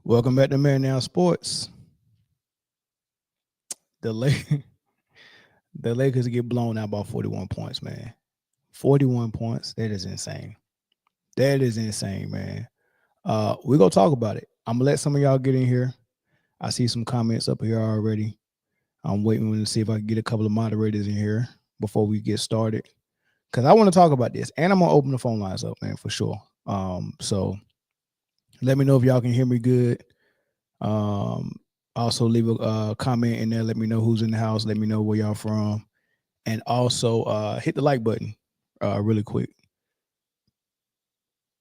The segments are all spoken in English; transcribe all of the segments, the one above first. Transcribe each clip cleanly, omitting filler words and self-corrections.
Welcome back to Man Now Sports. The the Lakers get blown out by 41 points, man. 41 points. That is insane. That is insane, man. We're gonna talk about it. I'm gonna let some of y'all get in here. I see some comments up here already. I'm waiting to see if I can get a couple of moderators in here before we get started. Cause I want to talk about this. And I'm gonna open the phone lines up, man, for sure. So let me know if y'all can hear me good. Also leave a comment in there. Let me know who's in the house. Let me know where y'all from, and also hit the like button really quick.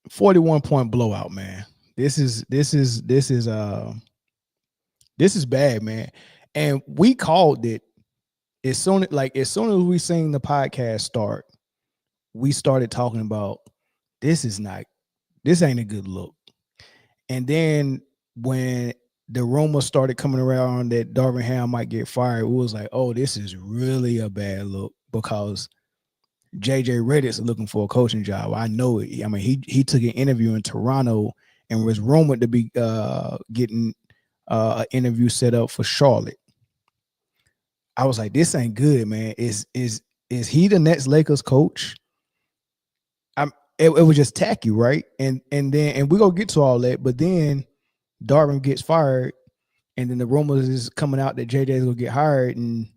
41-point blowout, man. This is bad, man. And we called it as soon as we seen the podcast start. We started talking about this ain't a good look. And then when the rumors started coming around that Darvin Ham might get fired, it was like, oh, this is really a bad look because JJ Redick's looking for a coaching job. I know it. I mean, he took an interview in Toronto and was rumored to be getting an interview set up for Charlotte. I was like, this ain't good, man. Is he the next Lakers coach? It was just tacky, right? And we're gonna get to all that, but then Darvin gets fired, and then the rumors is coming out that JJ is gonna get hired, and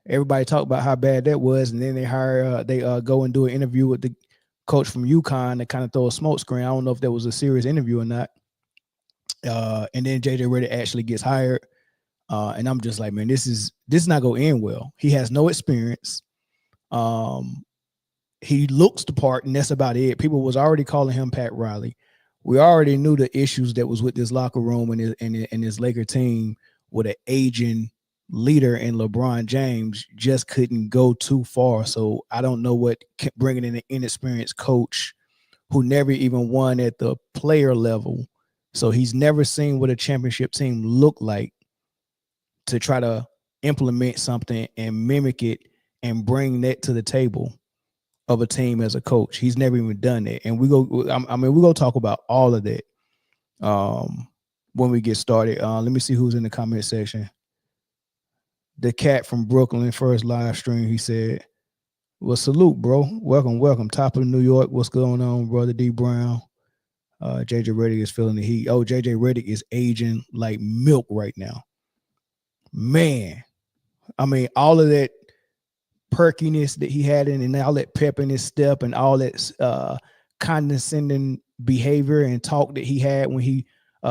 everybody talk about how bad that was, and then they go and do an interview with the coach from UConn to kind of throw a smoke screen. I don't know if that was a serious interview or not. And then JJ Redick actually gets hired, and I'm just like, man, this is not gonna end well. He has no experience. He looks the part, and that's about it. People was already calling him Pat Riley. We already knew the issues that was with this locker room and his Laker team with an aging leader in LeBron James just couldn't go too far. So I don't know what bringing in an inexperienced coach who never even won at the player level. So he's never seen what a championship team looked like to try to implement something and mimic it and bring that to the table of a team as a coach. He's never even done that. And we're going to talk about all of that when we get started. Let me see who's in the comment section. The cat from Brooklyn, first live stream, he said, well, salute, bro. Welcome. Top of New York. What's going on, brother D Brown? JJ Redick is feeling the heat. Oh, JJ Redick is aging like milk right now. Man, I mean, all of that perkiness that he had and all that pep in his step and all that condescending behavior and talk that he had when he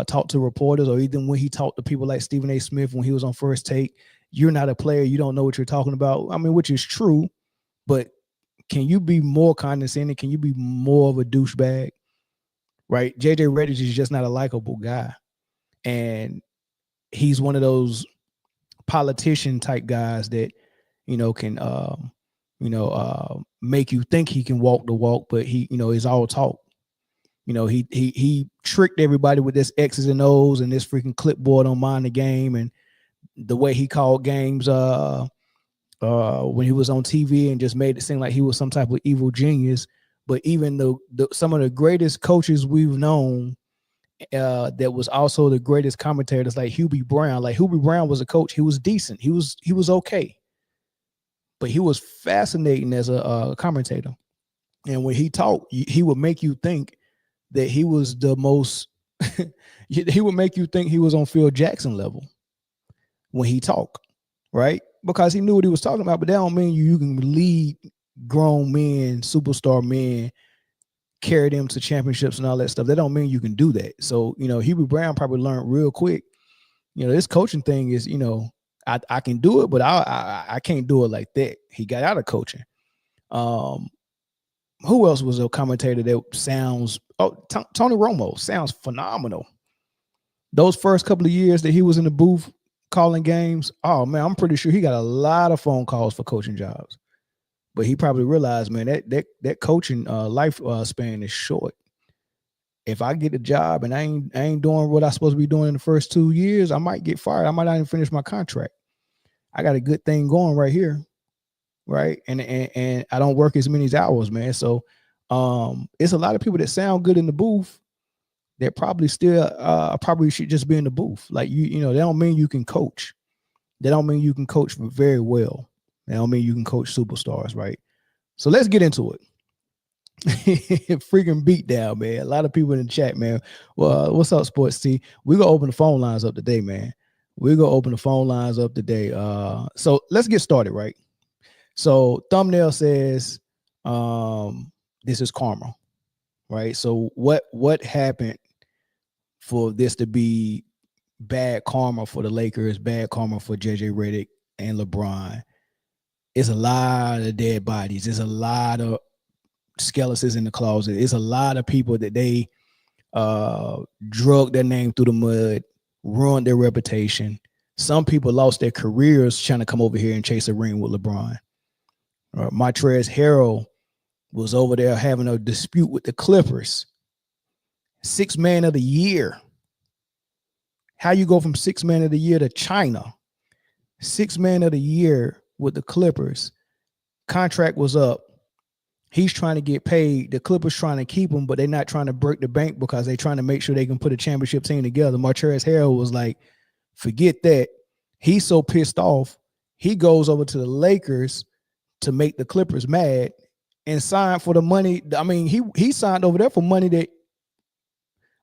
talked to reporters, or even when he talked to people like Stephen A. Smith when he was on First Take. You're not a player. You don't know what you're talking about. I mean, which is true, but can you be more condescending? Can you be more of a douchebag? Right? JJ Redick is just not a likable guy. And he's one of those politician type guys that, can, make you think he can walk the walk, but he, is all talk. He tricked everybody with this X's and O's and this freaking clipboard on Mind the Game and the way he called games when he was on TV and just made it seem like he was some type of evil genius. But even some of the greatest coaches we've known that was also the greatest commentators, like Hubie Brown. Like Hubie Brown was a coach. He was decent. He was okay. But he was fascinating as a commentator. And when he talked, he would make you think that he was the most he would make you think he was on Phil Jackson level when he talked, right? Because he knew what he was talking about. But that don't mean you can lead grown men, superstar men, carry them to championships and all that stuff. That don't mean you can do that. So, Hubie Brown probably learned real quick, this coaching thing is, I can do it, but I can't do it like that. He got out of coaching. Who else was a commentator that sounds, Tony Romo sounds phenomenal. Those first couple of years that he was in the booth calling games, oh man, I'm pretty sure he got a lot of phone calls for coaching jobs. But he probably realized, man, that coaching life span is short. If I get a job and I ain't doing what I'm supposed to be doing in the first 2 years, I might get fired. I might not even finish my contract. I got a good thing going right here, right? And I don't work as many hours, man. So it's a lot of people that sound good in the booth, that probably still probably should just be in the booth. Like you know, that don't mean you can coach. That don't mean you can coach very well. That don't mean you can coach superstars, right? So let's get into it. Freaking beatdown, man. A lot of people in the chat, man. Well, what's up, Sports T? We're gonna open the phone lines up today, man. We're gonna open the phone lines up today. So let's get started, right? So thumbnail says this is karma, right? So what happened for this to be bad karma for the Lakers, bad karma for JJ Redick and LeBron? It's a lot of dead bodies. There's a lot of skeletons in the closet. It's a lot of people that they drug their name through the mud, ruined their reputation. Some people lost their careers trying to come over here and chase a ring with LeBron. Montrezl Harrell was over there having a dispute with the Clippers. 6th man of the year. How you go from 6th man of the year to China? 6th man of the year with the Clippers. Contract was up. He's trying to get paid. The Clippers trying to keep him, but they're not trying to break the bank because they're trying to make sure they can put a championship team together. Montrezl Harrell was like, forget that. He's so pissed off. He goes over to the Lakers to make the Clippers mad and sign for the money. I mean, he signed over there for money that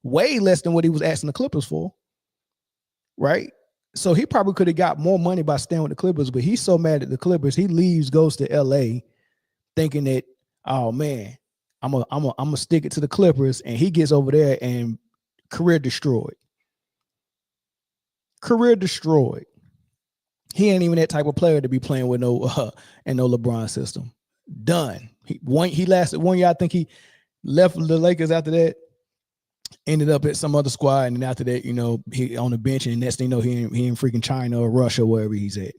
way less than what he was asking the Clippers for, right? So he probably could have got more money by staying with the Clippers, but he's so mad at the Clippers, he leaves, goes to LA thinking that, oh man, I'm gonna stick it to the Clippers, and he gets over there and career destroyed. Career destroyed. He ain't even that type of player to be playing with no LeBron system. Done. He lasted 1 year. I think he left the Lakers after that. Ended up at some other squad, and then after that, you know, he on the bench, and next thing you know, he in freaking China or Russia, wherever he's at.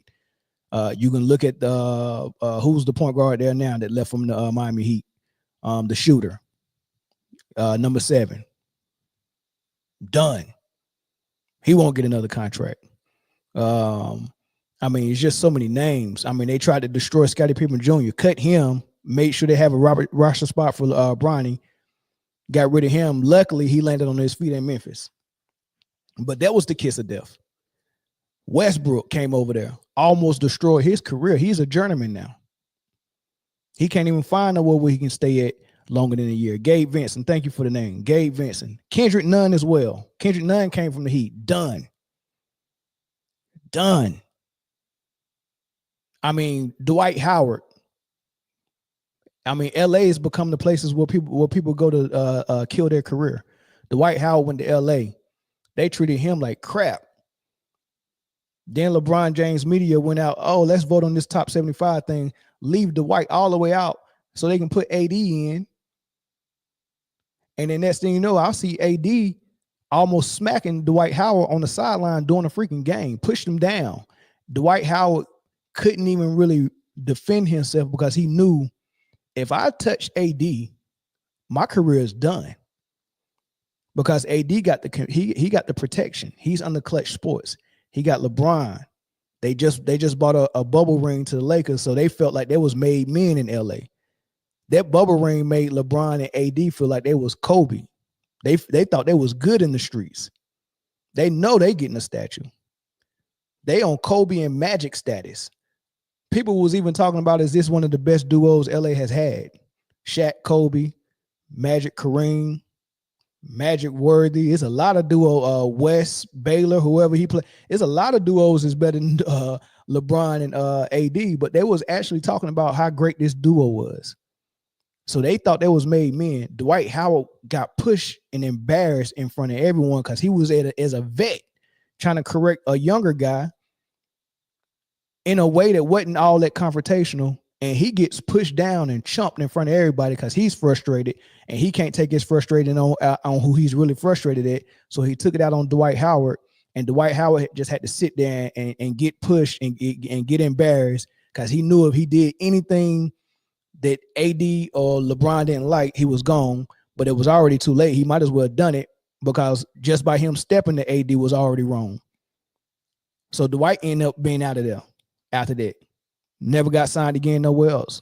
You can look at the who's the point guard there now that left from the Miami Heat, the shooter, number 7. Done. He won't get another contract. I mean, it's just so many names. I mean, they tried to destroy Scottie Pippen Jr., cut him, made sure they have a roster spot for Bronny, got rid of him. Luckily, he landed on his feet in Memphis. But that was the kiss of death. Westbrook came over there, almost destroyed his career. He's a journeyman now. He can't even find nowhere where he can stay at longer than a year. Gabe Vincent, thank you for the name. Gabe Vincent. Kendrick Nunn as well. Kendrick Nunn came from the Heat. Done. Done. I mean, Dwight Howard. I mean, LA has become the places where people go to kill their career. Dwight Howard went to LA. They treated him like crap. Then LeBron James media went out, oh, let's vote on this top 75 thing. Leave Dwight all the way out so they can put AD in. And then next thing you know, I'll see AD almost smacking Dwight Howard on the sideline during a freaking game, pushed him down. Dwight Howard couldn't even really defend himself because he knew if I touch AD, my career is done. Because AD got he got the protection. He's under Clutch Sports. He got LeBron. They just bought a bubble ring to the Lakers, so they felt like they was made men in LA. That bubble ring made LeBron and AD feel like they was Kobe. They thought they was good in the streets. They know they getting a statue. They on Kobe and Magic status. People was even talking about, is this one of the best duos LA has had? Shaq, Kobe, Magic, Kareem, Magic, Worthy. It's a lot of duo. West, Baylor, whoever he played. It's a lot of duos is better than LeBron and AD. But they was actually talking about how great this duo was. So they thought they was made men. Dwight Howard got pushed and embarrassed in front of everyone because he was as a vet trying to correct a younger guy in a way that wasn't all that confrontational, and he gets pushed down and chumped in front of everybody because he's frustrated and he can't take his frustration on who he's really frustrated at. So he took it out on Dwight Howard, and Dwight Howard just had to sit there and get pushed and get embarrassed because he knew if he did anything that AD or LeBron didn't like, he was gone. But it was already too late. He might as well have done it because just by him stepping to AD was already wrong. So Dwight ended up being out of there. After that, never got signed again nowhere else.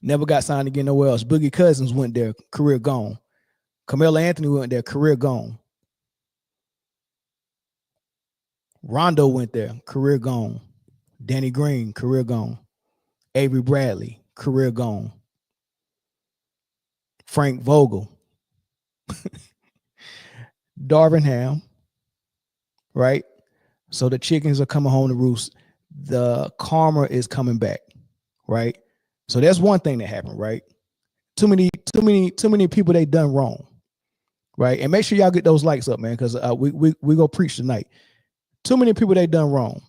Never got signed again nowhere else. Boogie Cousins went there, career gone. Carmelo Anthony went there, career gone. Rondo went there, career gone. Danny Green, career gone. Avery Bradley, career gone. Frank Vogel. Darvin Ham, right? So the chickens are coming home to roost. The karma is coming back, right? So that's one thing that happened, right? Too many people they done wrong, right? And make sure y'all get those likes up, man, because we go preach tonight. Too many people they done wrong.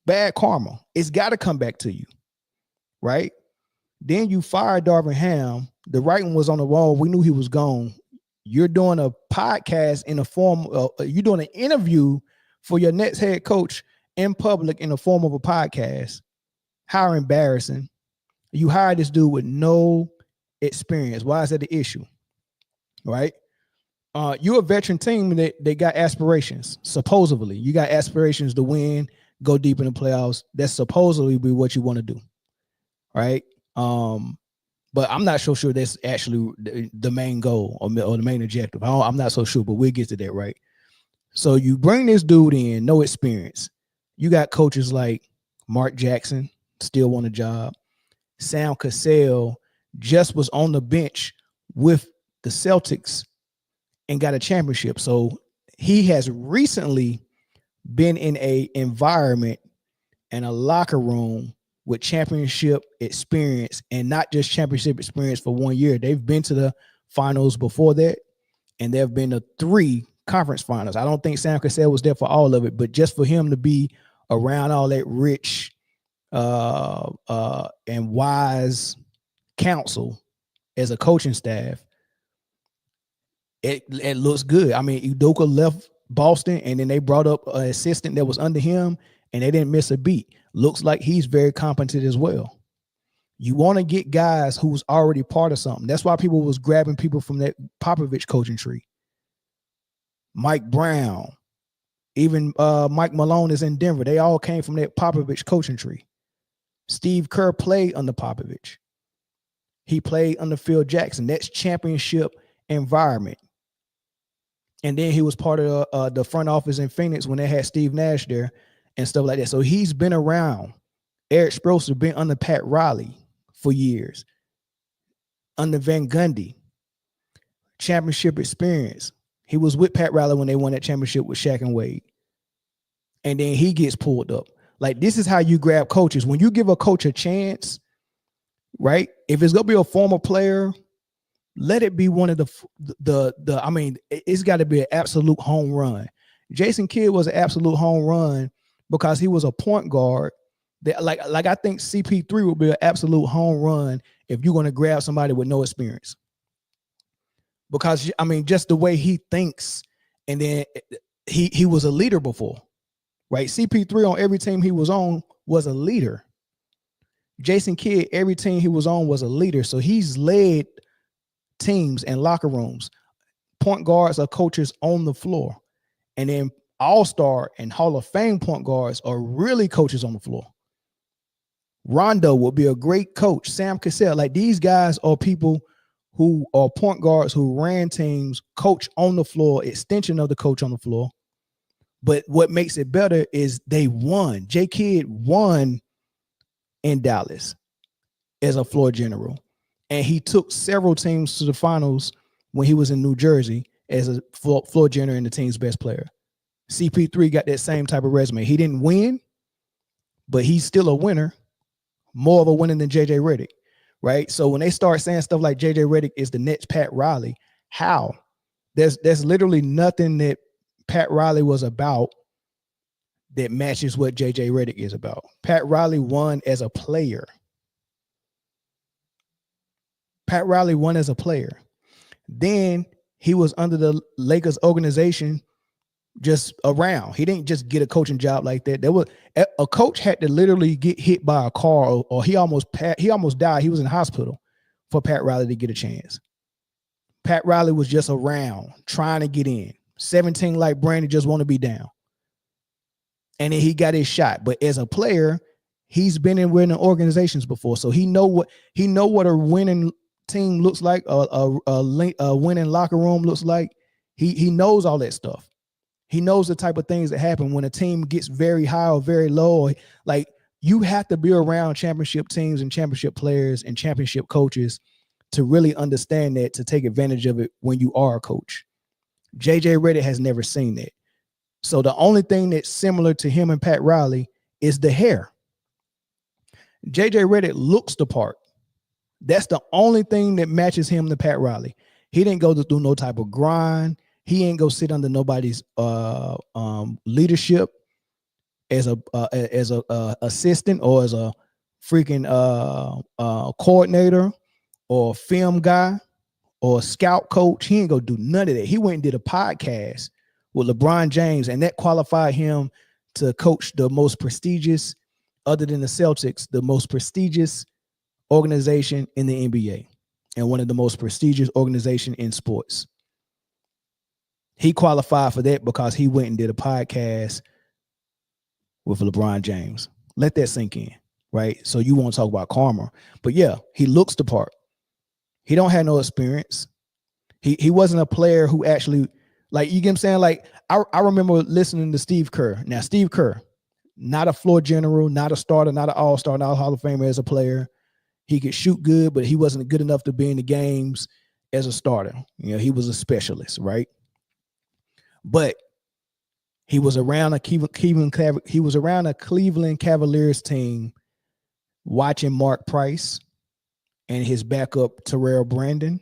Bad karma. It's got to come back to you, right? Then you fired Darvin Ham. The writing was on the wall. We knew he was gone. You're doing a podcast in the form of, you're doing an interview for your Nets head coach in public in the form of a podcast. How embarrassing. You hired this dude with no experience. Why is that the issue? Right? You're a veteran team that they got aspirations. Supposedly, you got aspirations to win, go deep in the playoffs. That's supposedly be what you want to do. Right? But I'm not so sure that's actually the main goal or the main objective. I'm not so sure, but we'll get to that, right? So you bring this dude in, no experience. You got coaches like Mark Jackson, still want a job. Sam Cassell just was on the bench with the Celtics and got a championship. So he has recently been in a environment and a locker room with championship experience, and not just championship experience for 1 year. They've been to the finals before that, and there have been to 3 conference finals. I don't think Sam Cassell was there for all of it, but just for him to be around all that rich and wise counsel as a coaching staff, it looks good. I mean, Udoka left Boston, and then they brought up an assistant that was under him, and they didn't miss a beat. Looks like he's very competent as well. You want to get guys who's already part of something. That's why people was grabbing people from that Popovich coaching tree. Mike Brown, even Mike Malone is in Denver. They all came from that Popovich coaching tree. Steve Kerr played under Popovich. He played under Phil Jackson. That's championship environment. And then he was part of the front office in Phoenix when they had Steve Nash there and stuff like that. So he's been around. Eric Spoelstra been under Pat Riley for years. Under Van Gundy. Championship experience. He was with Pat Riley when they won that championship with Shaq and Wade. And then he gets pulled up. Like, this is how you grab coaches. When you give a coach a chance, right? If it's going to be a former player, let it be one of the I mean, it's got to be an absolute home run. Jason Kidd was an absolute home run because he was a point guard. That, like I think CP3 would be an absolute home run if you're going to grab somebody with no experience. Because, I mean, just the way he thinks, and then he was a leader before, right? CP3 on every team he was on was a leader. Jason Kidd, every team he was on was a leader. So he's led teams and locker rooms. Point guards are coaches on the floor. And then all-star and Hall of Fame point guards are really coaches on the floor. Rondo will be a great coach. Sam Cassell, like, these guys are people who are point guards who ran teams, coach on the floor, extension of the coach on the floor. But what makes it better is they won. J. Kidd won in Dallas as a floor general. And he took several teams to the finals when he was in New Jersey as a floor general and the team's best player. CP3 got that same type of resume. He didn't win, but he's still a winner, more of a winner than JJ Redick, right? So when they start saying stuff like JJ Redick is the next Pat Riley, how? There's literally nothing that Pat Riley was about that matches what JJ Redick is about. Pat Riley won as a player. Pat Riley won as a player. Then he was under the Lakers organization just around. He didn't just get a coaching job like that. There was a coach had to literally get hit by a car, or he almost died. He was in the hospital for Pat Riley to get a chance. Pat Riley was just around trying to get in. 17 like Brandon, just want to be down. And then he got his shot. But as a player, he's been in winning organizations before. So he know what a winning team looks like, a winning locker room looks like. He knows all that stuff. He knows the type of things that happen when a team gets very high or very low. Like, you have to be around championship teams and championship players and championship coaches to really understand that, to take advantage of it when you are a coach. JJ Redick has never seen that. So the only thing that's similar to him and Pat Riley is the hair. JJ Redick looks the part. That's the only thing that matches him to Pat Riley. He didn't go through no type of grind. He ain't go sit under nobody's leadership as a assistant or as a freaking coordinator or film guy or a scout coach. He ain't go do none of that. He went and did a podcast with LeBron James, and that qualified him to coach the most prestigious, other than the Celtics, the most prestigious organization in the NBA and one of the most prestigious organizations in sports. He qualified for that because he went and did a podcast with LeBron James. Let that sink in, right? So you won't talk about karma. But yeah, he looks the part. He don't have no experience. He wasn't a player who actually, like, you get what I'm saying? Like, I remember listening to Steve Kerr. Now, Steve Kerr, not a floor general, not a starter, not an all-star, not a Hall of Famer as a player. He could shoot good, but he wasn't good enough to be in the games as a starter. You know, he was a specialist, right? But he was around a Cleveland Cavaliers team watching Mark Price and his backup Terrell Brandon.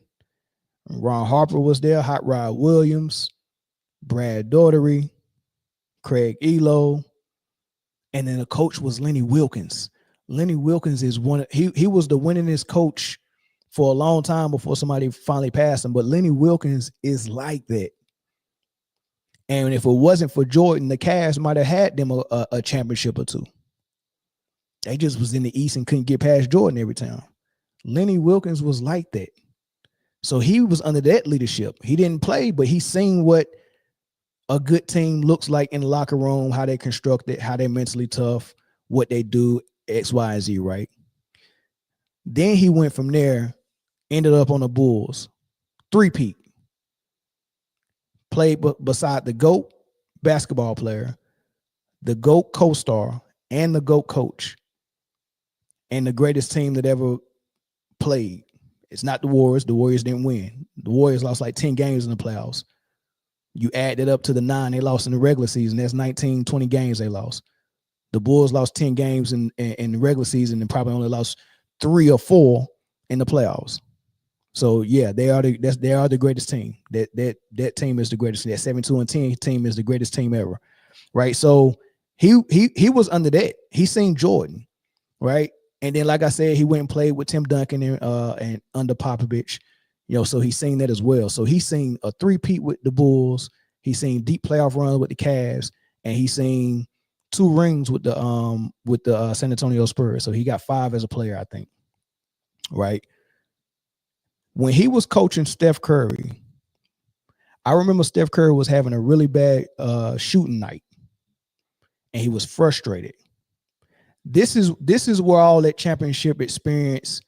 Ron Harper was there, Hot Rod Williams, Brad Daugherty, Craig Elo, and then the coach was Lenny Wilkins. Lenny Wilkins is he was the winningest coach for a long time before somebody finally passed him, but Lenny Wilkins is like that. And if it wasn't for Jordan, the Cavs might have had them a championship or two. They just was in the East and couldn't get past Jordan every time. Lenny Wilkins was like that. So he was under that leadership. He didn't play, but he seen what a good team looks like in the locker room, how they construct it, how they're mentally tough, what they do, X, Y, and Z, right? Then he went from there, ended up on the Bulls. Three-peat. Played beside the GOAT basketball player, the GOAT co-star, and the GOAT coach, and the greatest team that ever played. It's not the Warriors. The Warriors didn't win. The Warriors lost like 10 games in the playoffs. You add it up to the 9 they lost in the regular season. That's 19, 20 games they lost. The Bulls lost 10 games in the regular season and probably only lost 3 or 4 in the playoffs. So yeah, they are the greatest team. That team is the greatest. That 7-2-10 team is the greatest team ever, right? So he was under that. He seen Jordan, right? And then, like I said, he went and played with Tim Duncan and under Popovich, you know. So he's seen that as well. So he's seen a three-peat with the Bulls. He's seen deep playoff run with the Cavs, and he's seen 2 rings with the San Antonio Spurs. So he got 5 as a player, I think, right? When he was coaching Steph Curry, I remember Steph Curry was having a really bad shooting night, and he was frustrated. This is where all that championship experience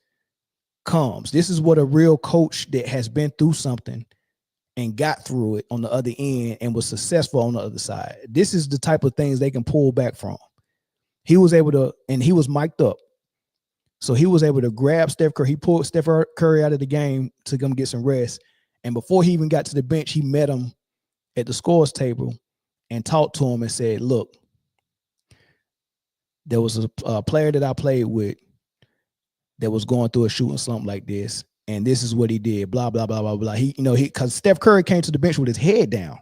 comes. This is what a real coach that has been through something and got through it on the other end and was successful on the other side. This is the type of things they can pull back from. He was able to, and he was mic'd up. So he was able to grab Steph Curry. He pulled Steph Curry out of the game to come get some rest. And before he even got to the bench, he met him at the scores table and talked to him and said, look, there was a player that I played with that was going through a shooting slump like this, and this is what he did, blah, blah, blah, blah, blah. Because Steph Curry came to the bench with his head down.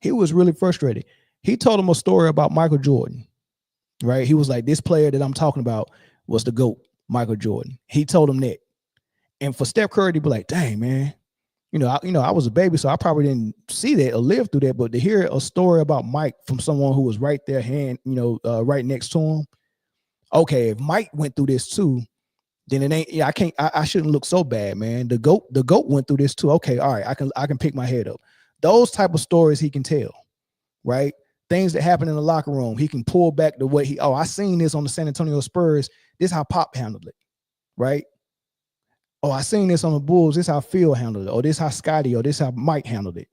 He was really frustrated. He told him a story about Michael Jordan, right? He was like, this player that I'm talking about was the GOAT, Michael Jordan. He told him that. And for Steph Curry to be like, dang, man, I was a baby, so I probably didn't see that or live through that. But to hear a story about Mike from someone who was right there, right next to him. Okay, if Mike went through this too, then it ain't. Yeah, I shouldn't look so bad, man. The goat went through this too. Okay, all right, I can pick my head up. Those type of stories he can tell, right? Things that happen in the locker room, he can pull back the way I seen this on the San Antonio Spurs. This is how Pop handled it, right? Oh, I seen this on the Bulls. This how Phil handled it, or this how Scotty, or this how Mike handled it.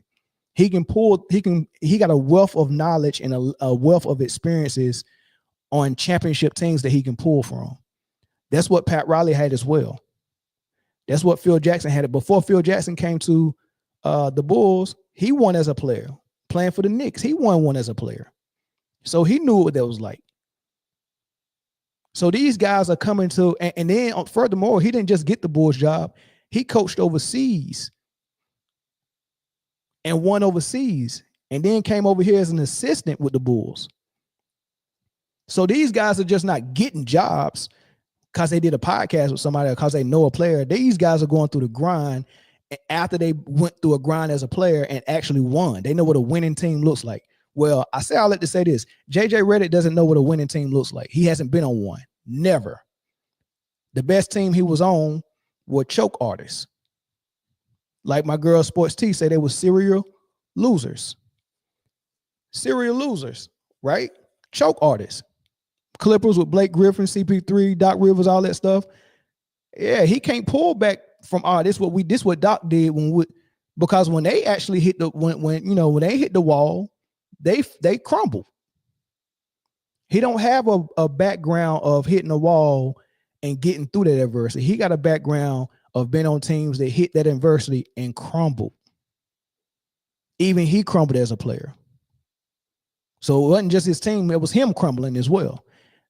He got a wealth of knowledge and a wealth of experiences on championship teams that he can pull from. That's what Pat Riley had as well. That's what Phil Jackson had. Before Phil Jackson came to the Bulls, he won as a player. Playing for the Knicks, he won one as a player. So he knew what that was like. So these guys are coming to, and then furthermore, he didn't just get the Bulls job. He coached overseas and won overseas, and then came over here as an assistant with the Bulls. So these guys are just not getting jobs because they did a podcast with somebody or because they know a player. These guys are going through the grind after they went through a grind as a player and actually won. They know what a winning team looks like. Well, I say all that to say this. JJ Redick doesn't know what a winning team looks like. He hasn't been on one. Never. The best team he was on were choke artists. Like my girl Sports T say, they were serial losers. Serial losers, right? Choke artists. Clippers with Blake Griffin, CP3, Doc Rivers, all that stuff. Yeah, he can't pull back from this what Doc did because when they actually hit when they hit the wall, they crumble. He don't have a background of hitting a wall and getting through that adversity. He got a background of being on teams that hit that adversity and crumbled. Even he crumbled as a player. So it wasn't just his team, it was him crumbling as well.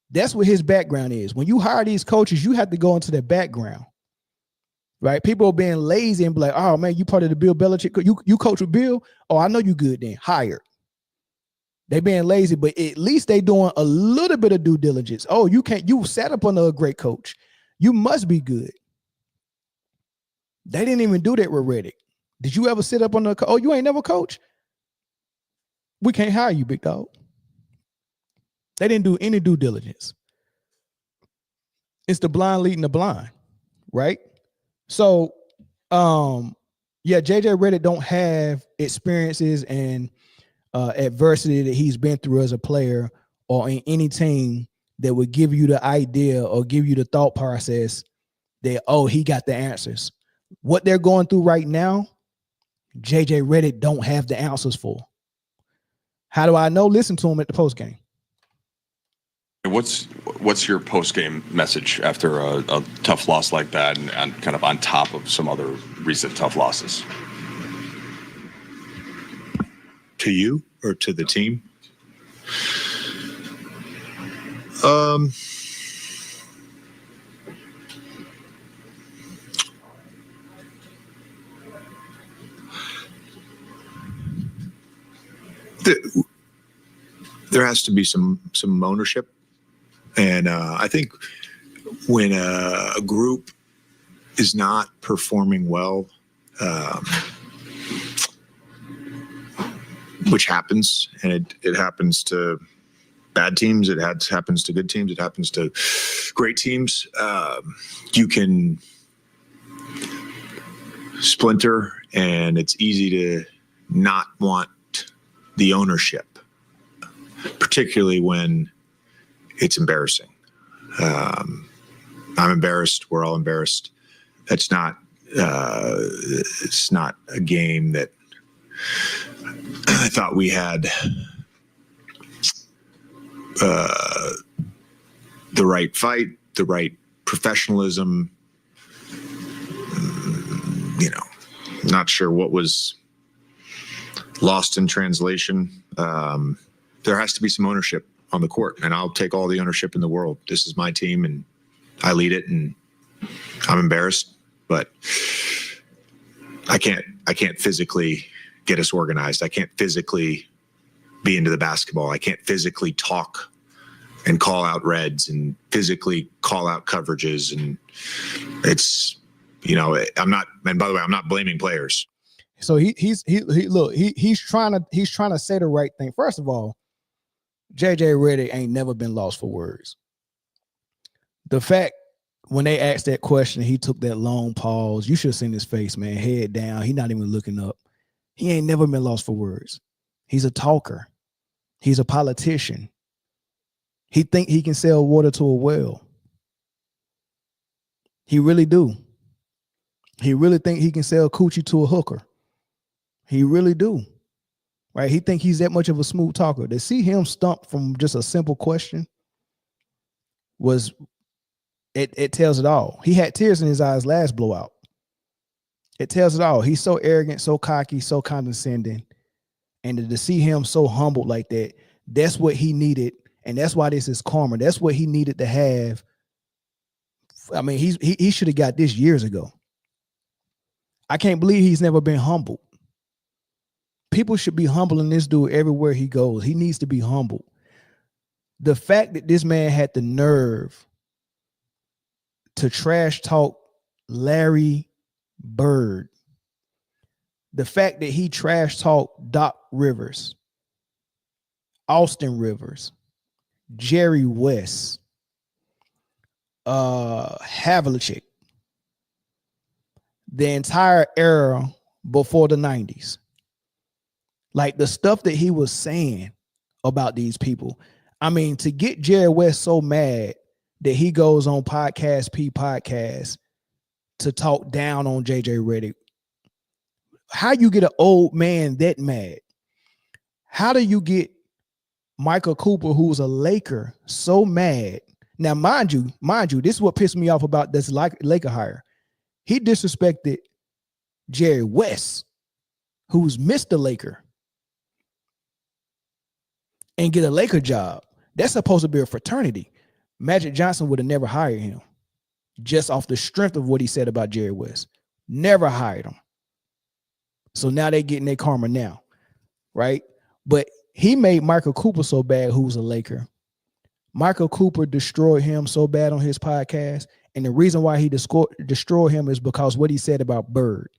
That's what his background is. When you hire these coaches, you have to go into their background. Right? People are being lazy and be like, oh man, you part of the Bill Belichick. You coach with Bill? Oh, I know you good then. Hired. They being lazy, but at least they doing a little bit of due diligence. Oh, you sat up under a great coach. You must be good. They didn't even do that with Reddick. Did you ever sit up under oh, you ain't never coach? We can't hire you, big dog. They didn't do any due diligence. It's the blind leading the blind, right? So, yeah, JJ Redick don't have experiences and adversity that he's been through as a player or in any team that would give you the idea or give you the thought process that, oh, he got the answers. What they're going through right now, JJ Redick don't have the answers for. How do I know? Listen to him at the post game. What's your post game message after a tough loss like that and kind of on top of some other recent tough losses? To you or to the team? There has to be some ownership, and I think when a group is not performing well, which happens, and it happens to bad teams, it happens to good teams, it happens to great teams. You can splinter, and it's easy to not want the ownership, particularly when it's embarrassing. I'm embarrassed. We're all embarrassed. That's not. It's not a game that I thought we had the right fight, the right professionalism. Not sure what was lost in translation. There has to be some ownership on the court, and I'll take all the ownership in the world. This is my team, and I lead it, and I'm embarrassed, but I can't physically get us organized. I can't physically be into the basketball. I can't physically talk and call out reds and physically call out coverages. And it's, I'm not, and by the way, I'm not blaming players. So he's trying to say the right thing. First of all, JJ Redick ain't never been lost for words. The fact when they asked that question, he took that long pause. You should have seen his face, man. Head down. He not even looking up. He ain't never been lost for words. He's a talker. He's a politician. He think he can sell water to a well. He really do. He really think he can sell coochie to a hooker. He really do. Right? He think he's that much of a smooth talker. To see him stump from just a simple question was, it tells it all. He had tears in his eyes last blowout. It tells it all. He's so arrogant, so cocky, so condescending. And to see him so humbled like that, that's what he needed. And that's why this is karma. That's what he needed to have. I mean, he should have got this years ago. I can't believe he's never been humbled. People should be humbling this dude everywhere he goes. He needs to be humbled. The fact that this man had the nerve to trash talk Larry Bird, the fact that he trash talked Doc Rivers, Austin Rivers, Jerry West, Havlicek, the entire era before the 90s. Like the stuff that he was saying about these people. I mean, to get Jerry West so mad that he goes on podcast to talk down on JJ Redick. How you get an old man that mad? How do you get Michael Cooper, who's a Laker, so mad? Now, mind you, this is what pissed me off about this Laker hire. He disrespected Jerry West, who's Mr. Laker, and get a Laker job. That's supposed to be a fraternity. Magic Johnson would have never hired him just off the strength of what he said about Jerry West. Never hired him. So now they're getting their karma now, right? But he made Michael Cooper so bad, who's a Laker. Michael Cooper destroyed him so bad on his podcast. And the reason why he destroyed him is because what he said about Bird.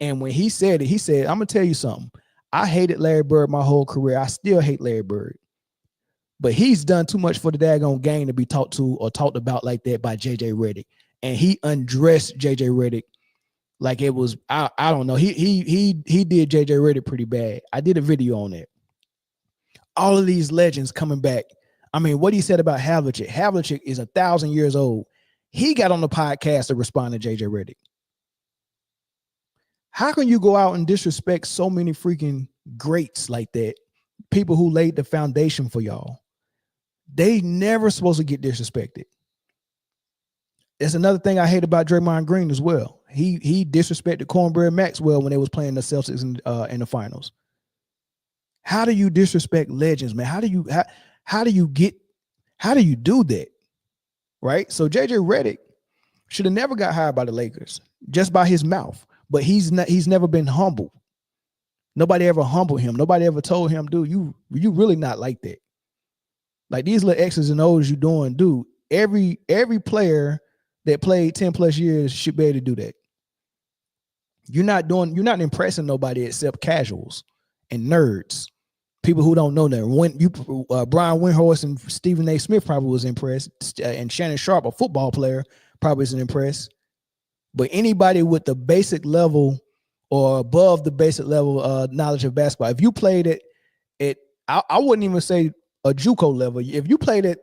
And when he said it, he said, I'm going to tell you something. I hated Larry Bird my whole career. I still hate Larry Bird. But he's done too much for the daggone game to be talked to or talked about like that by JJ Redick. And he undressed JJ Redick like it was, I don't know. He did JJ Redick pretty bad. I did a video on it. All of these legends coming back. I mean, what he said about Havlicek. Havlicek is 1,000 years old. He got on the podcast to respond to JJ Redick. How can you go out and disrespect so many freaking greats like that? People who laid the foundation for y'all. They never supposed to get disrespected. That's another thing I hate about Draymond Green as well. He disrespected Cornbread Maxwell when they was playing the Celtics in the finals. How do you disrespect legends, man? How do you do that? Right? So JJ Redick should have never got hired by the Lakers just by his mouth, but he's never been humbled. Nobody ever humbled him. Nobody ever told him, dude, you really not like that. Like these little X's and O's you doing, dude. Every player that played 10 plus years should be able to do that. You're not impressing nobody except casuals and nerds, people who don't know that. Brian Windhorst and Stephen A. Smith probably was impressed, and Shannon Sharp, a football player, probably isn't impressed. But anybody with the basic level or above the basic level knowledge of basketball, if you played it at, I wouldn't even say a JUCO level. If you played it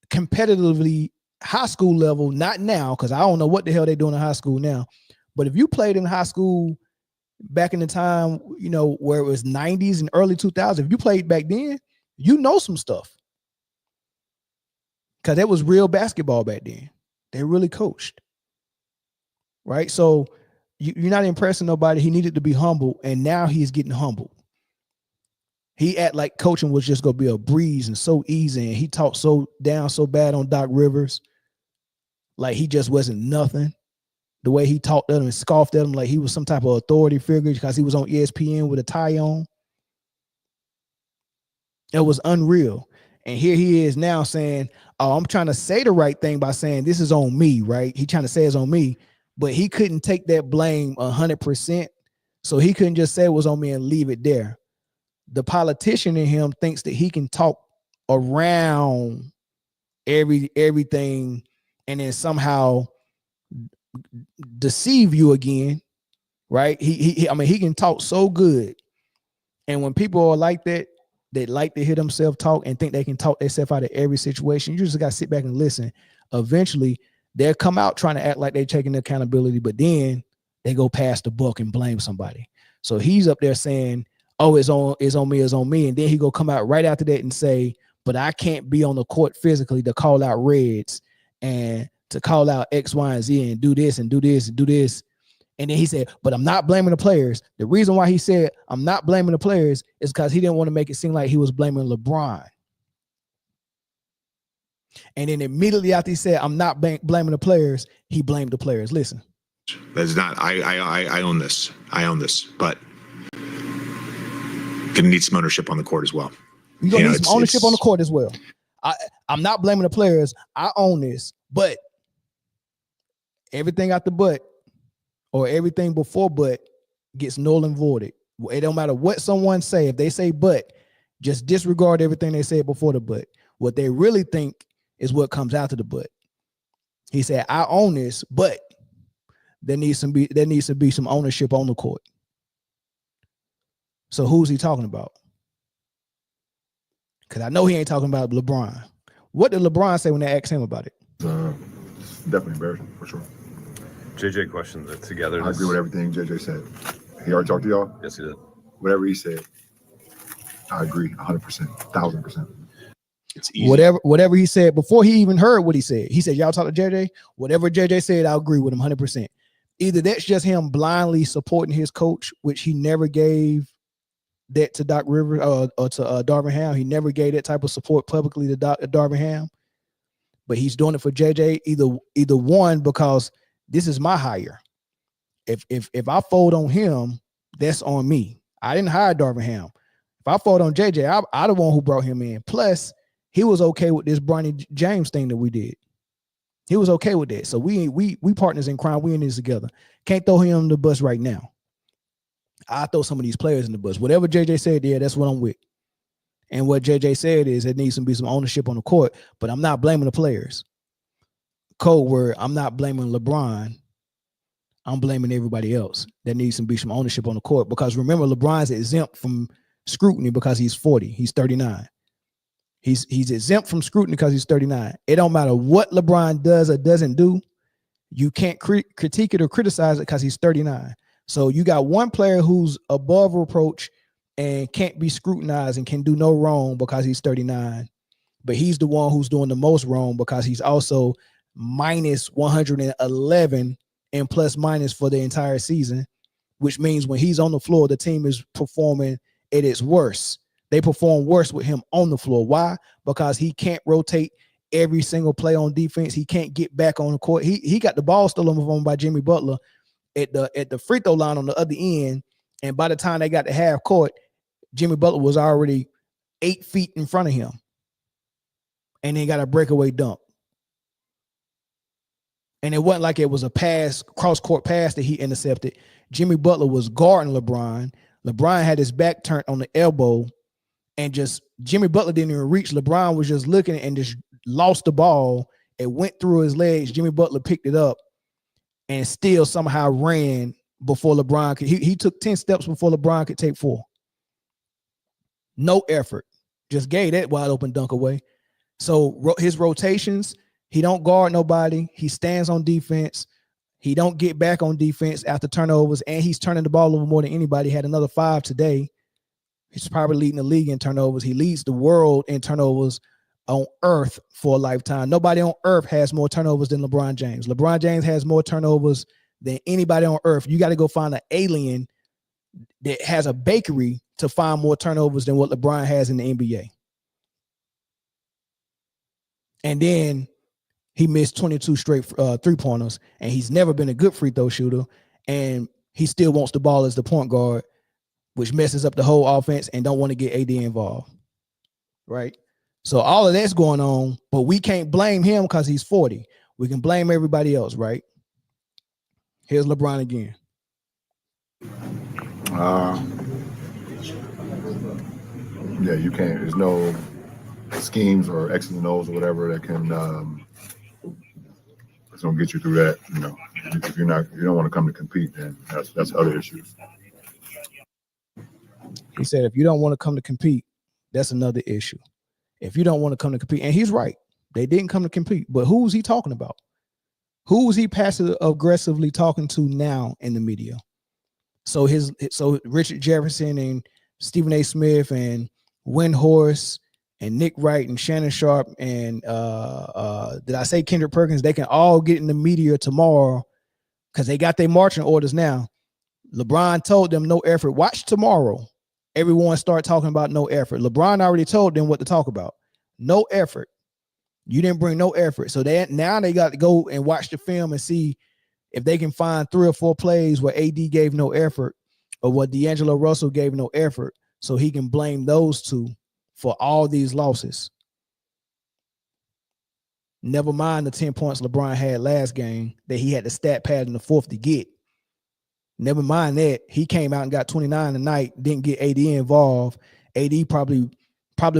competitively high school level, not now, because I don't know what the hell they're doing in high school now. But if you played in high school back in the time, where it was 90s and early 2000s, if you played back then, you know some stuff. Because that was real basketball back then. They really coached. Right? So you're not impressing nobody. He needed to be humble, and now he's getting humbled. He act like coaching was just going to be a breeze and so easy, and he talked so bad on Doc Rivers, like he just wasn't nothing. The way he talked at him and scoffed at him like he was some type of authority figure because he was on ESPN with a tie on. It was unreal. And here he is now saying, oh, I'm trying to say the right thing by saying this is on me, right? He trying to say it's on me, but he couldn't take that blame 100%. So he couldn't just say it was on me and leave it there. The politician in him thinks that he can talk around everything and then somehow deceive you again, right? He can talk so good. And when people are like that, they like to hear themselves talk and think they can talk themselves out of every situation. You just got to sit back and listen. Eventually, they'll come out trying to act like they're taking the accountability, but then they go past the buck and blame somebody. So he's up there saying, oh, it's on me. And then he go come out right after that and say, but I can't be on the court physically to call out Reds and to call out X, Y, and Z and do this and do this and do this. And then he said, but I'm not blaming the players. The reason why he said I'm not blaming the players is because he didn't want to make it seem like he was blaming LeBron. And then immediately after he said, I'm not blaming the players, he blamed the players. Listen. That's not, I own this. I own this, but gonna need some ownership on the court as well. You're going to need some ownership on the court as well. I'm not blaming the players. I own this, but everything after but or everything before but gets null and voided. It don't matter what someone say. If they say but, just disregard everything they said before the but. What they really think is what comes after the but. He said, I own this, but there needs to be some ownership on the court. So who's he talking about? Because I know he ain't talking about LeBron. What did LeBron say when they asked him about it? It's definitely embarrassing, for sure. JJ questioned the togetherness. I agree with everything JJ said. He already talked to y'all? Yes, he did. Whatever he said, I agree 100%, 1,000%. It's easy. Whatever he said before he even heard what he said. He said, y'all talk to JJ? Whatever JJ said, I agree with him 100%. Either that's just him blindly supporting his coach, which he never gave that to Doc Rivers or to Darvin Ham. He never gave that type of support publicly to Darvin Ham. But he's doing it for JJ. Either one, because this is my hire. If I fold on him, that's on me. I didn't hire Darvin Ham. If I fold on JJ, I the one who brought him in. Plus, he was okay with this Bronny James thing that we did. He was okay with that. So we partners in crime. We in this together. Can't throw him on the bus right now. I throw some of these players in the bus. Whatever JJ said, yeah, that's what I'm with. And what JJ said is it needs to be some ownership on the court, but I'm not blaming the players. Code word, I'm not blaming LeBron. I'm blaming everybody else. There needs to be some ownership on the court, because remember, LeBron's exempt from scrutiny because he's 40. He's 39. He's exempt from scrutiny because he's 39. It don't matter what LeBron does or doesn't do. You can't critique it or criticize it because he's 39. So you got one player who's above reproach and can't be scrutinized and can do no wrong because he's 39. But he's the one who's doing the most wrong because he's also minus 111 and plus minus for the entire season, which means when he's on the floor, the team is performing at its worst. They perform worse with him on the floor. Why? Because he can't rotate every single play on defense. He can't get back on the court. He got the ball stolen from him by Jimmy Butler at the free throw line on the other end. And by the time they got to half court, Jimmy Butler was already 8 feet in front of him. And then got a breakaway dunk. And it wasn't like it was a pass, cross-court pass that he intercepted. Jimmy Butler was guarding LeBron. LeBron had his back turned on the elbow, and just Jimmy Butler didn't even reach. LeBron was just looking and just lost the ball. It went through his legs. Jimmy Butler picked it up and still somehow ran before LeBron could. He took 10 steps before LeBron could take 4. No effort. Just gave that wide open dunk away. So his rotations, he don't guard nobody. He stands on defense. He don't get back on defense after turnovers, and he's turning the ball over more than anybody. He had another 5 today. He's probably leading the league in turnovers. He leads the world in turnovers on earth for a lifetime. Nobody on earth has more turnovers than LeBron James. LeBron James has more turnovers than anybody on earth. You got to go find an alien that has a bakery to find more turnovers than what LeBron has in the NBA. And then he missed 22 straight three-pointers, and he's never been a good free throw shooter, and he still wants the ball as the point guard, which messes up the whole offense and don't want to get AD involved, right? So all of that's going on, but we can't blame him because he's 40. We can blame everybody else, right? Here's LeBron again. Yeah, you can't. There's no schemes or X's and O's or whatever that can that's gonna get you through that. You know, if you don't want to come to compete, then that's other issues. He said, if you don't want to come to compete, that's another issue. If you don't want to come to compete, and he's right, they didn't come to compete. But who's he talking about? Who was he passive aggressively talking to now in the media? So Richard Jefferson and Stephen A. Smith and Windhorse and Nick Wright and Shannon Sharp and did I say Kendrick Perkins? They can all get in the media tomorrow because they got their marching orders now. LeBron told them no effort. Watch tomorrow. Everyone start talking about no effort. LeBron already told them what to talk about. No effort. You didn't bring no effort. So now they got to go and watch the film and see if they can find 3 or 4 plays where AD gave no effort or what D'Angelo Russell gave no effort, so he can blame those two for all these losses. Never mind the 10 points LeBron had last game that he had the stat pad in the fourth to get. Never mind that. He came out and got 29 tonight, didn't get AD involved. AD probably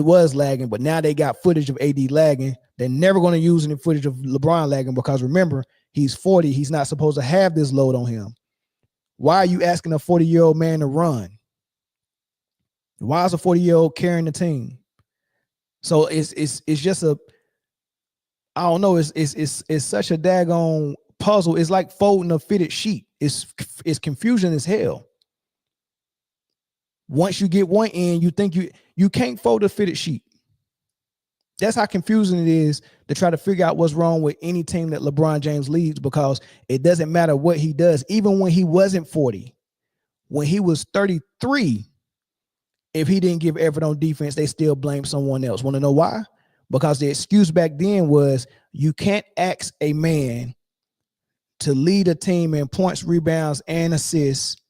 was lagging, but now they got footage of AD lagging. They're never going to use any footage of LeBron lagging because remember, he's 40. He's not supposed to have this load on him. Why are you asking a 40-year-old man to run? Why is a 40-year-old carrying the team? So it's just I don't know. It's such a daggone puzzle. It's like folding a fitted sheet. It's confusion as hell. Once you get one end, you think you can't fold a fitted sheet. That's how confusing it is to try to figure out what's wrong with any team that LeBron James leads, because it doesn't matter what he does. Even when he wasn't 40, when he was 33, if he didn't give effort on defense, they still blame someone else. Want to know why? Because the excuse back then was you can't ask a man to lead a team in points, rebounds, and assists,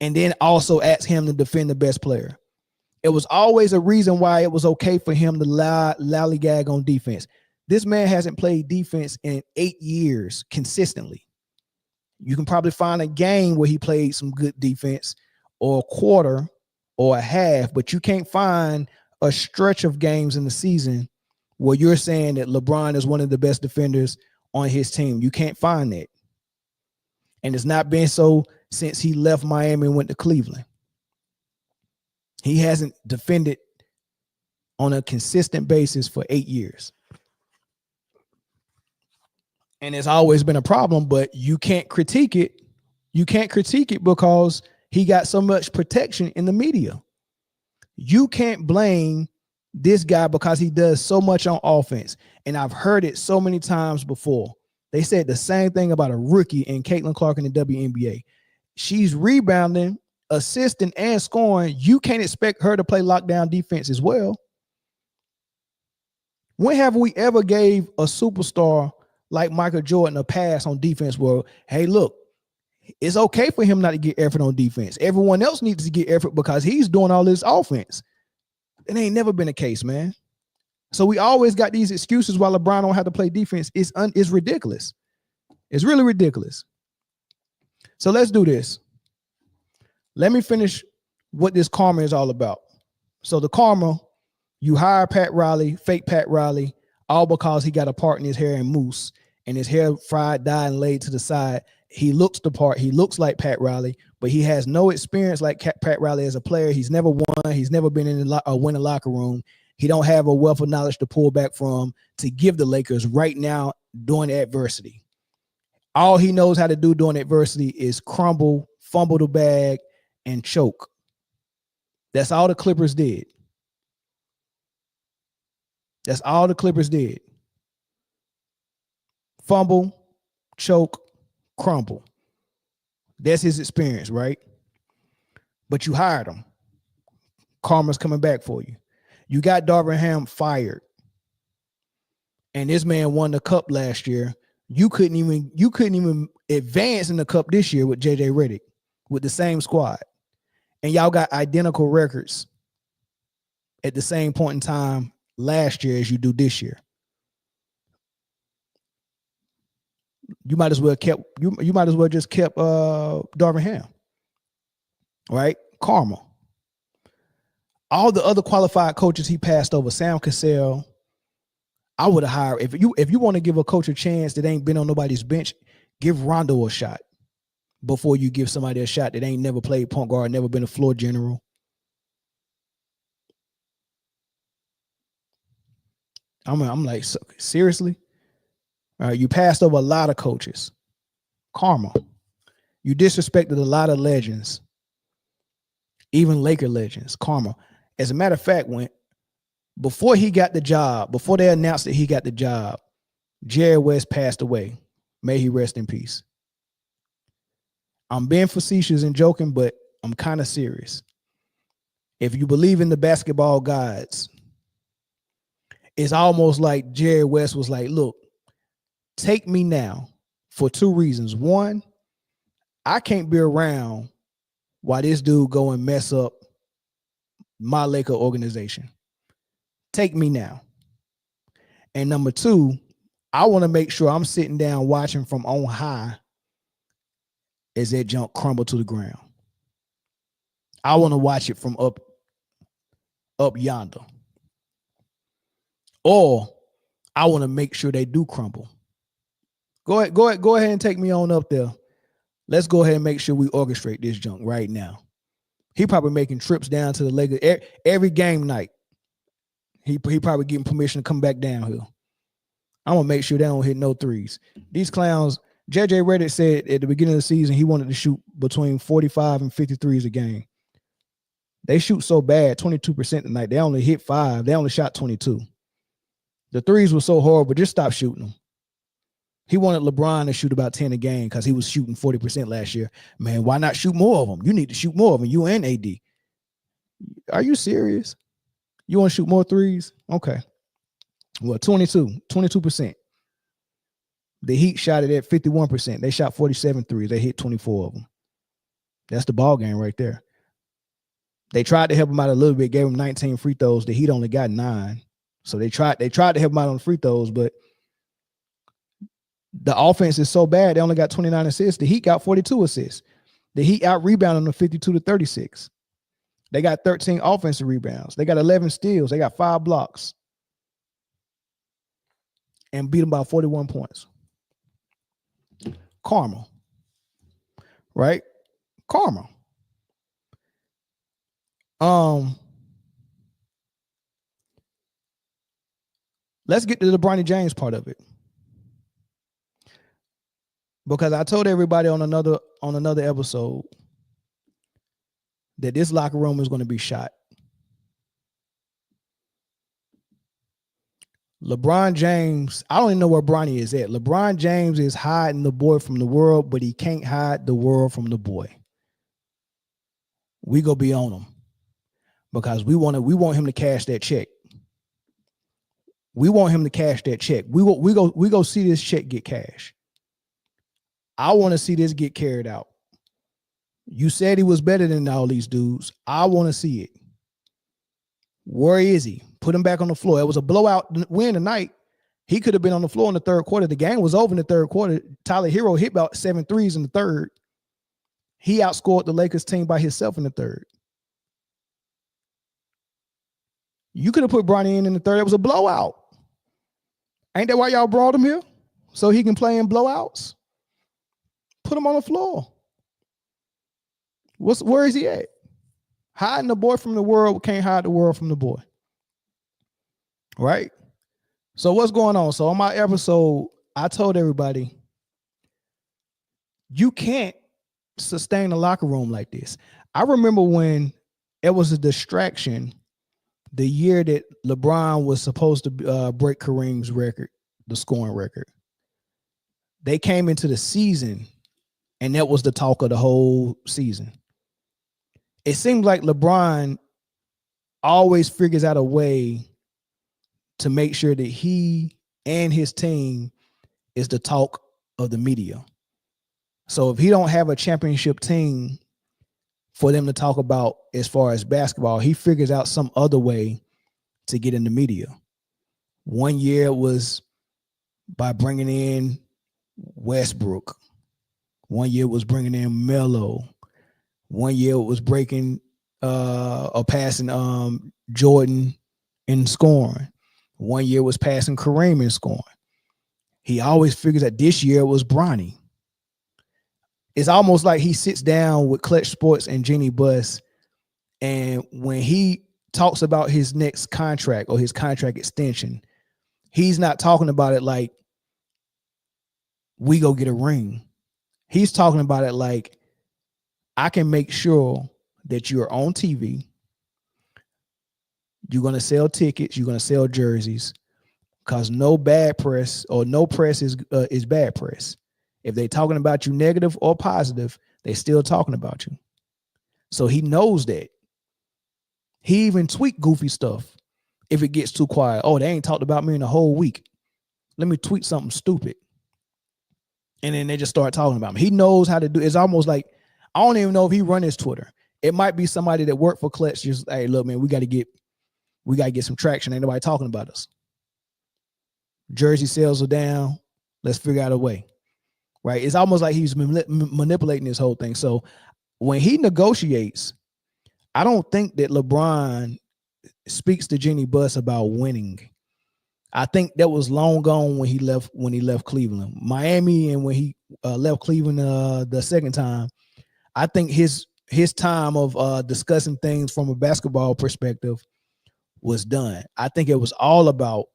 and then also ask him to defend the best player. It was always a reason why it was okay for him to lollygag on defense. This man hasn't played defense in 8 years consistently. You can probably find a game where he played some good defense or a quarter or a half, but you can't find a stretch of games in the season where you're saying that LeBron is one of the best defenders on his team. You can't find that. And it's not been so since he left Miami and went to Cleveland. He hasn't defended on a consistent basis for 8 years. And it's always been a problem, but you can't critique it. You can't critique it because he got so much protection in the media. You can't blame this guy because he does so much on offense. And I've heard it so many times before. They said the same thing about a rookie in Caitlin Clark in the WNBA. She's rebounding, assisting, and scoring. You can't expect her to play lockdown defense as well. When have we ever gave a superstar like Michael Jordan a pass on defense where, hey, look, it's okay for him not to get effort on defense. Everyone else needs to get effort because he's doing all this offense. It ain't never been the case, man. So we always got these excuses why LeBron don't have to play defense. It's ridiculous. It's really ridiculous. So let's do this. Let me finish what this karma is all about. So the karma, you hire Pat Riley, fake Pat Riley, all because he got a part in his hair and mousse, and his hair fried, dyed, and laid to the side. He looks the part. He looks like Pat Riley, but he has no experience like Pat Riley as a player. He's never won. He's never been in a winning locker room. He don't have a wealth of knowledge to pull back from to give the Lakers right now during adversity. All he knows how to do during adversity is crumble, fumble the bag, and choke. That's all the Clippers did. That's all the Clippers did. Fumble, choke, crumble. That's his experience, right? But you hired him. Karma's coming back for you. You got Darvin Ham fired. And this man won the cup last year. You couldn't even advance in the cup this year with JJ Redick with the same squad. And y'all got identical records at the same point in time last year as you do this year. You might as well just kept Darvin Ham. Right? Karma. All the other qualified coaches he passed over, Sam Cassell, I would have hired. If you want to give a coach a chance that ain't been on nobody's bench, give Rondo a shot before you give somebody a shot that ain't never played point guard, never been a floor general. I'm like, seriously? All right, you passed over a lot of coaches. Karma. You disrespected a lot of legends, even Laker legends. Karma. As a matter of fact, before he got the job, before they announced that he got the job, Jerry West passed away. May he rest in peace. I'm being facetious and joking, but I'm kind of serious. If you believe in the basketball gods, it's almost like Jerry West was like, look, take me now for two reasons. One, I can't be around while this dude go and mess up my Laker organization. Take me now. And number two, I want to make sure I'm sitting down watching from on high as that junk crumble to the ground. I want to watch it from up yonder. Or I want to make sure they do crumble. Go ahead and take me on up there. Let's go ahead and make sure we orchestrate this junk right now. He probably making trips down to the Lakers every game night. He probably getting permission to come back down here. I'm gonna make sure they don't hit no threes. These clowns. JJ Redick said at the beginning of the season he wanted to shoot between 45 and 53s a game. They shoot so bad, 22% tonight. They only hit 5. They only shot 22. The threes were so horrible. Just stop shooting them. He wanted LeBron to shoot about 10 a game because he was shooting 40% last year. Man, why not shoot more of them? You need to shoot more of them. You and AD. Are you serious? You want to shoot more threes? Okay. Well, 22%. The Heat shot it at 51%. They shot 47 threes. They hit 24 of them. That's the ball game right there. They tried to help him out a little bit, gave him 19 free throws. The Heat only got 9. So they tried to help him out on free throws, but the offense is so bad, they only got 29 assists. The Heat got 42 assists. The Heat out-rebounded them 52-36. They got 13 offensive rebounds. They got 11 steals. They got 5 blocks. And beat them by 41 points. Karma. Right? Karma. Let's get to the Britne James part of it. Because I told everybody on another episode that this locker room is going to be shot. LeBron James, I don't even know where Britne is at. LeBron James is hiding the boy from the world, but he can't hide the world from the boy. We go be on him because we want him to cash that check. We want him to cash that check. We go see this check get cashed. I want to see this get carried out. You said he was better than all these dudes. I want to see it. Where is he? Put him back on the floor. It was a blowout win tonight. He could have been on the floor in the third quarter. The game was over in the third quarter. Tyler Hero hit about 7 threes in the third. He outscored the Lakers team by himself in the third. You could have put Britne in the third. It was a blowout. Ain't that why y'all brought him here? So he can play in blowouts? Put him on the floor. Where is he at? Hiding the boy from the world, can't hide the world from the boy. Right? So what's going on? So on my episode, I told everybody, you can't sustain a locker room like this. I remember when it was a distraction the year that LeBron was supposed to break Kareem's record, the scoring record. They came into the season, and that was the talk of the whole season. It seems like LeBron always figures out a way to make sure that he and his team is the talk of the media. So if he don't have a championship team for them to talk about as far as basketball, he figures out some other way to get in the media. One year it was by bringing in Westbrook. One year it was bringing in Melo. One year it was breaking or passing Jordan in scoring. One year it was passing Kareem in scoring. He always figures that this year it was Britne. It's almost like he sits down with Clutch Sports and Jeannie Buss, and when he talks about his next contract or his contract extension, he's not talking about it like we go get a ring. He's talking about it like, I can make sure that you're on TV. You're going to sell tickets. You're going to sell jerseys, because no bad press or no press is bad press. If they're talking about you negative or positive, they're still talking about you. So he knows that. He even tweet goofy stuff if it gets too quiet. Oh, they ain't talked about me in a whole week. Let me tweet something stupid. And then they just start talking about him. He knows how to do. It's almost like, I don't even know if he run his Twitter. It might be somebody that worked for Clutch. Just, hey, look, man, we got to get some traction. Ain't nobody talking about us. Jersey sales are down. Let's figure out a way. Right? It's almost like he's manipulating this whole thing. So when he negotiates, I don't think that LeBron speaks to Jenny Buss about winning. I think that was long gone when he left Cleveland. Miami, and when he left Cleveland the second time, I think his time of discussing things from a basketball perspective was done. I think it was all about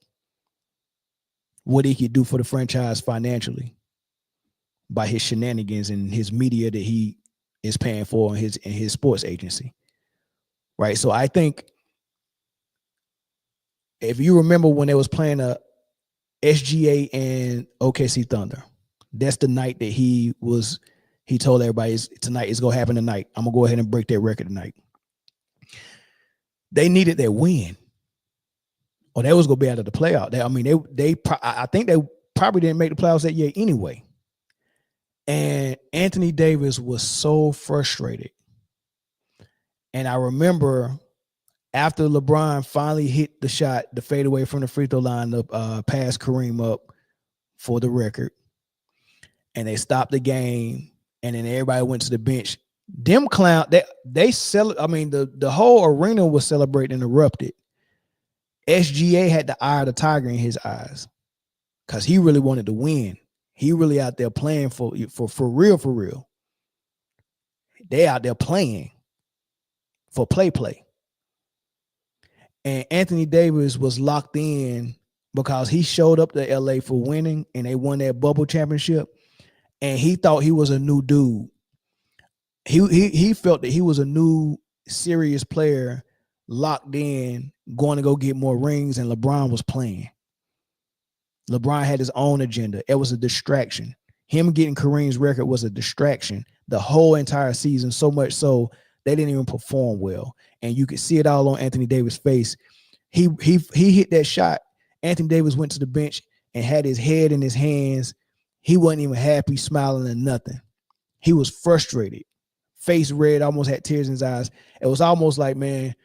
what he could do for the franchise financially by his shenanigans and his media that he is paying for in his sports agency. Right. So I think if you remember when they was playing a SGA and OKC Thunder, that's the night that he told everybody, tonight is going to happen tonight. I'm going to go ahead and break that record tonight. They needed that win, or they was going to be out of the playoff. I think they probably didn't make the playoffs that year anyway. And Anthony Davis was so frustrated. And I remember after LeBron finally hit the shot, the fadeaway from the free throw line, pass Kareem up for the record, and they stopped the game, and then everybody went to the bench. Them clown, the whole arena was celebrating and erupted. SGA had the eye of the tiger in his eyes because he really wanted to win. He really out there playing for real, for real. They out there playing for play. And Anthony Davis was locked in because he showed up to LA for winning, and they won that bubble championship. And he thought he was a new dude. He felt that he was a new serious player, locked in, going to go get more rings, and LeBron was playing. LeBron had his own agenda. It was a distraction. Him getting Kareem's record was a distraction the whole entire season, so much so they didn't even perform well. And you could see it all on Anthony Davis' face. He hit that shot. Anthony Davis went to the bench and had his head in his hands. He wasn't even happy, smiling, or nothing. He was frustrated, face red, almost had tears in his eyes. It was almost like, man,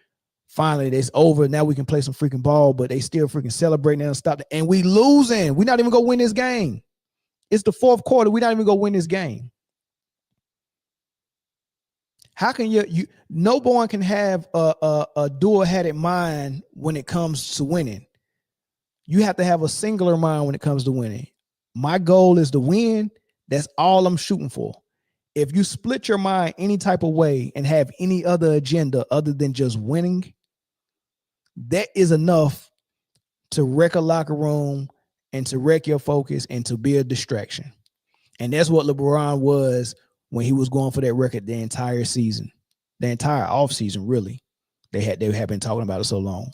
finally it's over. Now we can play some freaking ball, but they still freaking celebrating and stop it. And we losing. We're not even gonna win this game. It's the fourth quarter. We're not even gonna win this game. How can you no one can have a dual-headed mind when it comes to winning? You have to have a singular mind when it comes to winning. My goal is to win. That's all I'm shooting for. If you split your mind any type of way and have any other agenda other than just winning, that is enough to wreck a locker room and to wreck your focus and to be a distraction. And that's what LeBron was when he was going for that record the entire season, the entire offseason, really. They had been talking about it so long.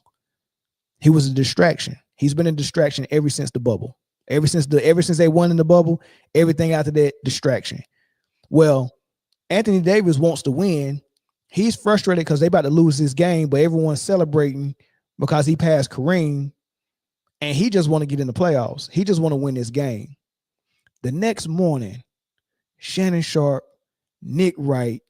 He was a distraction. He's been a distraction ever since the bubble. Ever since they won in the bubble, everything after that, distraction. Well, Anthony Davis wants to win. He's frustrated because they about to lose this game, but everyone's celebrating because he passed Kareem, and he just want to get in the playoffs. He just want to win this game. The next morning, Shannon Sharp, Nick Wright,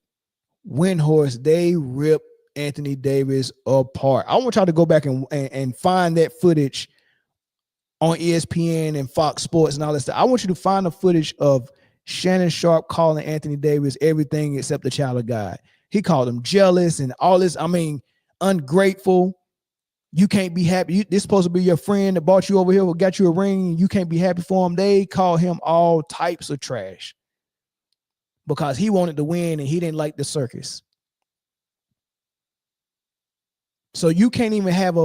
Windhorst, they rip Anthony Davis apart. I want y'all to go back and find that footage on ESPN and Fox Sports and all that stuff. I want you to find the footage of Shannon Sharp calling Anthony Davis everything except the child of God. He called him jealous and all this. I mean, ungrateful. You can't be happy. This supposed to be your friend that brought you over here, got you a ring. You can't be happy for him. They call him all types of trash because he wanted to win and he didn't like the circus. So you can't even have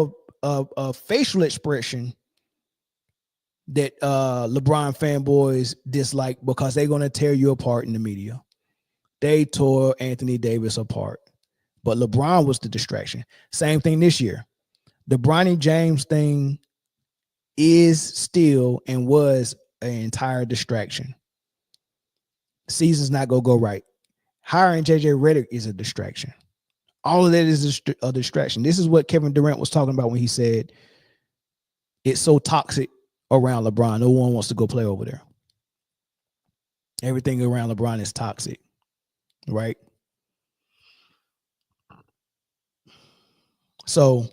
a facial expression that LeBron fanboys dislike because they're going to tear you apart in the media. They tore Anthony Davis apart, but LeBron was the distraction. Same thing this year. The Bronny James thing is still and was an entire distraction. Season's not going to go right. Hiring JJ Redick is a distraction. All of that is a distraction. This is what Kevin Durant was talking about when he said it's so toxic around LeBron. No one wants to go play over there. Everything around LeBron is toxic, right? So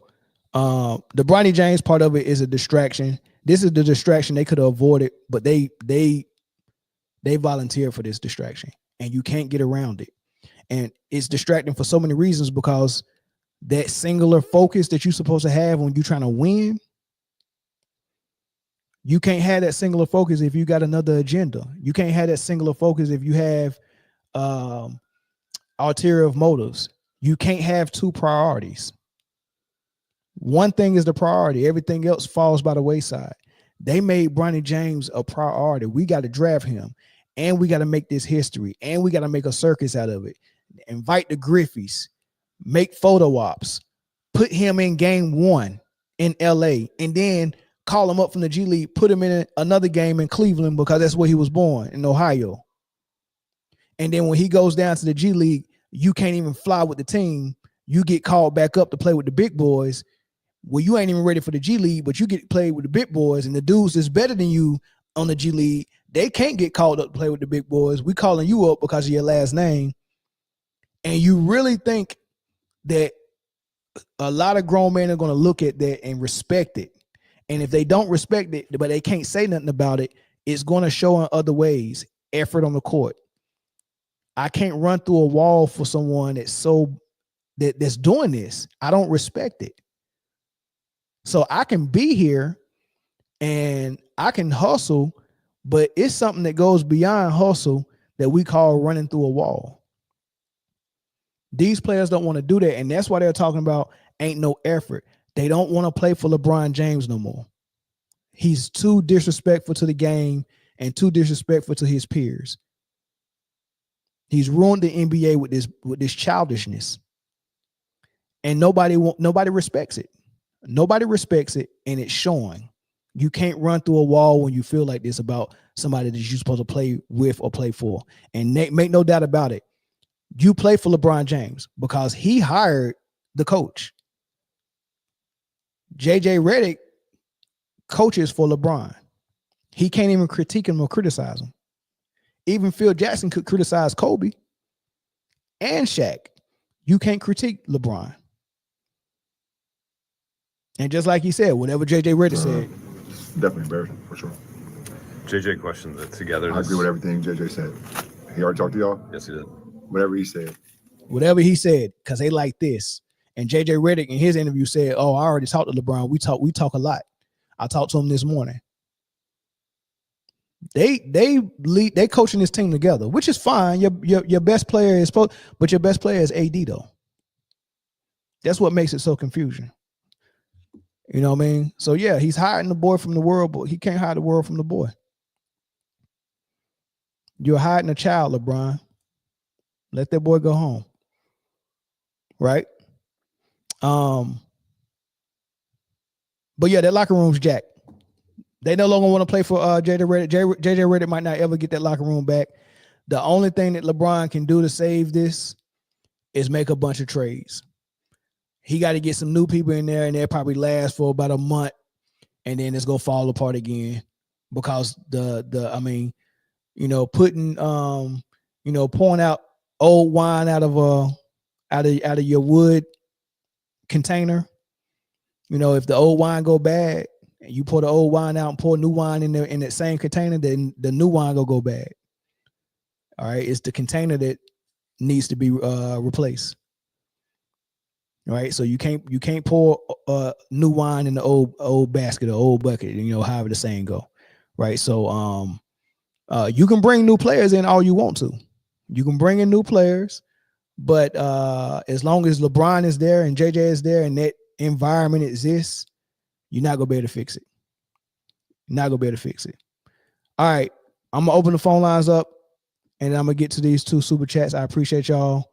the Bronny James part of it is a distraction. This is the distraction they could have avoided, but they volunteered for this distraction, and you can't get around it. And it's distracting for so many reasons because that singular focus that you're supposed to have when you're trying to win, you can't have that singular focus if you got another agenda. You can't have that singular focus if you have ulterior motives. You can't have two priorities. One thing is the priority. Everything else falls by the wayside. They made Bronny James a priority. We got to draft him, and we got to make this history, and we got to make a circus out of it. Invite the Griffies, make photo ops, put him in game 1 in LA, and then call him up from the G League, put him in another game in Cleveland because that's where he was born, in Ohio. And then when he goes down to the G League, you can't even fly with the team. You get called back up to play with the big boys. Well, you ain't even ready for the G League, but you get played with the big boys, and the dudes that's better than you on the G League, they can't get called up to play with the big boys. We calling you up because of your last name. And you really think that a lot of grown men are going to look at that and respect it. And if they don't respect it, but they can't say nothing about it, it's going to show in other ways. Effort on the court. I can't run through a wall for someone that's doing this. I don't respect it. So I can be here and I can hustle, but it's something that goes beyond hustle that we call running through a wall. These players don't want to do that, and that's why they're talking about ain't no effort. They don't want to play for LeBron James no more. He's too disrespectful to the game and too disrespectful to his peers. He's ruined the NBA with this childishness, and nobody respects it. Nobody respects it, and it's showing. You can't run through a wall when you feel like this about somebody that you're supposed to play with or play for. And make no doubt about it. You play for LeBron James because he hired the coach. JJ Redick coaches for LeBron. He can't even critique him or criticize him. Even Phil Jackson could criticize Kobe and Shaq. You can't critique LeBron. And just like he said, whatever JJ Redick said. It's definitely embarrassing, for sure. JJ questioned the togetherness. I agree with everything JJ said. He already talked to y'all? Yes, he did. Whatever he said. Whatever he said, because they like this. And JJ Redick in his interview said, "Oh, I already talked to LeBron. We talk a lot. I talked to him this morning." They coaching this team together, which is fine. Your best player is supposed, but your best player is AD though. That's what makes it so confusing. You know what I mean? So yeah, he's hiding the boy from the world, but he can't hide the world from the boy. You're hiding a child, LeBron. Let that boy go home. Right? But yeah, that locker room's jacked. They no longer want to play for JJ Redick. JJ Redick might not ever get that locker room back. The only thing that LeBron can do to save this is make a bunch of trades. He got to get some new people in there, and they'll probably last for about a month, and then it's gonna fall apart again because putting pouring out old wine out of your wood container. You know, if the old wine go bad and you pour the old wine out and pour new wine in that same container, then the new wine go bad. All right, it's the container that needs to be replaced. All right, so you can't pour new wine in the old basket or old bucket, however the saying go. Right, so you can bring new players in all you want to. You can bring in new players, but as long as LeBron is there and JJ is there and that environment exists, you're not gonna be able to fix it. Not gonna be able to fix it. All right, I'm gonna open the phone lines up, and I'm gonna get to these 2 super chats. I appreciate y'all.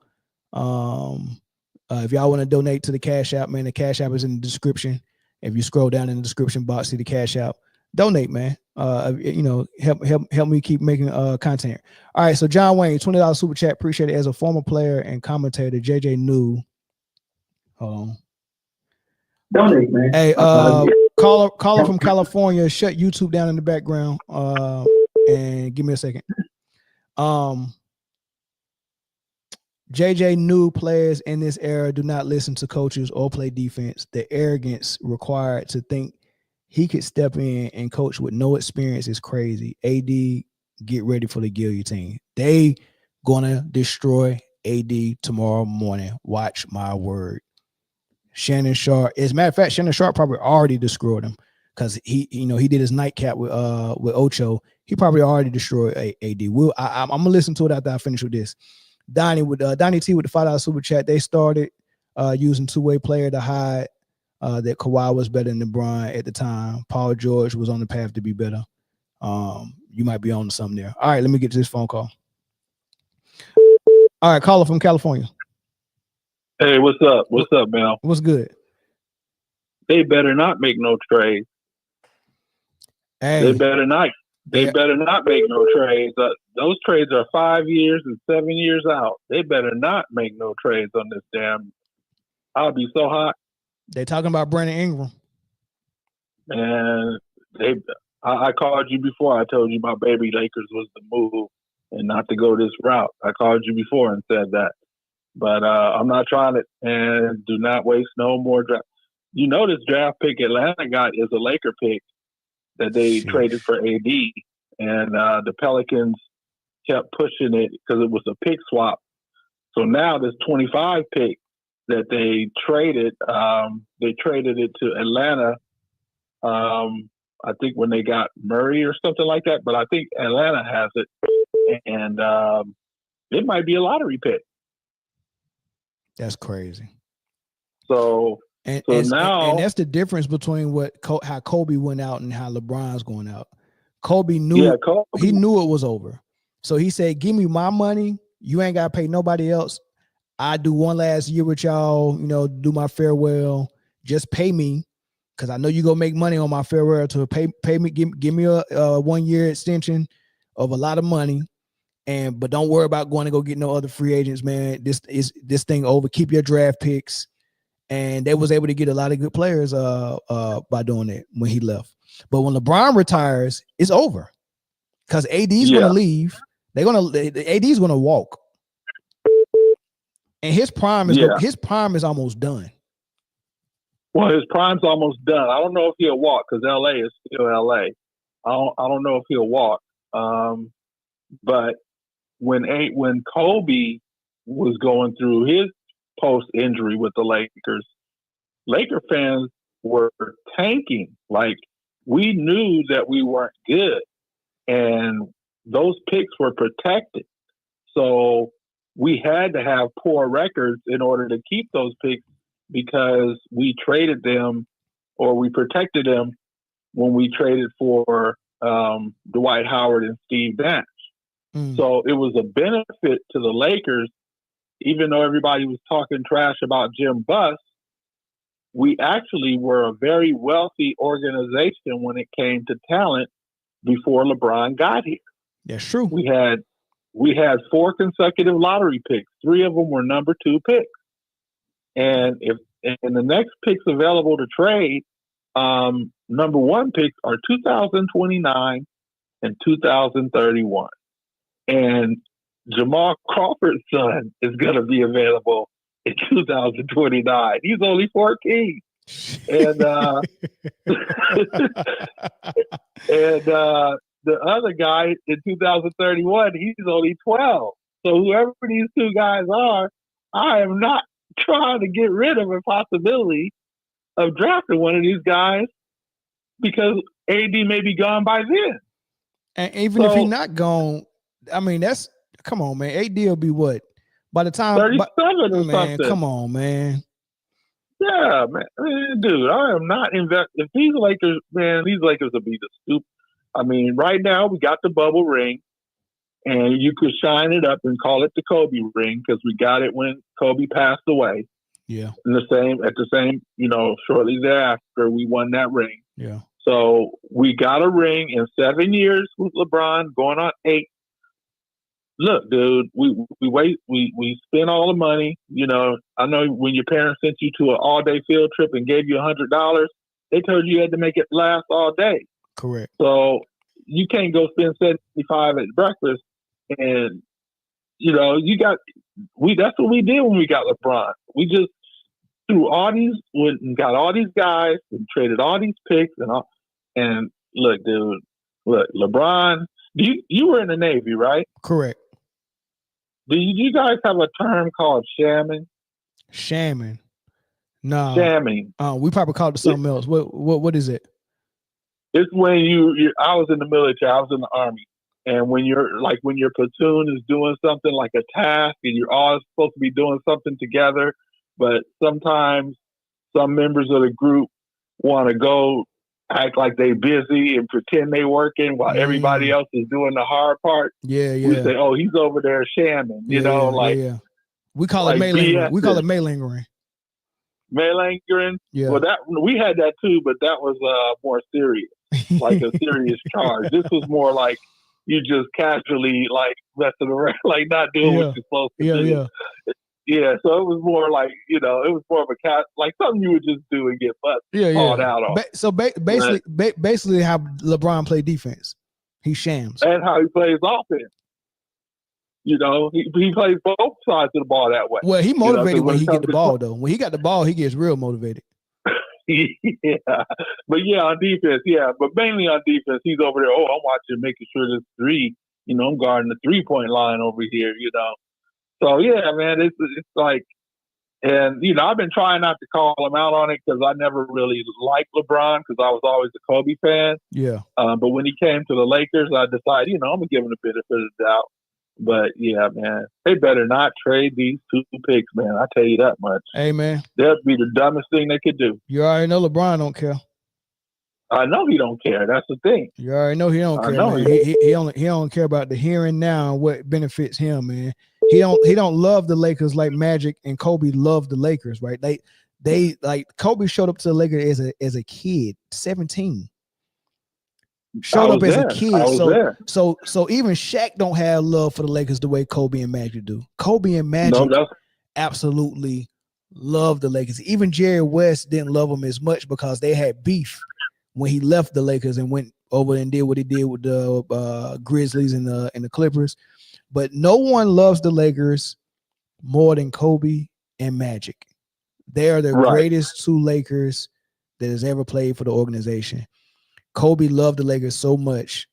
If y'all want to donate to the Cash App, man, the Cash App is in the description. If you scroll down in the description box, see the Cash App. Donate, man. Help me keep making content. All right, so John Wayne, $20 super chat. Appreciate it. As a former player and commentator, JJ knew. Hold on. Donate, man. Hey, caller from California, shut YouTube down in the background. And give me a second. JJ knew players in this era do not listen to coaches or play defense. The arrogance required to think he could step in and coach with no experience is crazy. AD, get ready for the guillotine. They gonna destroy AD tomorrow morning. Watch my word. Shannon Sharp. As a matter of fact, Shannon Sharp probably already destroyed him because he did his nightcap with Ocho. He probably already destroyed AD. I'm gonna listen to it after I finish with this. Donnie T with the $5 super chat. They started using two-way player to hide that Kawhi was better than LeBron at the time. Paul George was on the path to be better. You might be on to something there. All right, let me get to this phone call. All right, caller from California. Hey, what's up? What's up, Mel? What's good? They better not make no trades. Hey, They better not. They better not make no trades. Those trades are 5 years and 7 years out. They better not make no trades on this damn. I'll be so hot. They talking about Brandon Ingram. And I called you before. I told you my baby Lakers was the move and not to go this route. I called you before and said that. But I'm not trying it, and do not waste no more draft. You know this draft pick Atlanta got is a Laker pick that they traded for AD, and the Pelicans kept pushing it because it was a pick swap. So now this 25 pick that they traded it to Atlanta. I think when they got Murray or something like that, but I think Atlanta has it, and it might be a lottery pick. That's crazy. So now that's the difference between how Kobe went out and how LeBron's going out. Kobe knew he knew it was over. So he said, give me my money. You ain't got to pay nobody else. I do one last year with y'all, do my farewell. Just pay me because I know you're going to make money on my farewell to pay me. Give me a 1 year extension of a lot of money. But don't worry about going to go get no other free agents, man. This thing over. Keep your draft picks. And they was able to get a lot of good players by doing that when he left. But when LeBron retires, it's over. Because AD's gonna leave. AD's gonna walk. And his prime is almost done. Well, his prime's almost done. I don't know if he'll walk because LA is still LA. I don't know if he'll walk. But when Kobe was going through his post-injury with the Lakers, Laker fans were tanking. Like, we knew that we weren't good, and those picks were protected. So we had to have poor records in order to keep those picks because we traded them or we protected them when we traded for Dwight Howard and Steve Nash. So it was a benefit to the Lakers, even though everybody was talking trash about Jim Buss. We actually were a very wealthy organization when it came to talent before LeBron got here. That's true. We had 4 consecutive lottery picks. 3 of them were number 2 picks. And the next picks available to trade, number 1 picks are 2029 and 2031. And Jamal Crawford's son is going to be available in 2029. He's only 14. And and the other guy in 2031, he's only 12. So whoever these 2 guys are, I am not trying to get rid of a possibility of drafting one of these guys because AD may be gone by then. And even if he's not gone, I mean, come on, man. AD will be what? By the time 37 or man, something. come on, man. Yeah, man, dude, I am not invest. If these Lakers, man, these Lakers will be the stupid. I mean, right now we got the bubble ring, and you could shine it up and call it the Kobe ring because we got it when Kobe passed away. Yeah. And at the same, shortly thereafter, we won that ring. Yeah. So we got a ring in 7 years with LeBron, going on 8. Look, dude, we spent all the money. I know when your parents sent you to an all-day field trip and gave you $100, they told you had to make it last all day. Correct. So you can't go spend $75 at breakfast, and that's what we did when we got LeBron. We just threw all these, went and got all these guys and traded all these picks and all. And look, dude, LeBron, you were in the Navy, right? Correct. Do you guys have a term called shamming? Shamming. No. Shamming. We probably called it something else. What is it? It's when I was in the military, I was in the Army. And when when your platoon is doing something like a task and you're all supposed to be doing something together, but sometimes some members of the group want to go act like they busy and pretend they working while everybody else is doing the hard part. Yeah. We say, "Oh, he's over there shamming," We call it malingering. We call it malingering. Malingering. Yeah. Well, we had that too, but that was more serious, like a serious charge. This was more like you just casually messing around, like not doing what you're supposed to do. Yeah, so it was more like, it was more of a like something you would just do and get called out on. Basically how LeBron played defense. He shams. And how he plays offense. He plays both sides of the ball that way. Well, he motivated when he get the ball, though. When he got the ball, he gets real motivated. Yeah. But on defense, but mainly on defense, he's over there, I'm watching, making sure this three, I'm guarding the 3-point line over here, So, man, it's like, and, I've been trying not to call him out on it because I never really liked LeBron because I was always a Kobe fan. Yeah. But when he came to the Lakers, I decided, I'm going to give him the benefit of the doubt. But, man, they better not trade these 2 picks, man. I tell you that much. Hey, man. That'd be the dumbest thing they could do. You already know LeBron don't care. I know he don't care. That's the thing. You already know he don't care. Man. He don't care about the here and now and what benefits him, man. He don't love the Lakers like Magic and Kobe loved the Lakers, right? They like Kobe showed up to the Lakers as a kid, 17. Showed up as a kid. So even Shaq don't have love for the Lakers the way Kobe and Magic do. Kobe and Magic absolutely love the Lakers. Even Jerry West didn't love them as much because they had beef when he left the Lakers and went over and did what he did with the Grizzlies and the Clippers. But no one loves the Lakers more than Kobe and Magic. They are the greatest 2 Lakers that has ever played for the organization. Kobe loved the Lakers so much,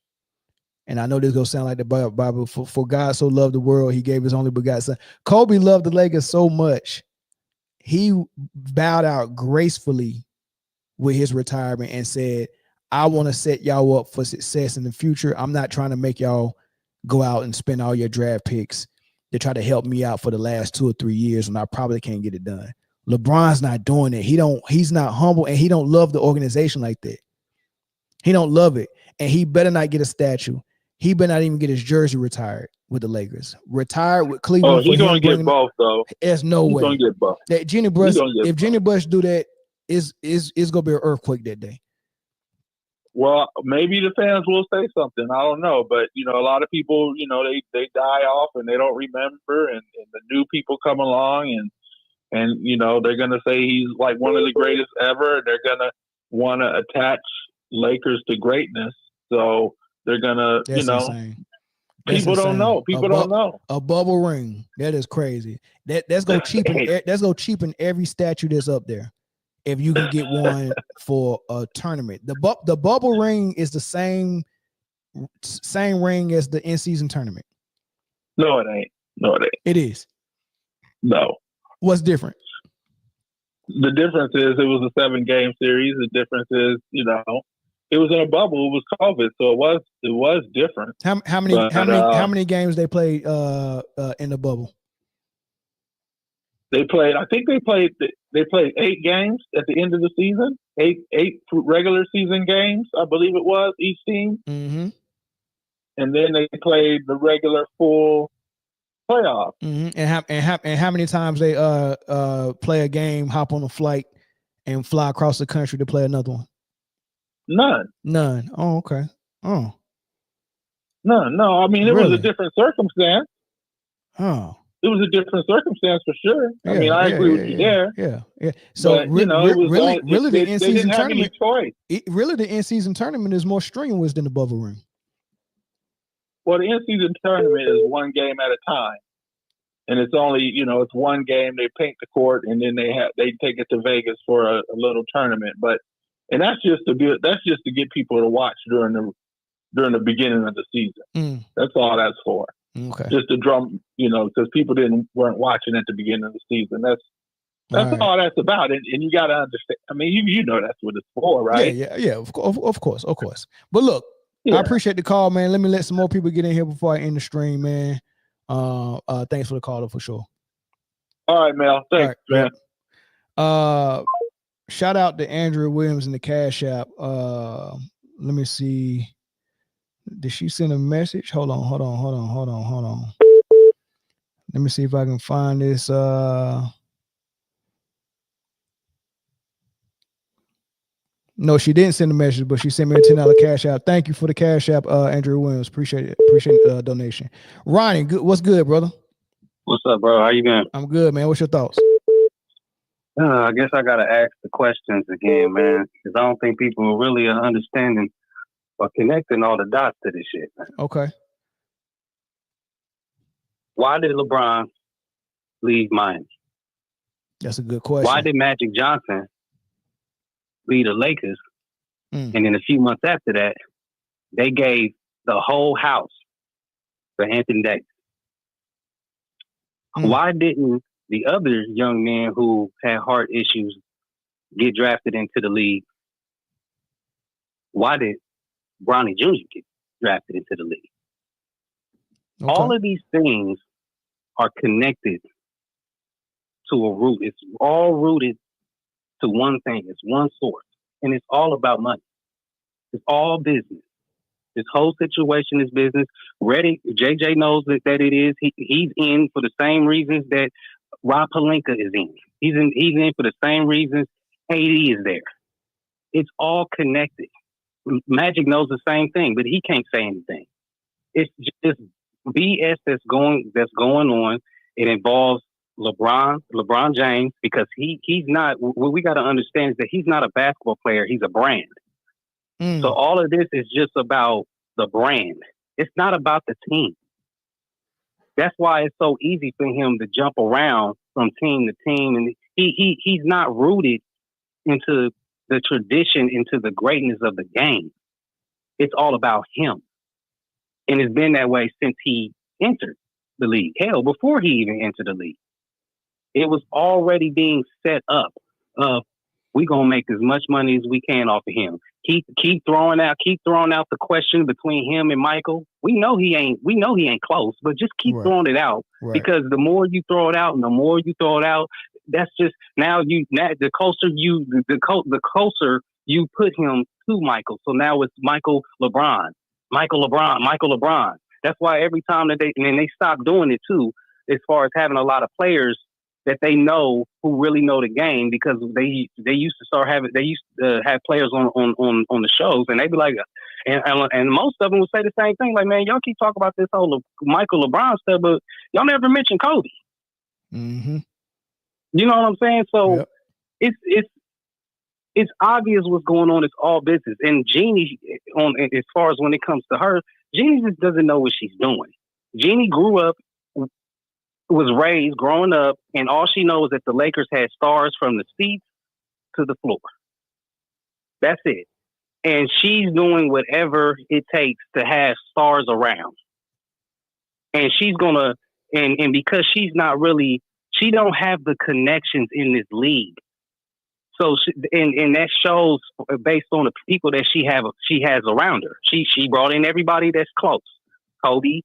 and I know this is gonna sound like the Bible. For God so loved the world, he gave his only begotten son. Kobe loved the Lakers so much, he bowed out gracefully with his retirement and said, I want to set y'all up for success in the future. I'm not trying to make y'all go out and spend all your draft picks to try to help me out for the last 2 or 3 years when I probably can't get it done. LeBron's not doing it. He's not humble, and he don't love the organization like that. He don't love it. And he better not get a statue. He better not even get his jersey retired with the Lakers. Retired with Cleveland. Oh, he's going to get both, though. There's no way. He's going to get both. That if Jenny Bush do that, it's going to be an earthquake that day. Well, maybe the fans will say something. I don't know. But, a lot of people, they die off and they don't remember. And the new people come along and they're going to say he's like one of the greatest ever. They're going to want to attach Lakers to greatness. So they're going to, insane. People don't know. People don't know. A bubble ring. That is crazy. That's going to cheapen every statue that's up there. If you can get one for a tournament, the bubble ring is the same ring as the in-season tournament. No, it ain't. It is. No. What's different? The difference is it was a 7-game series. The difference is, it was in a bubble. It was COVID, so it was different. How many games they played in the bubble? They played. I think they played 8 games at the end of the season. Eight regular season games, I believe it was, each team. Mm-hmm. And then they played the regular full playoff. Mm-hmm. And how many times they play a game, hop on a flight, and fly across the country to play another one? None. Oh, okay. Oh. None. No, I mean, it was a different circumstance. Oh. It was a different circumstance for sure. I mean, I agree with you there. Yeah. So but, you know, it was really the in-season tournament. Really, the in-season tournament is more strenuous than the bubble ring. Well, the in-season tournament is one game at a time, and it's only it's one game. They paint the court, and then they take it to Vegas for a little tournament. And that's just to get people to watch during the beginning of the season. That's all that's for. Okay. Just to drum, because people weren't watching at the beginning of the season. That's all that's about. And you got to understand. I mean, you know that's what it's for, right? Yeah. Of course. But look, I appreciate the call, man. Let me let some more people get in here before I end the stream, man. Thanks for the call, for sure. All right, Mel. Thanks, man. Shout out to Andrew Williams in the Cash App. Let me see. Did she send a message? Hold on. Let me see if I can find this. No, she didn't send a message, but she sent me a $10 Cash App. Thank you for the Cash App, Andrew Williams. Appreciate it. Appreciate the donation. Ronnie, what's good, brother? What's up, bro? How you been? I'm good, man. What's your thoughts? I guess I gotta ask the questions again, man, because I don't think people are really understanding or connecting all the dots to this shit, man. Okay. Why did LeBron leave Miami? That's a good question. Why did Magic Johnson leave the Lakers? And then a few months after that, they gave the whole house for Anthony Davis. Why didn't the other young men who had heart issues get drafted into the league? Why did Bronny Jr. get drafted into the league? Okay. All of these things are connected to a root. It's all rooted to one thing. It's one source. And it's all about money. It's all business. This whole situation is business. Reddick, JJ knows that it is. He's in for the same reasons that Rob Pelinka is in. He's in for the same reasons AD is there. It's all connected. Magic knows the same thing, but he can't say anything. It's just BS that's going on. It involves LeBron James, because he's not. What we got to understand is that he's not a basketball player. He's a brand. So all of this is just about the brand. It's not about the team. That's why it's so easy for him to jump around from team to team, and he's not rooted into the tradition, into the greatness of the game. It's all about him. And it's been that way since he entered the league. Hell, before he even entered the league. It was already being set up of, we're going to make as much money as we can off of him. Keep throwing out the question between him and Michael. We know he ain't close, but just keep throwing it out. Right. Because the more you throw it out and the more you throw it out, that's just the closer you put him to Michael. So now it's Michael LeBron. That's why every time that they stop doing it too, as far as having a lot of players that they know who really know the game, because they used to have players on the shows, and they'd be like, and most of them would say the same thing, like, man, y'all keep talking about this whole Michael LeBron stuff, but y'all never mention Kobe. Mm-hmm. You know what I'm saying? So it's obvious what's going on. It's all business. And Jeannie, as far as when it comes to her, Jeannie just doesn't know what she's doing. Jeannie grew up, was raised growing up, and all she knows is that the Lakers had stars from the seats to the floor. That's it. And she's doing whatever it takes to have stars around. And she's gonna, and because she's not really, she don't have the connections in this league. So and that shows based on the people that she has around her. She brought in everybody that's close. Kobe,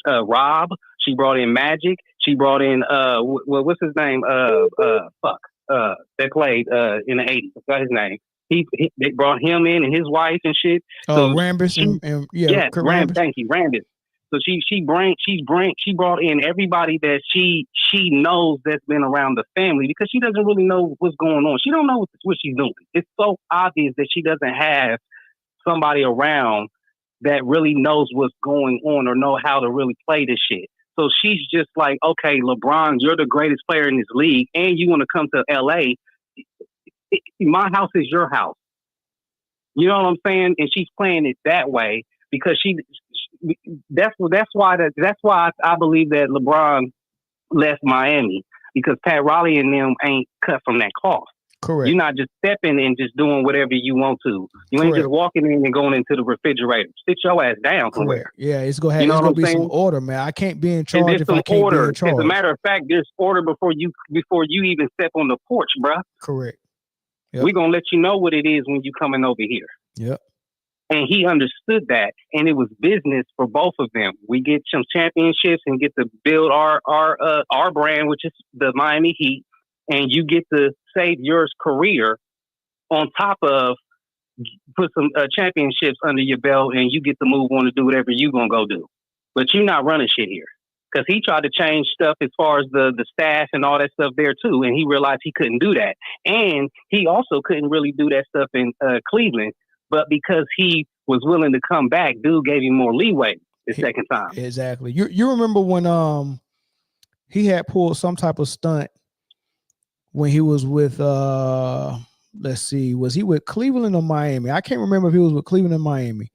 Rob. She brought in Magic. She brought in what's his name? That played in the 80s. I forgot his name. They brought him in and his wife and shit. Oh, Rambis and yeah, Rambis. Thank you, Rambis. So she brought in everybody that she knows that's been around the family, because she doesn't really know what's going on. She don't know what she's doing. It's so obvious that she doesn't have somebody around that really knows what's going on or know how to really play this shit. So she's just like, okay, LeBron, you're the greatest player in this league, and you want to come to LA. My house is your house. You know what I'm saying? And she's playing it that way because that's why I believe that LeBron left Miami, because Pat Riley and them ain't cut from that cloth. Correct. You're not just stepping and just doing whatever you want to. You ain't just walking in and going into the refrigerator. Sit your ass down somewhere. Correct. Yeah, it's gonna be some order, man. I can't be in charge if I can't be in charge. As a matter of fact, there's order before you even step on the porch, bruh. Correct. Yep. We're gonna let you know what it is when you coming over here. Yep. And he understood that, and it was business for both of them. We get some championships and get to build our brand, which is the Miami Heat, and you get to save your career on top of put some championships under your belt, and you get to move on to do whatever you gonna go do. But you're not running shit here, because he tried to change stuff as far as the staff and all that stuff there too, and he realized he couldn't do that, and he also couldn't really do that stuff in Cleveland. But because he was willing to come back, dude gave him more leeway the second time. Exactly. You remember when he had pulled some type of stunt when he was with let's see, was he with Cleveland or Miami? I can't remember if he was with Cleveland or Miami,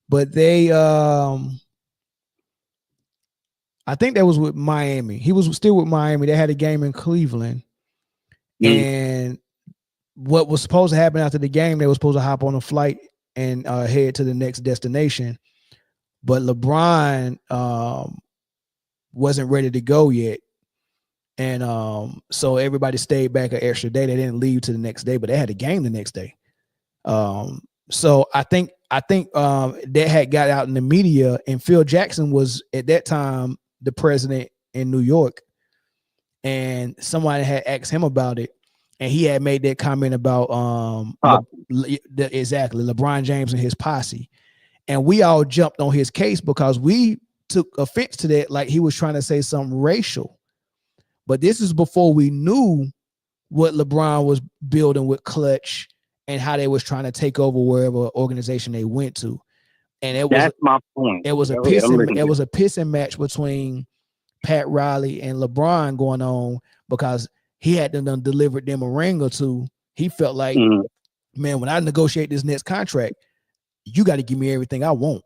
but they I think that was with Miami. He was still with Miami. They had a game in Cleveland, and what was supposed to happen after the game, they were supposed to hop on a flight and head to the next destination. But LeBron wasn't ready to go yet. And so everybody stayed back an extra day. They didn't leave to the next day, but they had a game the next day. So I think that had got out in the media, and Phil Jackson was at that time the president in New York. And somebody had asked him about it. And he had made that comment about exactly LeBron James and his posse. And we all jumped on his case because we took offense to that, like he was trying to say something racial. But this is before we knew what LeBron was building with Clutch and how they was trying to take over wherever organization they went to. And that's my point. It was a pissing match between Pat Riley and LeBron going on, because he had done delivered them a ring or two. He felt like, man, when I negotiate this next contract, you got to give me everything I want.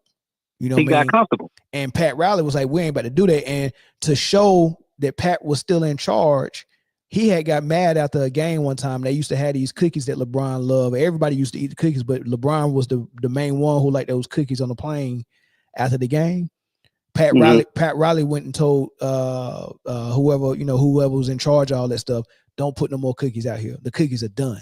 You know, he got comfortable. And Pat Riley was like, we ain't about to do that. And to show that Pat was still in charge, he had got mad after a game one time. They used to have these cookies that LeBron loved. Everybody used to eat the cookies, but LeBron was the main one who liked those cookies on the plane after the game. Pat Riley went and told whoever was in charge of all that stuff, don't put no more cookies out here. The cookies are done.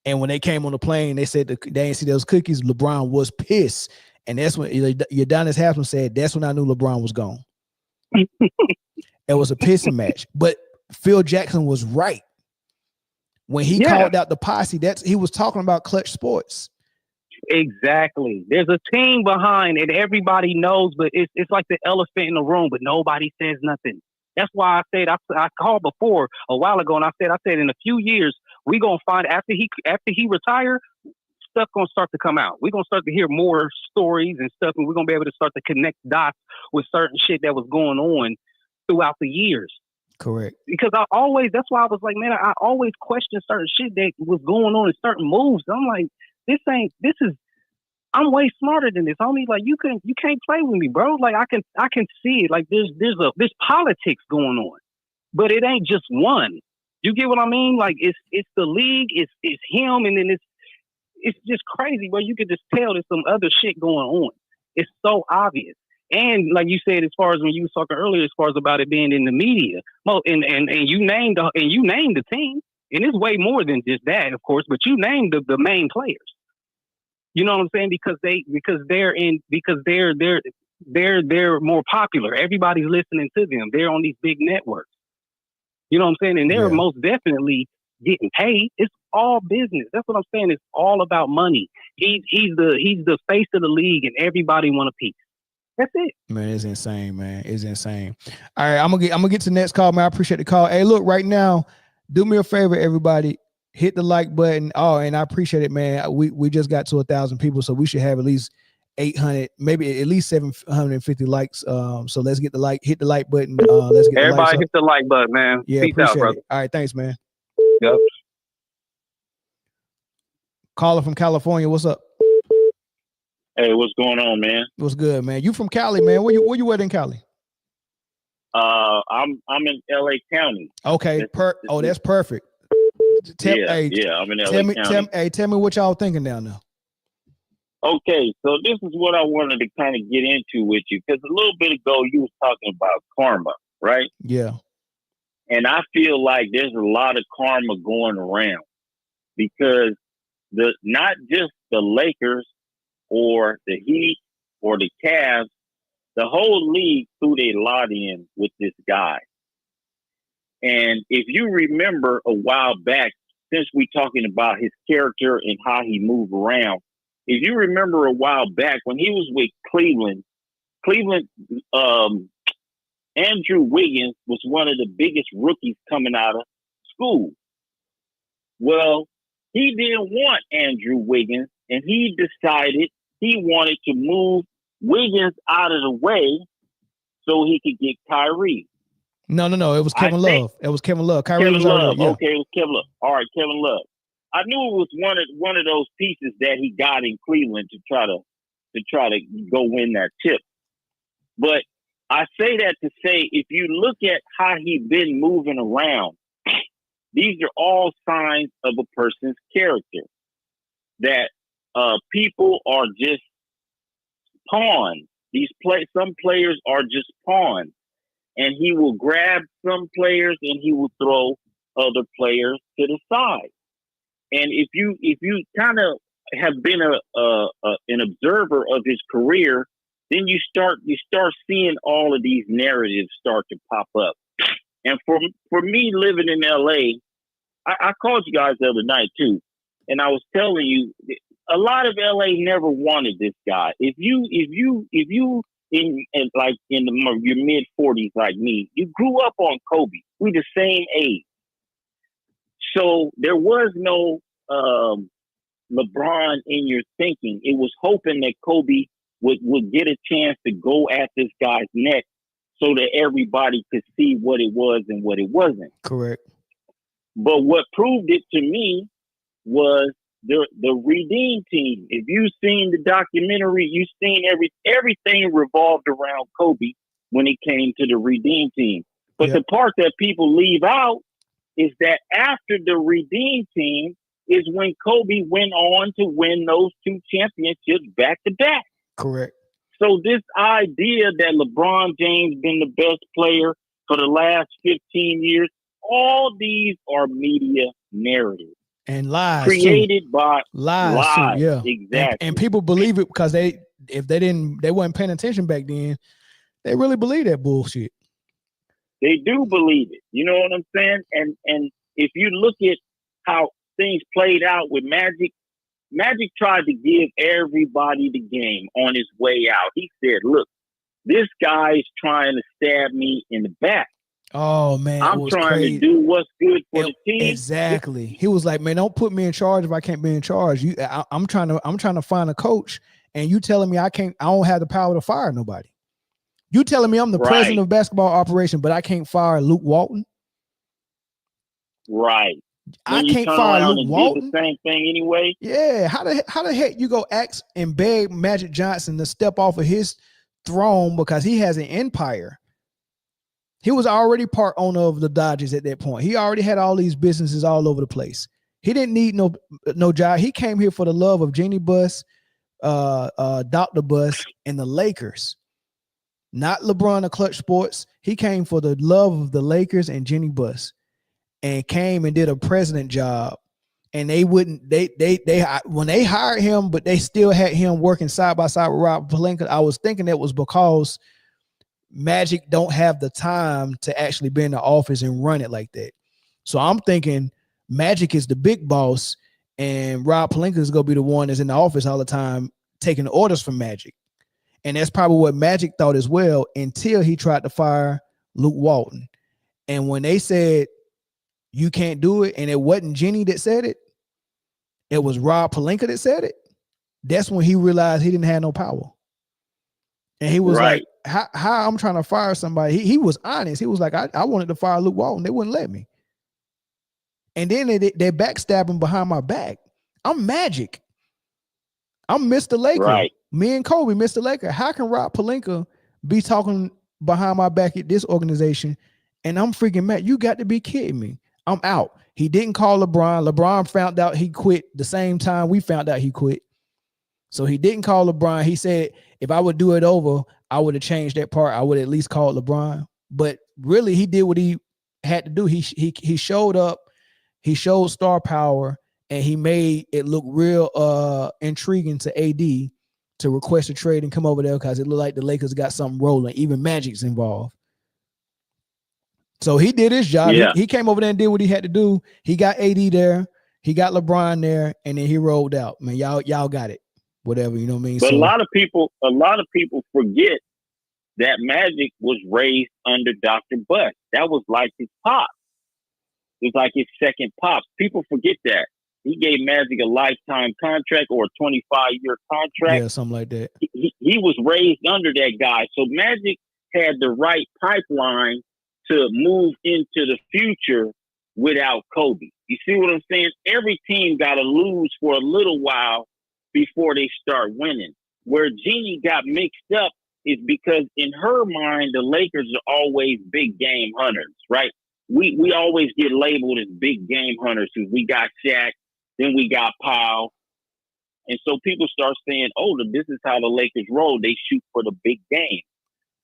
And when they came on the plane, they said they didn't see those cookies. LeBron was pissed. And that's when Udonis Haslem said, that's when I knew LeBron was gone. It was a pissing match. But Phil Jackson was right. When he called out the posse, he was talking about Clutch Sports. Exactly. There's a team behind it. Everybody knows, but it's like the elephant in the room, but nobody says nothing. That's why I said I called before a while ago, and I said in a few years we're gonna find after he retire, stuff gonna start to come out. We're gonna start to hear more stories and stuff, and we're gonna be able to start to connect dots with certain shit that was going on throughout the years. Correct. Because that's why I was like, man, I always question certain shit that was going on in certain moves. I'm like, I'm way smarter than this. Homie, like you can't play with me, bro. Like I can see it. Like there's politics going on, but it ain't just one. You get what I mean? Like it's the league, it's him, and then it's just crazy. But you could just tell there's some other shit going on. It's so obvious. And like you said, as far as when you was talking earlier, as far as about it being in the media, and you named the team, and it's way more than just that, of course. But you named the main players. You know what I'm saying? Because they're they're more popular. Everybody's listening to them. They're on these big networks. You know what I'm saying? And they're most definitely getting paid. It's all business. That's what I'm saying. It's all about money. He's the face of the league, and everybody want a piece. That's it. Man, it's insane, man. It's insane. All right, I'm gonna get to the next call, man. I appreciate the call. Hey, look, right now, do me a favor, everybody. Hit the like button. Oh, and I appreciate it, man. We just got to 1,000 people, so we should have at least 800, maybe at least 750 likes. So let's get the hit the like button. Let's get everybody hit the like button, man. Yeah, peace appreciate out, brother. it. All right, thanks, man. Yep. Caller from California, what's up? Hey, what's going on, man? What's good, man? You from Cali, man? Where you at in Cali? I'm in LA County. Okay, that's perfect. I'm in LA County. Tell me what y'all thinking down there. Okay, so this is what I wanted to kind of get into with you, because a little bit ago you was talking about karma, right? Yeah. And I feel like there's a lot of karma going around, because not just the Lakers or the Heat or the Cavs, the whole league threw their lot in with this guy. And if you remember a while back, since we're talking about his character and how he moved around, if you remember a while back when he was with Cleveland, Andrew Wiggins was one of the biggest rookies coming out of school. Well, he didn't want Andrew Wiggins, and he decided he wanted to move Wiggins out of the way so he could get Kyrie. No. It was Kevin Love. It was Kevin Love. Kyrie was Love. Yeah. Okay, it was Kevin Love. All right, Kevin Love. I knew it was one of those pieces that he got in Cleveland to try to go win that chip. But I say that to say, if you look at how he's been moving around, these are all signs of a person's character. That people are just pawns. Some players are just pawns. And he will grab some players and he will throw other players to the side. And if you kind of have been an observer of his career, then you start seeing all of these narratives start to pop up. And for me living in LA, I called you guys the other night too, and I was telling you a lot of LA never wanted this guy. If you in your mid 40s like me, you grew up on Kobe. We the same age. So there was no LeBron in your thinking. It was hoping that Kobe would get a chance to go at this guy's neck so that everybody could see what it was and what it wasn't. Correct. But what proved it to me was the Redeem team. If you've seen the documentary, you've seen everything revolved around Kobe when it came to the Redeem team. But the part that people leave out is that after the Redeem team is when Kobe went on to win those 2 championships back to back. Correct. So this idea that LeBron James been the best player for the last 15 years, all these are media narratives. And lies created too. by lies too, yeah, exactly. And people believe it because they weren't paying attention back then. They really believe that bullshit. They do believe it. You know what I'm saying? And if you look at how things played out with Magic tried to give everybody the game on his way out. He said, "Look, this guy is trying to stab me in the back. Oh man, I'm trying to do what's good for the team." Exactly. He was like, "Man, don't put me in charge if I can't be in charge. I'm trying to find a coach, and you telling me I don't have the power to fire nobody. You telling me I'm the president of basketball operation, but I can't fire Luke Walton. Right. I can't fire Luke Walton. The same thing anyway. Yeah. How the heck you go ask and beg Magic Johnson to step off of his throne because he has an empire? He was already part owner of the Dodgers at that point. He already had all these businesses all over the place. He didn't need no job. He came here for the love of Jeannie Buss, Dr. Buss, and the Lakers. Not LeBron or Clutch Sports. He came for the love of the Lakers and Jeannie Buss, and came and did a president job and they wouldn't. They when they hired him, but they still had him working side by side with Rob Pelinka. I was thinking that was because Magic don't have the time to actually be in the office and run it like that. So I'm thinking Magic is the big boss, and Rob Pelinka is gonna be the one that's in the office all the time taking orders from Magic. And that's probably what Magic thought as well until he tried to fire Luke Walton. And when they said you can't do it, and it wasn't Jenny that said it, it was Rob Pelinka that said it, that's when he realized he didn't have no power. And he was like, how I'm trying to fire somebody. He was honest. He was like, I wanted to fire Luke Walton. They wouldn't let me. And then they backstabbing behind my back. I'm Magic. I'm Mr. Laker. Right. Me and Kobe, Mr. Laker. How can Rob Pelinka be talking behind my back at this organization? And I'm freaking mad. You got to be kidding me. I'm out. He didn't call LeBron. LeBron found out he quit the same time we found out he quit. So he didn't call LeBron. He said, if I would do it over, I would have changed that part. I would at least call LeBron. But really, he did what he had to do. He showed up. He showed star power, and he made it look real intriguing to AD to request a trade and come over there because it looked like the Lakers got something rolling. Even Magic's involved. So he did his job. Yeah. He came over there and did what he had to do. He got AD there. He got LeBron there, and then he rolled out. Man, y'all got it. Whatever, you know what I mean? But so, a lot of people forget that Magic was raised under Dr. Buss. That was like his pop. It was like his second pops. People forget that. He gave Magic a lifetime contract or a 25-year contract. Yeah, something like that. He was raised under that guy. So Magic had the right pipeline to move into the future without Kobe. You see what I'm saying? Every team got to lose for a little while before they start winning. Where Jeannie got mixed up is because in her mind, the Lakers are always big game hunters, right? We always get labeled as big game hunters because we got Shaq, then we got Powell. And so people start saying, oh, this is how the Lakers roll. They shoot for the big game.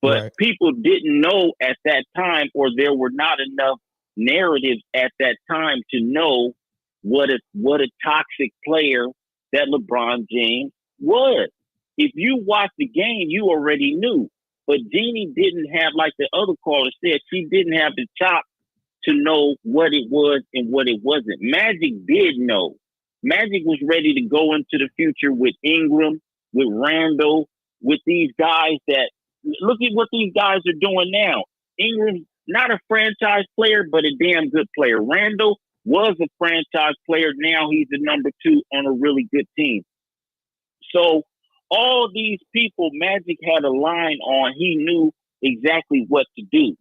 But Right. people didn't know at that time, or there were not enough narratives at that time to know what a toxic player that LeBron James was. If you watched the game, you already knew. But Jeannie didn't have, like the other caller said, she didn't have the chop to know what it was and what it wasn't. Magic did know. Magic was ready to go into the future with Ingram, with Randall, with these guys that, look at what these guys are doing now. Ingram's not a franchise player, but a damn good player. Randall was a franchise player. Now he's the number 2 on a really good team. So all these people Magic had a line on, he knew exactly what to do.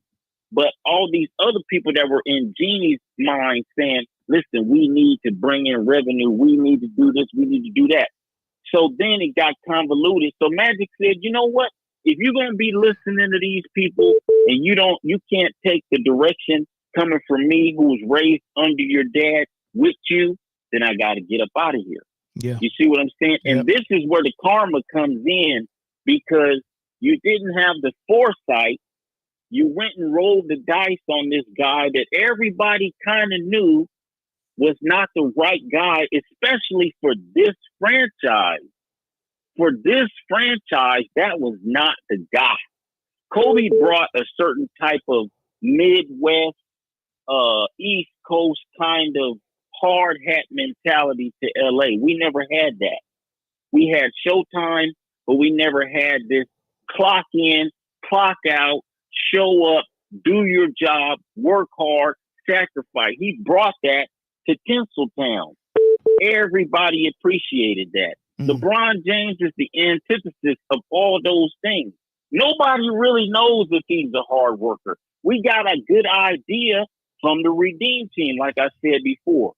But all these other people that were in Jeannie's mind saying, listen, we need to bring in revenue. We need to do this. We need to do that. So then it got convoluted. So Magic said, you know what? If you're going to be listening to these people and you can't take the direction coming from me, who was raised under your dad with you, then I got to get up out of here. Yeah. You see what I'm saying? And Yep. this is where the karma comes in, because you didn't have the foresight. You went and rolled the dice on this guy that everybody kind of knew was not the right guy, especially for this franchise. For this franchise, that was not the guy. Kobe brought a certain type of Midwest, East Coast kind of hard hat mentality to LA. We never had that. We had Showtime, but we never had this clock in, clock out, show up, do your job, work hard, sacrifice. He brought that to Tinseltown. Everybody appreciated that. LeBron James is the antithesis of all those things. Nobody really knows if he's a hard worker. We got a good idea from the Redeem team, like I said before.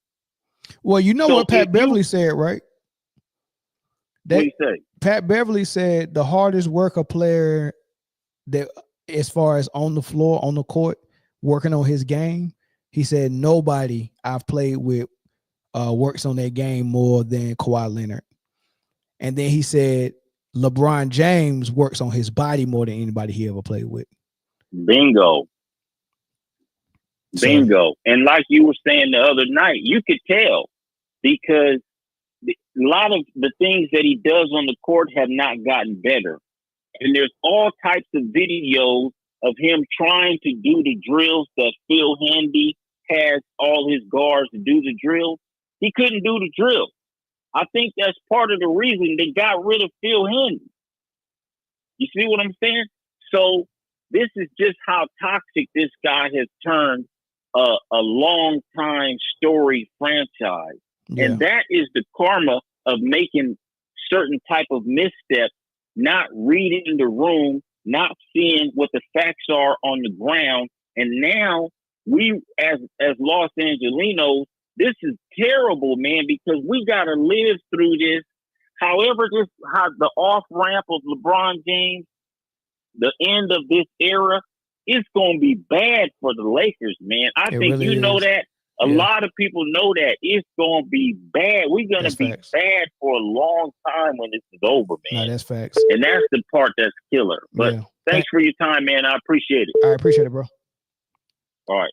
Well, you know So what Pat if Beverly said, right? What do you say? Pat Beverly said the hardest worker player that, as far as on the floor, on the court, working on his game, he said nobody I've played with works on their game more than Kawhi Leonard. And then he said LeBron James works on his body more than anybody he ever played with. Bingo. And like you were saying the other night, you could tell because a lot of the things that he does on the court have not gotten better. And there's all types of videos of him trying to do the drills that Phil Handy has all his guards to do the drill. He couldn't do the drill. I think that's part of the reason they got rid of Phil Handy. You see what I'm saying? So this is just how toxic this guy has turned a long time storied franchise. Yeah. And that is the karma of making certain type of missteps, not reading the room, not seeing what the facts are on the ground. And now we, as Los Angelinos, this is terrible, man, because we got to live through this. However, how the off ramp of LeBron James, the end of this era, it's going to be bad for the Lakers, man. I think really you know is. that. A lot of people know that it's going to be bad. We're going to be facts. bad for a long time when this is over, man. No, that's facts. And that's the part that's killer. But thanks for your time, man. I appreciate it. I appreciate it, bro. All right.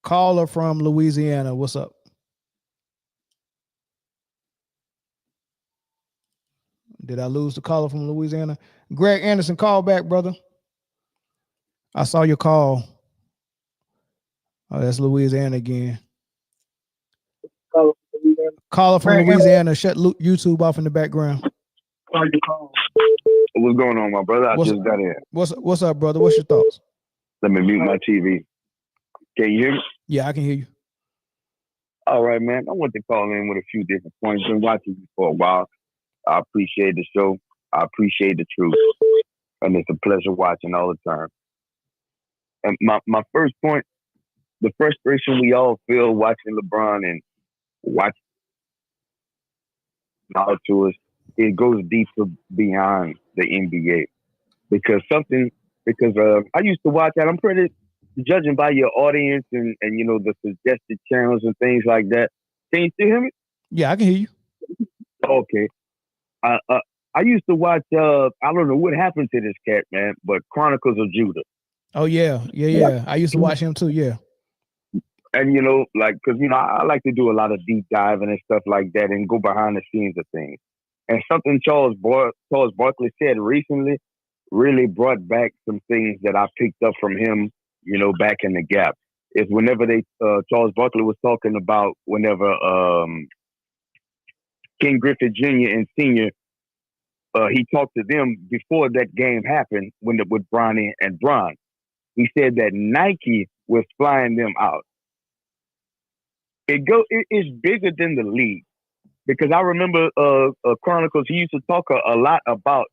Caller from Louisiana. What's up? Did I lose the caller from Louisiana? Greg Anderson, call back, brother. I saw your call. Oh, that's Louisiana again. Caller from Louisiana. Shut YouTube off in the background. What's going on, my brother? I just got in. What's up, brother? What's your thoughts? Let me mute my TV. Can you hear me? Yeah, I can hear you. All right, man. I want to call in with a few different points. Been watching you for a while. I appreciate the show. I appreciate the truth. And it's a pleasure watching all the time. And my first point, the frustration we all feel watching LeBron and watching all to us, it goes deeper beyond the NBA. Because I used to watch that. I'm pretty judging by your audience and you know, the suggested channels and things like that. Can you still hear me? Yeah, I can hear you. Okay. I used to watch, I don't know what happened to this cat, man, but Chronicles of Judah. Oh, yeah. I used to watch him too, yeah. And, you know, like, because, you know, I like to do a lot of deep diving and stuff like that and go behind the scenes of things. And something Charles Barkley said recently really brought back some things that I picked up from him, you know, back in the gap. Is whenever Charles Barkley was talking about whenever King Griffith Jr. and Sr., he talked to them before that game happened with Bronny and Bron. He said that Nike was flying them out. It's bigger than the league. Because I remember Chronicles, he used to talk a lot about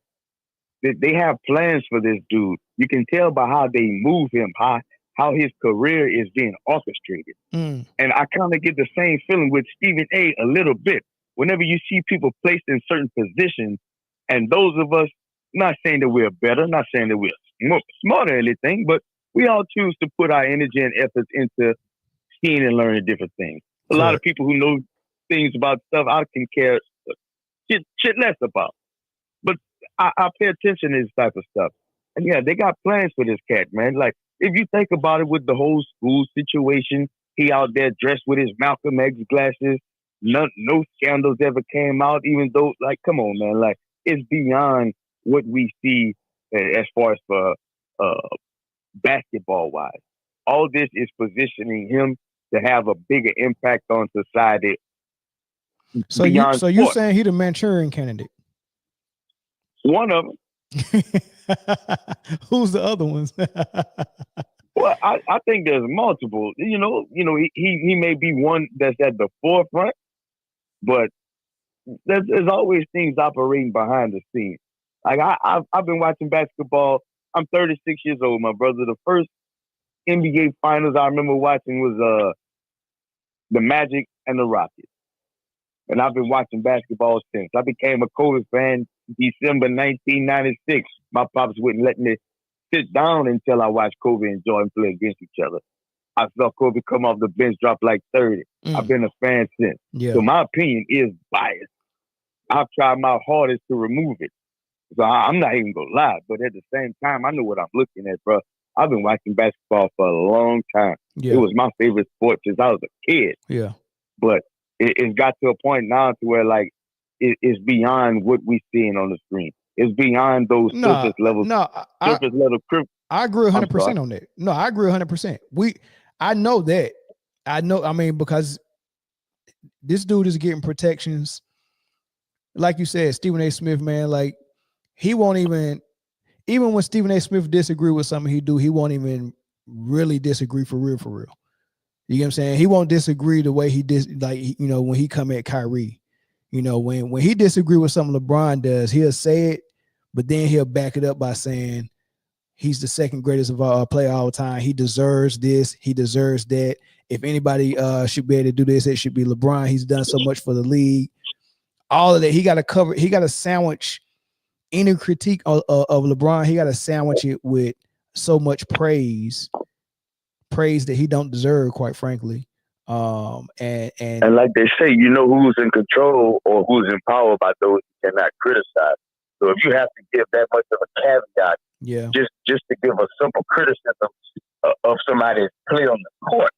that they have plans for this dude. You can tell by how they move him, how his career is being orchestrated. And I kind of get the same feeling with Stephen A. a little bit. Whenever you see people placed in certain positions, and those of us, not saying that we're better, not saying that we're smarter or anything, but we all choose to put our energy and efforts into seeing and learning different things. A lot of people who know things about stuff I can care shit less about. But I pay attention to this type of stuff. And yeah, they got plans for this cat, man. Like, if you think about it with the whole school situation, he out there dressed with his Malcolm X glasses. No scandals ever came out, even though, like, come on, man. Like, it's beyond what we see as far as for basketball-wise. All this is positioning him to have a bigger impact on society. So you're saying he the Manchurian candidate? One of them. Who's the other ones? Well, I think there's multiple. You know, he may be one that's at the forefront, but there's always things operating behind the scenes. Like I've been watching basketball. I'm 36 years old, my brother. The first NBA finals I remember watching was the Magic and the Rockets. And I've been watching basketball since. I became a Kobe fan December 1996. My pops wouldn't let me sit down until I watched Kobe and Jordan play against each other. I saw Kobe come off the bench, drop like 30. I've been a fan since. Yeah. So my opinion is biased. I've tried my hardest to remove it. So I'm not even going to lie. But at the same time, I know what I'm looking at, bro. I've been watching basketball for a long time. Yeah. It was my favorite sport since I was a kid. Yeah. But it's got to a point now to where like it's beyond what we seeing on the screen. It's beyond those surface level. I agree 100% on that. No, I agree 100%. I know that. I mean, because this dude is getting protections. Like you said, Stephen A. Smith, man, like he won't even when Stephen A. Smith disagree with something he won't even really disagree for real. You know what I'm saying? He won't disagree the way he when he come at Kyrie. You know, when he disagree with something LeBron does, he'll say it, but then he'll back it up by saying he's the second greatest of all player all time. He deserves this. He deserves that. If anybody should be able to do this, it should be LeBron. He's done so much for the league. All of that. He got to cover. He got to sandwich any critique of LeBron. He got to sandwich it with so much praise that he don't deserve, quite frankly. And like they say, you know who's in control or who's in power by those you cannot criticize. So if you have to give that much of a caveat, just to give a simple criticism of somebody's play on the court,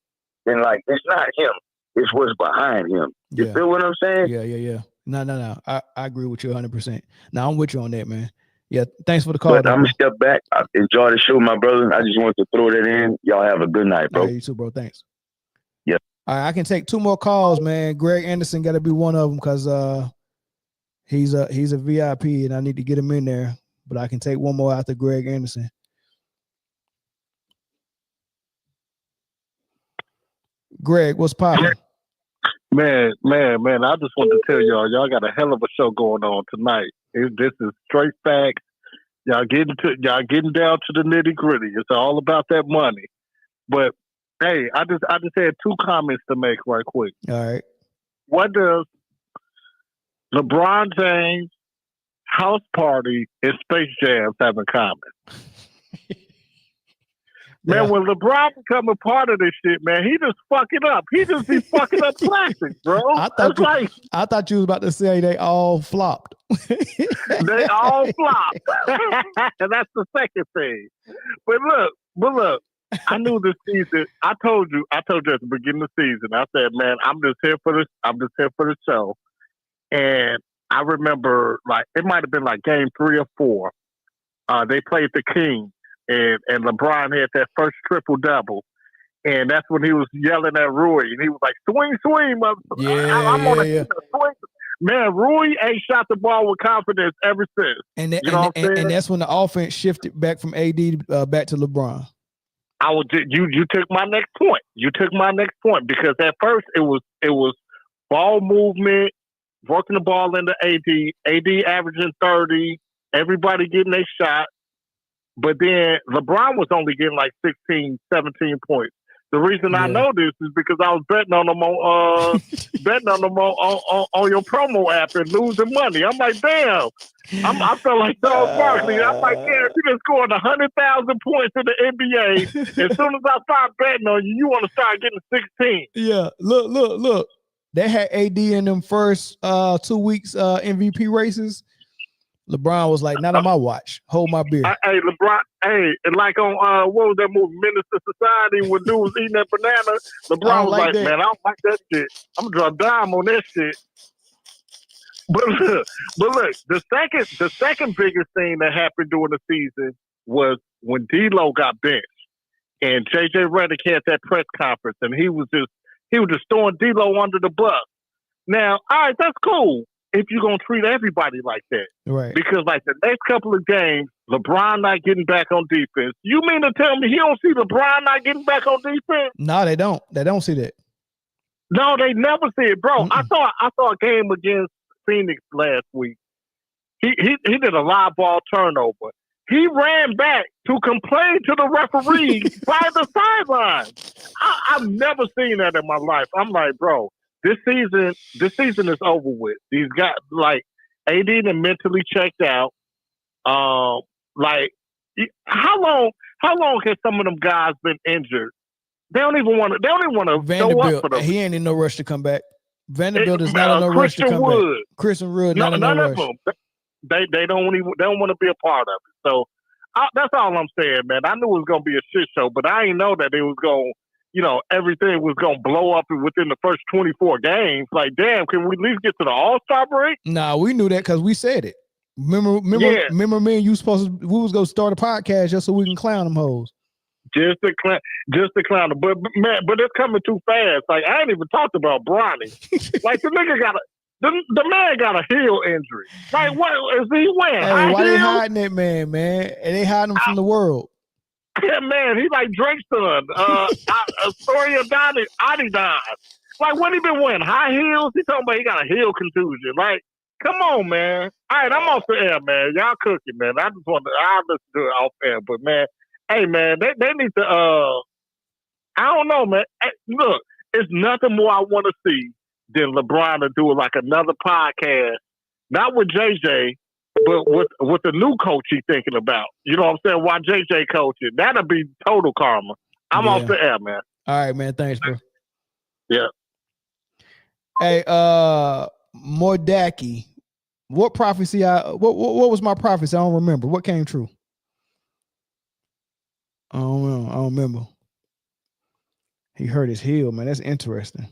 then like it's not him, it's what's behind him. You feel what I'm saying? Yeah. No. I agree with you 100%. Now I'm with you on that, man. Yeah, thanks for the call. But I'm gonna step back. I enjoy the show, my brother. I just wanted to throw that in. Y'all have a good night, bro. Right, you too, bro. Thanks. Yeah. All right, I can take 2 more calls, man. Greg Anderson got to be one of them because he's a VIP and I need to get him in there. But I can take one more after Greg Anderson. Greg, what's poppin'? Man, I just wanted to tell y'all got a hell of a show going on tonight. This is straight facts. Y'all getting down to the nitty gritty. It's all about that money. But hey, I just had 2 comments to make right quick. All right. What does LeBron James house party and Space Jams have in common? Man, when LeBron become a part of this shit, man, he just fuck it up. He just be fucking up classics, bro. I thought you was about to say they all flopped. They all flopped. And that's the second thing. But look, I knew this season. I told you at the beginning of the season, I said, man, I'm just here for the show. And I remember like it might have been like game 3 or 4. They played the Kings. And LeBron had that first triple-double. And that's when he was yelling at Rui. And he was like, swing, motherfucker. I'm on a swing. Man, Rui ain't shot the ball with confidence ever since. And that's when the offense shifted back from AD back to LeBron. You took my next point. Because at first it was ball movement, working the ball into AD averaging 30, everybody getting a shot. But then LeBron was only getting like 16, 17 points. The reason I know this is because I was betting on them on your promo app and losing money. I'm like, damn. I felt like Charles Barkley. I'm like, yeah, if you just scored 100,000 points in the NBA, as soon as I start betting on you, you want to start getting 16. Yeah, look. They had AD in them first 2 weeks MVP races. LeBron was like, not on my watch. Hold my beer. Hey, LeBron, like on, what was that movie, Minister Society, when dude was eating that banana? LeBron was like, man, I don't like that shit. I'm going to draw a dime on that shit. But look, the second biggest thing that happened during the season was when D'Lo got benched. And JJ Redick had that press conference, and he was just throwing D'Lo under the bus. Now, all right, that's cool if you're going to treat everybody like that. Right. Because, like, the next couple of games, LeBron not getting back on defense. You mean to tell me he don't see LeBron not getting back on defense? No, they don't. They don't see that. No, they never see it, bro. I saw a game against Phoenix last week. He did a live ball turnover. He ran back to complain to the referee by the sideline. I've never seen that in my life. I'm like, bro, this season is over with. These guys, like, AD done mentally checked out. Like, how long has some of them guys been injured? They don't even want to show up for them. He ain't in no rush to come back. Vanderbilt is not in no rush to come back. Christian Wood, not in no rush. They don't want to be a part of it. So That's all I'm saying, man. I knew it was gonna be a shit show, but I didn't know that it was gonna, everything was gonna blow up within the first 24 games. Like, damn, can we at least get to the All-Star break? Nah, we knew that because we said it. Remember, me and you we was gonna start a podcast just so we can clown them hoes. Just to clown them. But man, it's coming too fast. Like, I ain't even talked about Bronny. Like, the nigga the man got a heel injury. Like, what is he wearing? Hey, why they hiding that man? And they hiding him from the world. Yeah, man, he like Drake's son. Astoria Adidas. Like, what he been wearing? High heels? He talking about he got a heel contusion. Like, come on, man. All right, I'm off the air, man. Y'all cooking, man. I'll listen to it off air. But, man, hey, man, they need to, I don't know, man. Hey, look, it's nothing more I want to see than LeBron to do like another podcast, not with JJ, but with the new coach he's thinking about. You know what I'm saying? Why JJ coaching? That'll be total karma. I'm off the air, man. All right, man. Thanks, bro. Yeah. Hey, Mordaki, what prophecy? What was my prophecy? I don't remember. What came true? I don't know. I don't remember. He hurt his heel, man. That's interesting.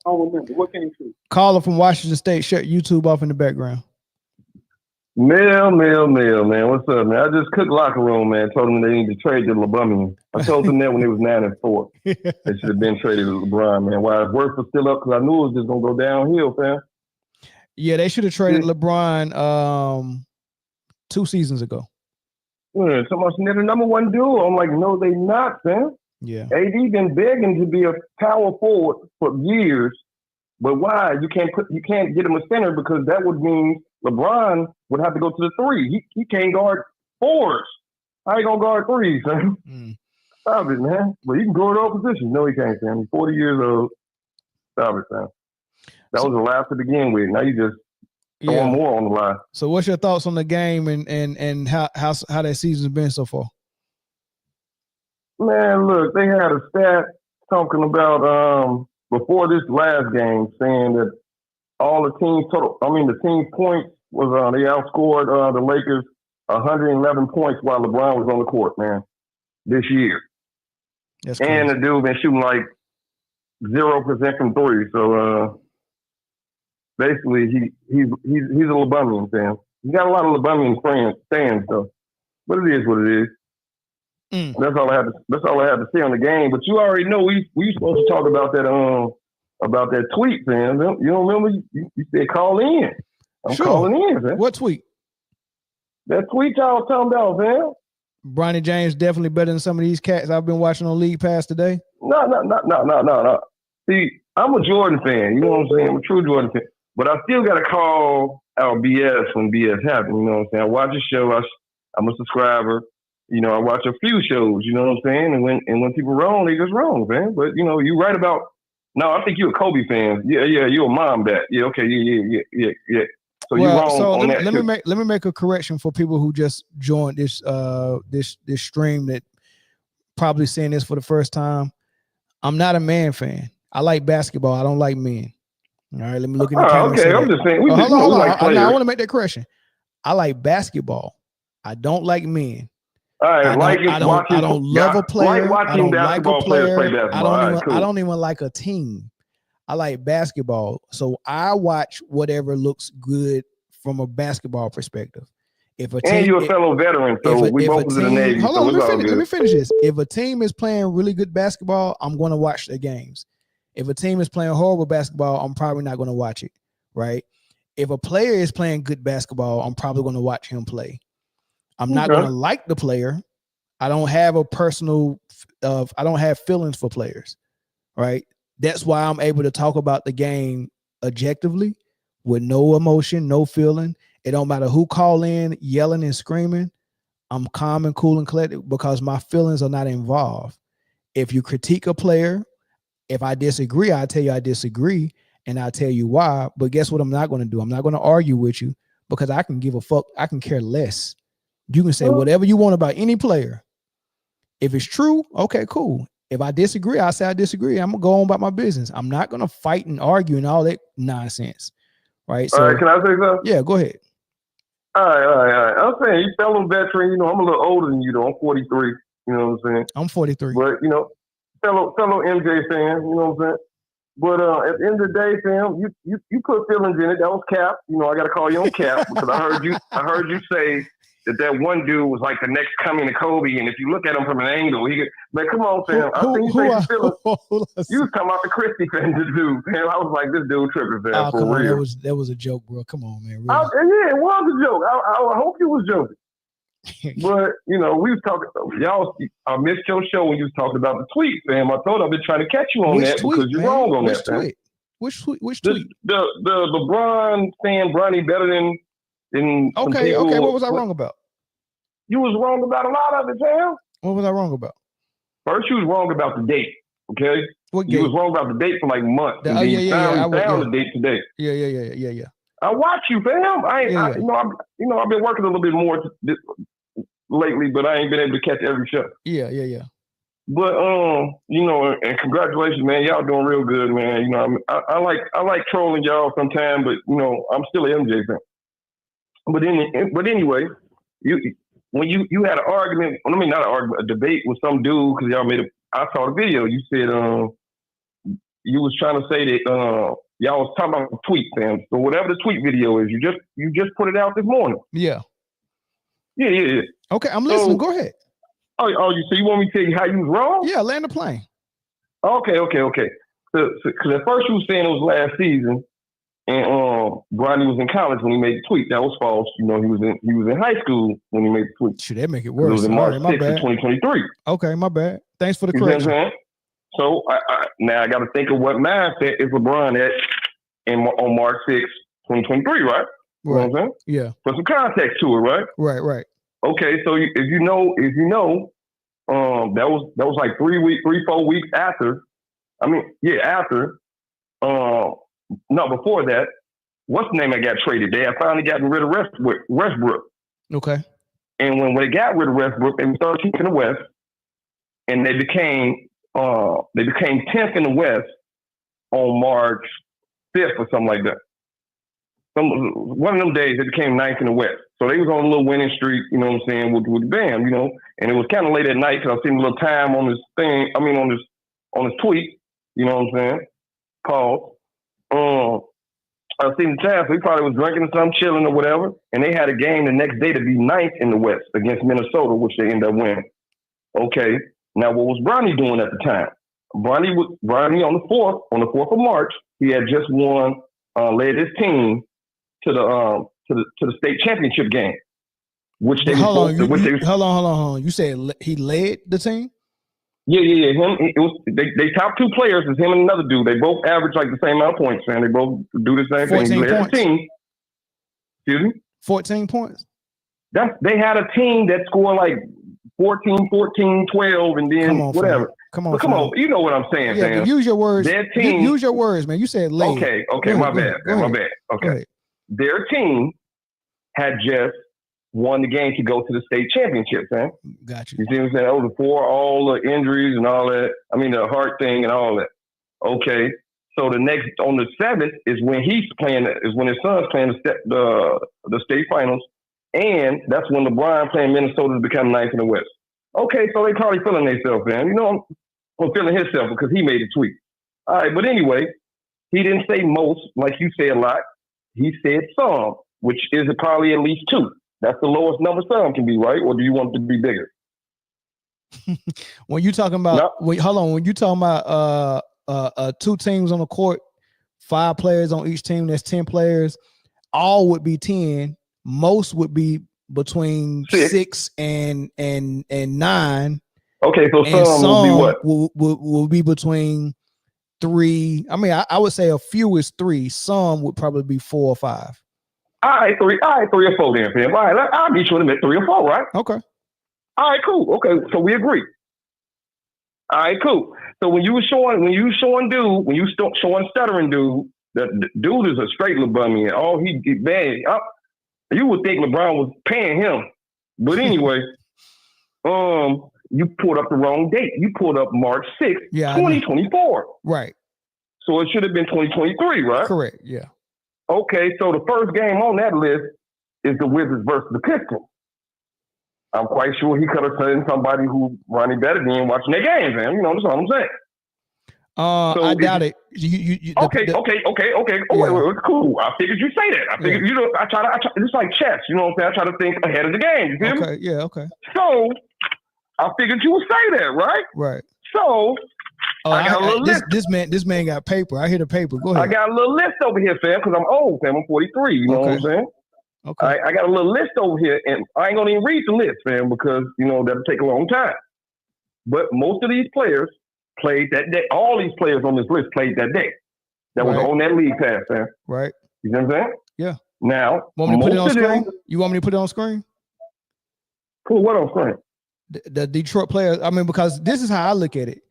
I don't remember. What came true? Caller from Washington State, shut YouTube off in the background. Mel, man. What's up, man? I just cooked locker room, man. Told them they need to trade to LeBron. I told them that when they was 9-4. They should have been traded to LeBron, man. Why his work was still up, because I knew it was just going to go downhill, fam. Yeah, they should have traded LeBron 2 seasons ago. Yeah, so much they're the number one duo. I'm like, no, they not, fam. Yeah. AD been begging to be a power forward for years, but why? You can't get him a center, because that would mean LeBron would have to go to the 3. He can't guard 4s. How you gonna guard 3s, man? Stop it, man. But he can guard all positions. No, he can't, man. He's 40 years old. Stop it, man. That was the last to begin with. Now you just throwing more on the line. So what's your thoughts on the game and how that season's been so far? Man, look, they had a stat talking about before this last game saying that all the teams the team's points was they outscored the Lakers 111 points while LeBron was on the court, man, this year. That's and crazy. the dude been shooting like 0% from 3. So basically he's a LeBron fan. He got a lot of LeBron fans though. But it is what it is. That's all I had to say on the game. But you already know we supposed to talk about that tweet, man. You don't remember? You said call in. I'm calling in, man. What tweet? That tweet y'all talking about, man. Bronny James definitely better than some of these cats I've been watching on League Pass today. No. See, I'm a Jordan fan. You know what I'm saying? I'm a true Jordan fan. But I still got to call out BS when BS happens. You know what I'm saying? I watch a show. I'm a subscriber. You know, I watch a few shows. You know what I'm saying? And when people wrong, they just wrong, man. But you know, you right about. No, I think you're a Kobe fan. Yeah, you're a mom dad. Yeah, okay, yeah. So you're wrong on that. Let me make a correction for people who just joined this stream that probably seeing this for the first time. I'm not a man fan. I like basketball. I don't like men. All right, let me look at the camera. Okay, I'm just saying. Hold on. I want to make that correction. I like basketball. I don't like men. All right, I don't love a player. Like I don't like a player. Play basketball. I don't even like a team. I like basketball, so I watch whatever looks good from a basketball perspective. If a team, and you're a fellow veteran, so we both was in the Navy. Hold on, let me finish this. If a team is playing really good basketball, I'm going to watch their games. If a team is playing horrible basketball, I'm probably not going to watch it. Right? If a player is playing good basketball, I'm probably going to watch him play. I'm not going to like the player. I don't have I don't have feelings for players, right? That's why I'm able to talk about the game objectively with no emotion, no feeling. It don't matter who call in yelling and screaming. I'm calm and cool and collected because my feelings are not involved. If you critique a player, if I disagree, I tell you I disagree and I'll tell you why. But guess what I'm not going to do? I'm not going to argue with you because I can give a fuck. I can care less. You can say whatever you want about any player. If it's true, okay, cool. If I disagree, I say I disagree. I'm going to go on about my business. I'm not going to fight and argue and all that nonsense. Right? All right, can I say something? Yeah, go ahead. All right. I'm saying you fellow veteran. You know, I'm a little older than you, though. I'm 43. You know what I'm saying? I'm 43. But you know, fellow MJ fan. You know what I'm saying? But at the end of the day, Sam, you put feelings in it. That was Cap. You know, I got to call you on Cap because I heard you say that one dude was like the next coming to Kobe, and if you look at him from an angle, he could. But come on, Sam. I think you say some feelings. You was talking about the Christie fan, dude. Man, I was like, this dude tripping, Sam. Oh, for come on, real. that was a joke, bro. Come on, man. Really. Yeah, it was a joke. I hope you was joking. But you know, we was talking. Y'all, I missed your show when you was talking about the tweet, Sam. I told I've been trying to catch you on that because you're wrong on that, Sam. Which tweet? The LeBron saying Bronny better than Okay. What was I wrong about? You was wrong about a lot of it, Sam. What was I wrong about? First, you was wrong about the date. Okay. What you was wrong about the date for like months. I found the date today. Yeah. I watch you, fam. I've been working a little bit more lately, but I ain't been able to catch every show. Yeah. But you know, and congratulations, man. Y'all doing real good, man. You know, I like trolling y'all sometimes, but you know, I'm still an MJ fan. But anyway, when you had an argument, not an argument, a debate with some dude because y'all I saw the video. You said you was trying to say that y'all was talking about the tweet, fam. So whatever the tweet video is, you just put it out this morning. Yeah. Yeah. Okay, I'm listening. Go ahead. So you want me to tell you how you was wrong? Yeah, land the plane. Okay. Because at first you was saying it was last season, and Bronny was in college when he made the tweet. That was false. You know, he was in high school when he made the tweet. Should that make it worse? It was in March 6th of 2023. Okay, my bad. Thanks for the correction. So now I got to think of what mindset is LeBron at on March 6th, 2023, right? You know what I'm saying? Yeah. Put some context to it, right? Right. Okay, so if you know, that was like 4 weeks after. After. Before that. What's the name that got traded? They had finally gotten rid of Westbrook. Okay. And when they got rid of Westbrook, they started keeping the West, and they became 10th in the West on March 5th or something like that. One of them days, they became 9th in the West. So they was on a little winning streak, you know what I'm saying, with Bam, you know. And it was kind of late at night because I seen a little time on this thing. On this tweet, you know what I'm saying. Paul. I seen the time, so he probably was drinking or something, chilling or whatever. And they had a game the next day to be 9th in the West against Minnesota, which they ended up winning. Okay. Now, what was Bronny doing at the time? Bronny on the 4th of March, he had just led his team to the state championship game, which they hold on. You said he led the team? Yeah. They top two players is him and another dude. They both average like the same amount of points, man. They both do the same 14 thing. He led points. the team. Excuse me? 14 points. They had a team that scored like 14, 12, and then whatever. Come on. You know what I'm saying, yeah, use your words. Their team. Use your words, man. You said late. Okay, my bad. Okay. Their team had just won the game to go to the state championship, man. Got you. You see what I'm saying? Oh, before all the injuries and all that. I mean, the heart thing and all that. Okay. So on the 7th is when his son's playing the state finals. And that's when LeBron playing Minnesota to become 9th in the West. Okay, so they probably feeling themselves, man. You know, I'm feeling himself because he made a tweet. All right, but anyway, he didn't say most, like you said a lot. He said some, which is probably at least 2. That's the lowest number some can be, right? Or do you want it to be bigger? When you talking about, when you talking about 2 teams on the court, 5 players on each team, that's 10 players, all would be 10. Most would be between 6 and 9. Okay, so some will be what? Will be between 3. I mean, I would say a few is 3. Some would probably be 4 or 5. All right, 3 or 4 then, fam. All right, I'll be sure to make 3 or 4, right? Okay. All right, cool. Okay, so we agree. All right, cool. So when you showing stuttering dude, the dude is a straight little bummy, and all he bad. You would think LeBron was paying him. But anyway, you pulled up the wrong date. You pulled up March 6th, 2024. Right. So it should have been 2023, right? Correct, yeah. Okay, so the first game on that list is the Wizards versus the Pistons. I'm quite sure he could have sent somebody who Ronnie better than watching their games, man. You know, that's what I'm saying. So I doubt it. Okay. Oh, wait, it's cool. I figured you'd say that. I figured, you know, I try. It's like chess. You know what I'm saying? I try to think ahead of the game. You feel me? Okay, yeah, okay. So I figured you would say that, right? Right. So I got a little list. This man got paper. I hear the paper. Go ahead. I got a little list over here, fam, because I'm old, fam. I'm 43. You know what I'm saying? Okay. I got a little list over here, and I ain't gonna even read the list, fam, because you know that'll take a long time. But most of these players played that day. All these players on this list played that day. That was on that league pass, fam. Right. You know what I'm saying? Yeah. Now, want me to put it on screen? You want me to put it on screen? Put what on screen? The Detroit players. I mean, because this is how I look at it.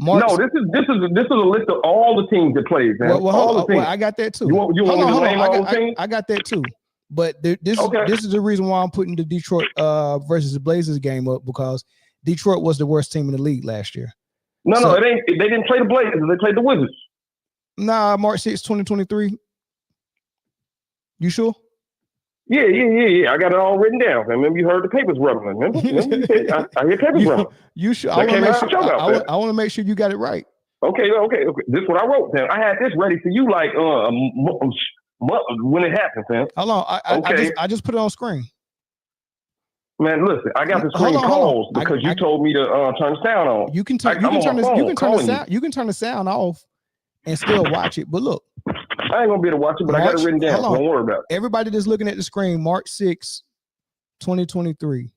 No, this is a list of all the teams that played, man. Well, I got that too. You want me to name all the teams? I got that too. But this is the reason why I'm putting the Detroit versus the Blazers game up, because Detroit was the worst team in the league last year. No, it ain't. They didn't play the Blazers. They played the Wizards. Nah, March 6, 2023. You sure? Yeah. I got it all written down. Remember, you heard the papers rumbling. Remember you said, I hear papers rumbling. You should. I want to make sure you got it right. Okay. This is what I wrote, man. I had this ready for you like when it happened, man. Hold on. I just put it on screen. Man, listen, I got the screen calls because you told me to turn the sound on. You can turn the sound off and still watch it. But look, I ain't gonna be able to watch it, but I got it written down. So don't worry about it. Everybody that's looking at the screen, March 6, 2023.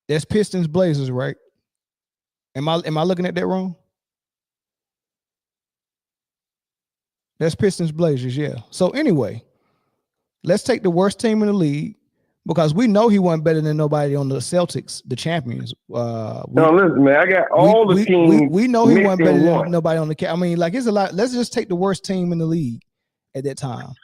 That's Pistons Blazers, right? Am I looking at that wrong? That's Pistons Blazers, yeah. So anyway, let's take the worst team in the league, because we know he wasn't better than nobody on the Celtics, the champions. Listen, man, I got all the teams. We know he wasn't better than nobody on the. I mean, like, it's a lot. Let's just take the worst team in the league at that time,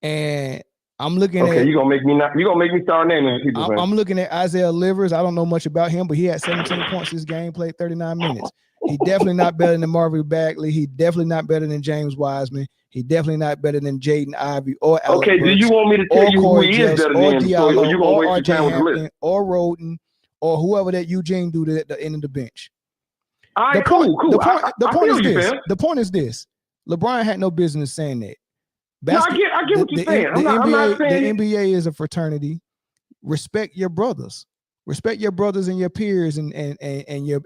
and I'm looking at. Okay, you gonna make me start naming people. I'm looking at Isaiah Livers. I don't know much about him, but he had 17 points this game, played 39 minutes. He definitely not better than Marvin Bagley. He definitely not better than James Wiseman. He definitely not better than Jaden Ivey or Alex Okay, do you want me to tell you who he is better than? Diallo, or you gonna waste your time with the list? Or Roden, or whoever that Eugene do at the end of the bench. All right, cool. The point is this. LeBron had no business saying that. I get what you're saying. I'm not saying the NBA is a fraternity. Respect your brothers. Respect your brothers and your peers and your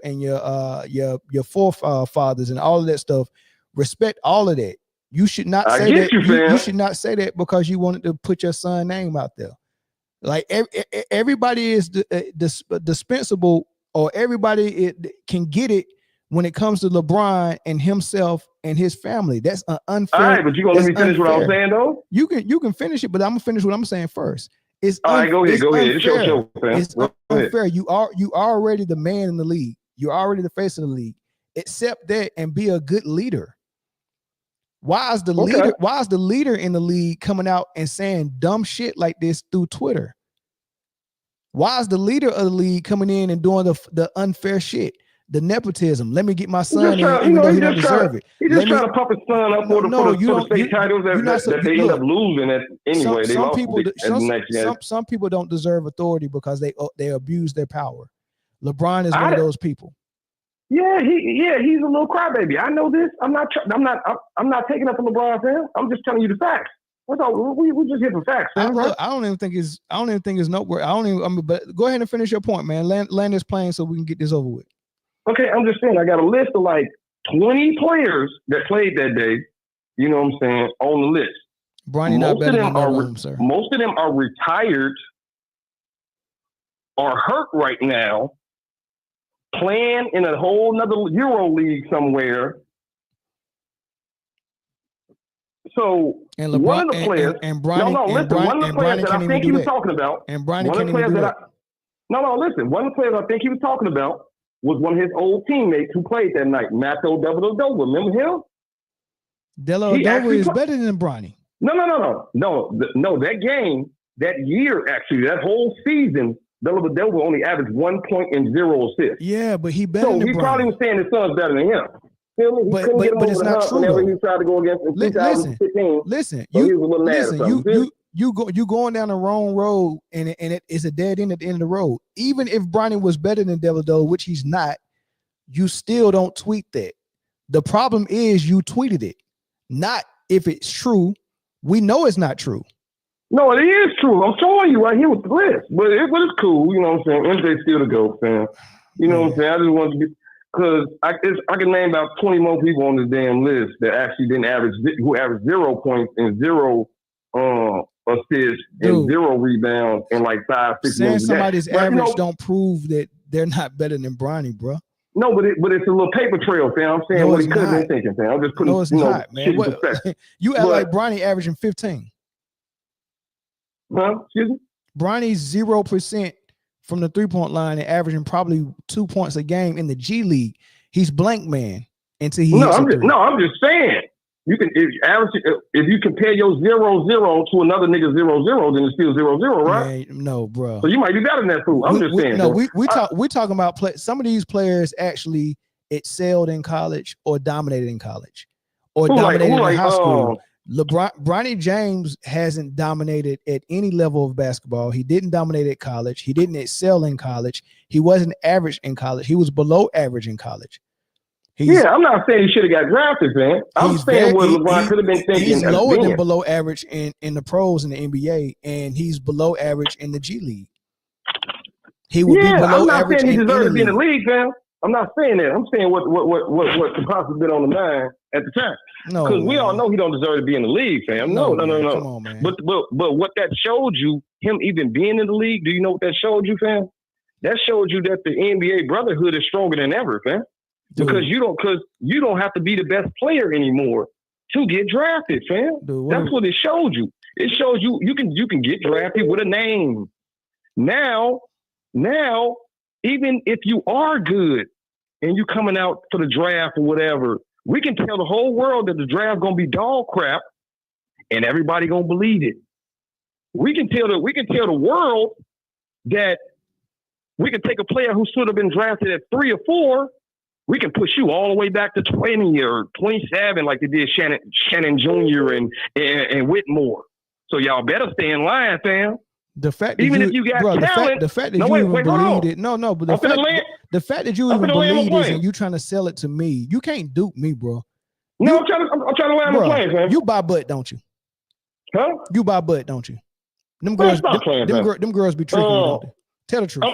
forefathers and all of that stuff. Respect all of that. You should not say that. You should not say that because you wanted to put your son's name out there. Like everybody is dispensable, or everybody can get it when it comes to LeBron and himself and his family. That's an unfair. All right, but you gonna let me finish what I was saying though? You can finish it, but I'm gonna finish what I'm saying first. It's all right. Go ahead. It's your show, fam. It's unfair. You are already the man in the league. You're already the face of the league. Accept that and be a good leader. Why is the leader? Why is the leader in the league coming out and saying dumb shit like this through Twitter? Why is the leader of the league coming in and doing the unfair shit, the nepotism? Let me get my son in, even though he don't deserve it. He's just trying to pump his son up for the state titles that they end up losing at anyway. Some people don't deserve authority because they abuse their power. LeBron is one of those people. Yeah, he's a little crybaby. I know this. I'm not taking up for LeBron, fam. I'm just telling you the facts. What's all? We just here for facts, fam. I don't even think it's noteworthy. But go ahead and finish your point, man. Land this plane so we can get this over with. Okay, I'm just saying. I got a list of like 20 players that played that day. You know what I'm saying? On the list. Bronny not better than none of them, sir. Most of them are retired or hurt right now, playing in a whole nother Euro league somewhere. So and LeBron, one of the players, one of the players that I think he was talking about, and Bronny can't even do that. Listen, one of the players I think he was talking about was one of his old teammates who played that night, Matto Dellavedova. Remember him? Dellavedova is better than Bronny. No. That game, that year, actually, that whole season, Dellavedova only averaged 1 point and 0 assists. Yeah, but he better than Bronny. So he probably was saying his son's better than him. But it's not true. Whenever he tried to go against in 2015. Listen, so he was a little mad or something. you going down the wrong road, and it is a dead end at the end of the road. Even if Bronny was better than Devido, which he's not, you still don't tweet that. The problem is you tweeted it, not if it's true. We know it's not true. No, it is true. I'm showing you right here with the list, but it's cool. You know what I'm saying? MJ still the GOAT, fam. You know what I'm saying? I just want to be, because I can name about 20 more people on this damn list that actually didn't who averaged 0 points and 0 assists and 0 rebounds in like 5, 6 Saying games. somebody's average don't prove that they're not better than Bronny, bro. No, but it's a little paper trail, fam. I'm saying what he could have been thinking, fam. I'm just putting not, man. You act like Bronny averaging 15. Huh? Excuse me? Bronny's 0% from the 3-point line and averaging probably 2 points a game in the G League. He's blank man until he hits I'm just saying. You can if you compare your 0-0 to another nigga 0-0, then it's still 0-0, right? Man, no, bro. So you might be better than that fool. I'm just saying. No, we're talking about some of these players actually excelled in college or dominated in college or dominated in high school. Bronny James hasn't dominated at any level of basketball. He didn't dominate at college. He didn't excel in college. He wasn't average in college. He was below average in college. I'm not saying he should have got drafted, man. I'm saying what LeBron could have been thinking. He's lower than below average in the pros in the NBA, and he's below average in the G League. He would be below I'm not average saying he in deserved any to be in the league. league, fam. I'm not saying that. I'm saying what could possibly been on the mind at the time. No, because we all know he don't deserve to be in the league, fam. No. Come on, man. But what that showed you, him even being in the league, do you know what that showed you, fam? That showed you that the NBA brotherhood is stronger than ever, fam. Because you don't have to be the best player anymore to get drafted, fam. That's what it showed you. It shows you you can get drafted with a name. Now, even if you are good and you coming out for the draft or whatever, we can tell the whole world that the draft gonna be dog crap, and everybody gonna believe it. We can tell the world that we can take a player who should have been drafted at 3 or 4. We can push you all the way back to 20 or 27, like they did Shannon Jr. and Whitmore. So y'all better stay in line, fam. The fact that if you got talent, the fact that you even believed it. But the fact that you even believe this and you trying to sell it to me, you can't dupe me, bro. No, I'm trying to land my plane, fam. You buy butt, don't you? Huh? You buy butt, don't you? Them girls, them girls be tricking you, don't they? Tell the truth.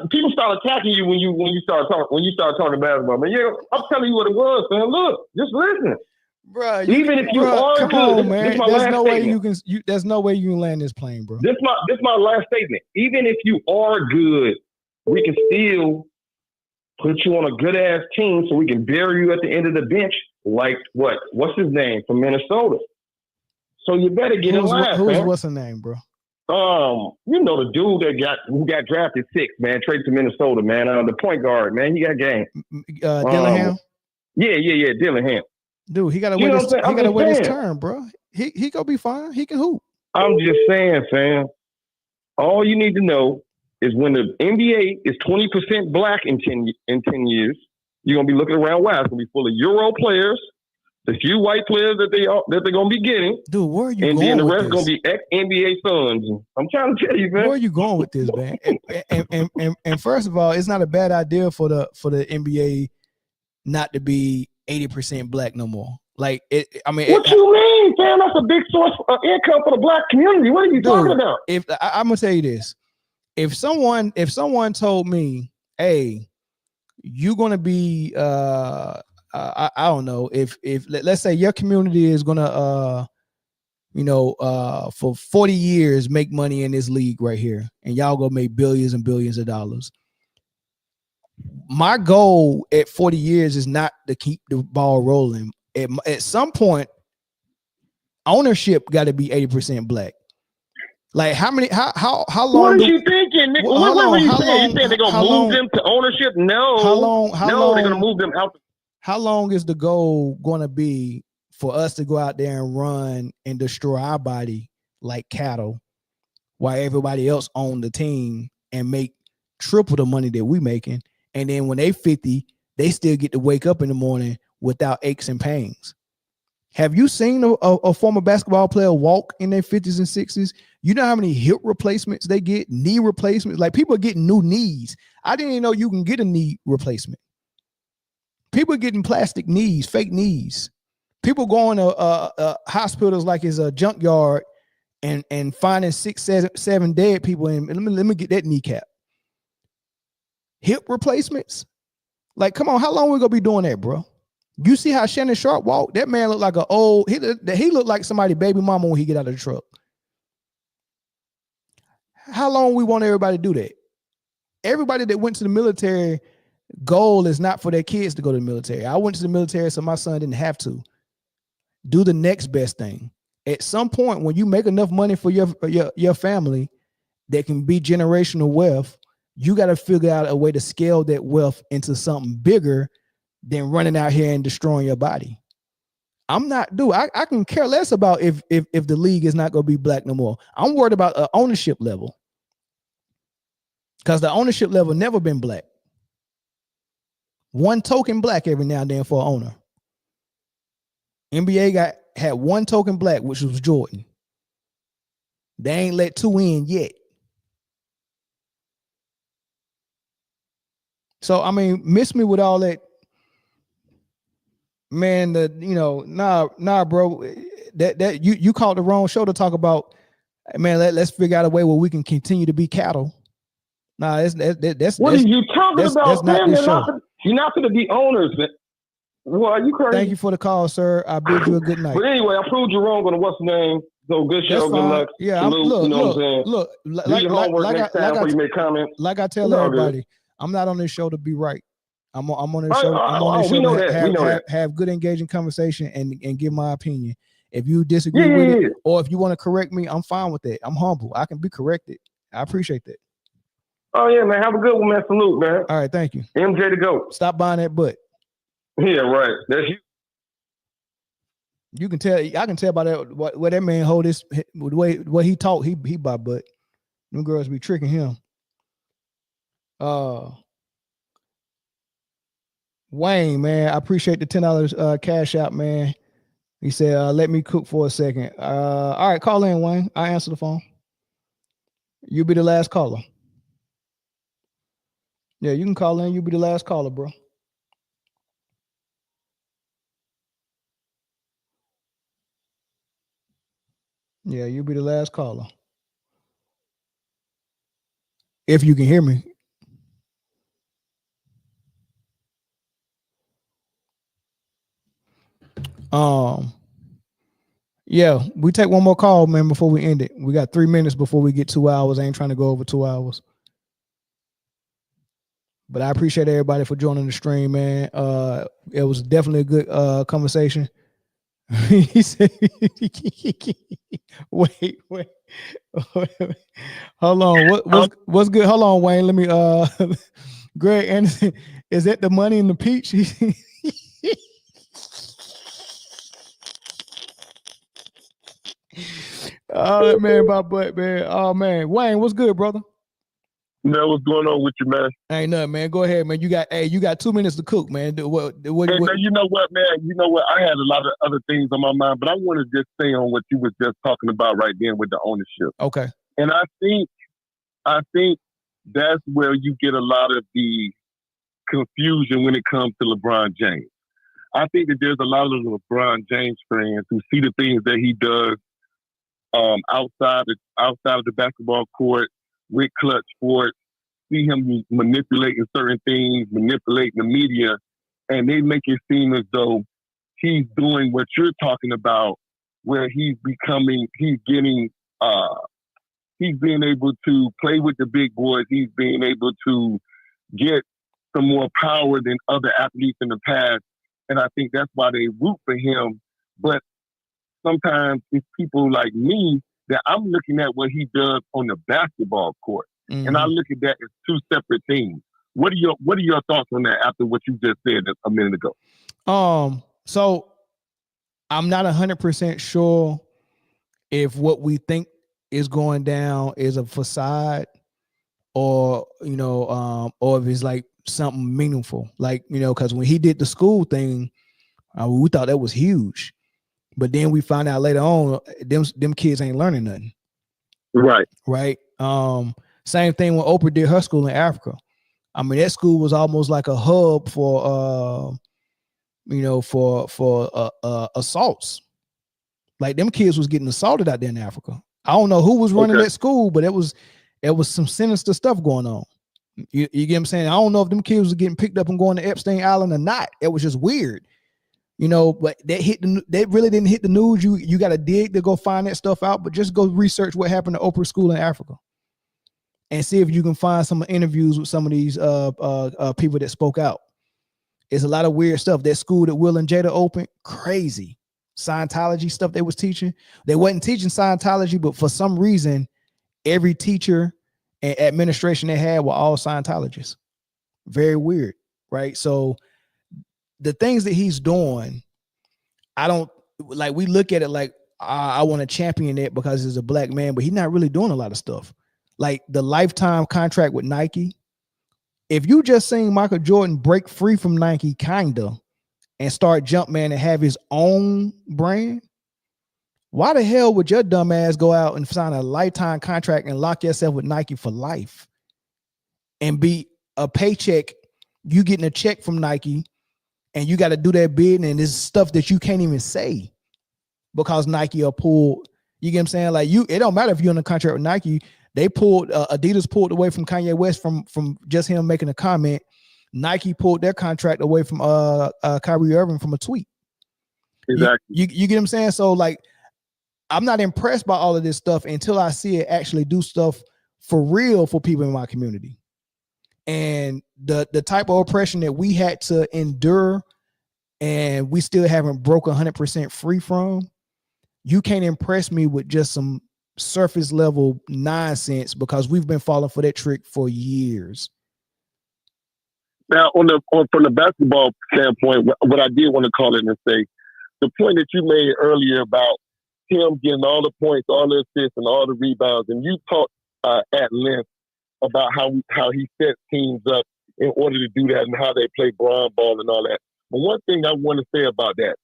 People start attacking you when you start talking basketball, man. Yeah, I'm telling you what it was, man. Look, just listen, bro. Even if you are come good, on, man. There's no way you statement. can. There's no way you can land this plane, bro. This my last statement. Even if you are good, we can still put you on a good ass team so we can bury you at the end of the bench, like what's his name from Minnesota. So you better get in line. What's his name, bro? You know the dude who got drafted 6th, man, traded to Minnesota, man. The point guard, man, he got game. Dillingham. Yeah, Dillingham. Dude, he gotta wait his turn, bro. He gonna be fine. He can hoop. I'm just saying, fam. All you need to know is when the NBA is 20% black in 10 years, you're gonna be looking around. Wow, it's gonna be full of Euro players. The few white players that they're gonna be getting, dude. Where are you going? And then the rest with gonna be ex-NBA sons. I'm trying to tell you, man. Where are you going with this, man? and first of all, it's not a bad idea for the NBA not to be 80% black no more. Like it. I mean, what you mean, fam? That's a big source of income for the black community. What are you talking about? I'm gonna tell you this, if someone told me, hey, you're gonna be I don't know if let's say your community is gonna for 40 years make money in this league right here, and y'all gonna make billions and billions of dollars. My goal at 40 years is not to keep the ball rolling. At some point, ownership got to be 80% black. Like how long? What are you thinking, nigga? What were you saying? You saying they're gonna move them to ownership? No. How long? They're gonna move them out. How long is the goal going to be for us to go out there and run and destroy our body like cattle while everybody else own the team and make triple the money that we making? And then when they 50, they still get to wake up in the morning without aches and pains. Have you seen a former basketball player walk in their 50s and 60s? You know how many hip replacements they get, knee replacements? Like people are getting new knees. I didn't even know you can get a knee replacement. People are getting plastic knees, fake knees. People going to hospitals like it's a junkyard and finding 6, 7 dead people. And let me get that kneecap. Hip replacements. Like, come on, how long we gonna be doing that, bro? You see how Shannon Sharp walked? That man looked like an old, he looked like somebody's baby mama when he get out of the truck. How long we want everybody to do that? Everybody that went to the military, goal is not for their kids to go to the military. I went to the military so my son didn't have to. Do the next best thing. At some point, when you make enough money for your family that can be generational wealth, you got to figure out a way to scale that wealth into something bigger than running out here and destroying your body. I'm not, dude, I can care less about if the league is not going to be black no more. I'm worried about an ownership level, because the ownership level never been black. One token black every now and then for an owner. NBA had one token black, which was Jordan. They ain't let 2 in yet. So, I mean, miss me with all that. Man, nah, bro. That you called the wrong show to talk about. Man, let's figure out a way where we can continue to be cattle. Nah, that's what are you talking about? That's not this show. You're not going to be owners, man. Well, are you crazy? Thank you for the call, sir. I bid you a good night. But anyway, I proved you wrong on the what's the name. So good show, good luck. Yeah, Salute, you know what I'm saying? Look, do your homework next time before you make comments. Like I tell everybody, I'm not on this show to be right. I'm on this show. I'm on this show to have good, engaging conversation and give my opinion. If you disagree with it, or if you want to correct me, I'm fine with that. I'm humble. I can be corrected. I appreciate that. Oh yeah, man. Have a good one, man. Salute, man. All right, thank you. MJ to go. Stop buying that butt. Yeah, right. That's you. You can tell. I can tell by that what that man hold his the way he talk. He buy butt. Them girls be tricking him. Wayne, man, I appreciate the $10 cash out, man. He said, let me cook for a second. All right, call in, Wayne. I answer the phone. You'll be the last caller. Yeah, you can call in. You'll be the last caller, bro. Yeah, you'll be the last caller. If you can hear me. Yeah, we take one more call, man, before we end it. We got 3 minutes before we get 2 hours. I ain't trying to go over 2 hours. But I appreciate everybody for joining the stream, man. It was definitely a good conversation. He said, wait. Hold on. What's good? Hold on, Wayne. Let me Greg Anderson, is that the money in the peach? Oh, that man, my butt, man. Oh man, Wayne, what's good, brother? Man, what's going on with you, man? Ain't nothing, man. Go ahead, man. You got 2 minutes to cook, man. Man, you know what, man? You know what? I had a lot of other things on my mind, but I want to just stay on what you was just talking about right then with the ownership. Okay. And I think that's where you get a lot of the confusion when it comes to LeBron James. I think that there's a lot of LeBron James fans who see the things that he does outside of the basketball court with clutch sports, see him manipulating certain things, manipulating the media, and they make it seem as though he's doing what you're talking about, where he's being able to play with the big boys. He's being able to get some more power than other athletes in the past. And I think that's why they root for him. But sometimes it's people like me that I'm looking at what he does on the basketball court. Mm-hmm. And I look at that as two separate things. What are your thoughts on that after what you just said a minute ago? So I'm not 100% sure if what we think is going down is a facade or if it's like something meaningful. Like, because when he did the school thing, we thought that was huge. But then we found out later on, them kids ain't learning nothing. Right. Right. Same thing when Oprah did her school in Africa. I mean, that school was almost like a hub for assaults. Like them kids was getting assaulted out there in Africa. I don't know who was running that school, but it was some sinister stuff going on. You get what I'm saying? I don't know if them kids was getting picked up and going to Epstein Island or not. It was just weird, but that really didn't hit the news. You got to dig to go find that stuff out, but just go research what happened to Oprah school in Africa and see if you can find some interviews with some of these people that spoke out. It's a lot of weird stuff. That school that Will and Jada opened, crazy. Scientology stuff they was teaching. They wasn't teaching Scientology, but for some reason, every teacher and administration they had were all Scientologists. Very weird, right? So the things that he's doing, I don't like. We look at it like I want to champion it because he's a black man, but he's not really doing a lot of stuff. Like the lifetime contract with Nike. If you just seen Michael Jordan break free from Nike, kinda, and start Jumpman and have his own brand, why the hell would your dumb ass go out and sign a lifetime contract and lock yourself with Nike for life and be a paycheck? You getting a check from Nike and you got to do that bid, and this stuff that you can't even say because Nike are pulled. You get what I'm saying? Like it don't matter if you're in a contract with Nike. They pulled Adidas pulled away from Kanye West from just him making a comment. Nike pulled their contract away from Kyrie Irving from a tweet. Exactly. You get what I'm saying? So like, I'm not impressed by all of this stuff until I see it actually do stuff for real for people in my community. And the type of oppression that we had to endure and we still haven't broke 100% free from, you can't impress me with just some surface level nonsense because we've been falling for that trick for years. Now, from the basketball standpoint, what I did want to call it and say, the point that you made earlier about him getting all the points, all the assists, and all the rebounds, and you talked at length about how he set teams up in order to do that and how they play brown ball and all that. But one thing I want to say about that,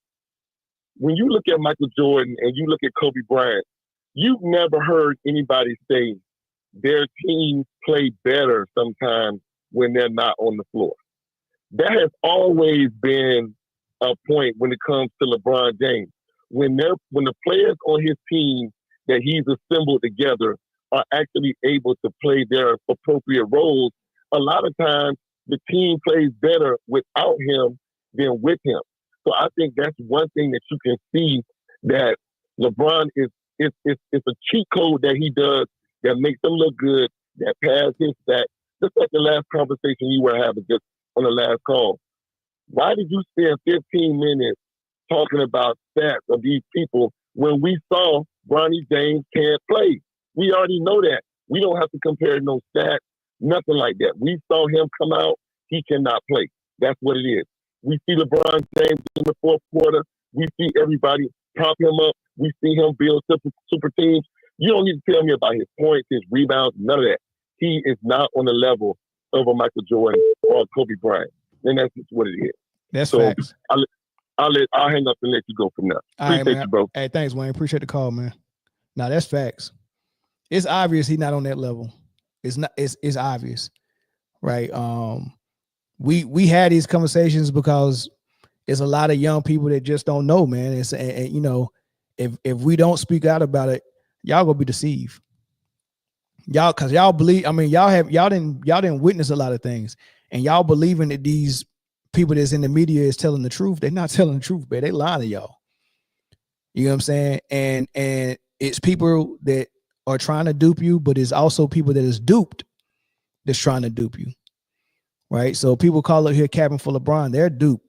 when you look at Michael Jordan and you look at Kobe Bryant, you've never heard anybody say their teams play better sometimes when they're not on the floor. That has always been a point when it comes to LeBron James. When the players on his team that he's assembled together are actually able to play their appropriate roles, a lot of times the team plays better without him than with him. So I think that's one thing that you can see that LeBron is a cheat code that he does that makes him look good, that pass his back. Just like the last conversation you were having just on the last call. Why did you spend 15 minutes talking about stats of these people when we saw Bronny James can't play? We already know that. We don't have to compare no stats, nothing like that. We saw him come out. He cannot play. That's what it is. We see LeBron James in the fourth quarter. We see everybody prop him up. We see him build super teams. You don't need to tell me about his points, his rebounds, none of that. He is not on the level of a Michael Jordan or Kobe Bryant. And that's just what it is. That's facts. I'll hang up and let you go from there. Appreciate you, bro. Hey, thanks, Wayne. Appreciate the call, man. Now that's facts. It's obvious he's not on that level. It's obvious, right? We had these conversations because it's a lot of young people that just don't know, man. If we don't speak out about it, y'all gonna be deceived. Y'all, cause y'all believe. I mean, y'all didn't witness a lot of things, and y'all believing that these people that's in the media is telling the truth. They're not telling the truth, man. They lying to y'all. You know what I'm saying? And it's people that are trying to dupe you, but it's also people that is duped that's trying to dupe you. Right? So people call it here cabin for LeBron. They're duped.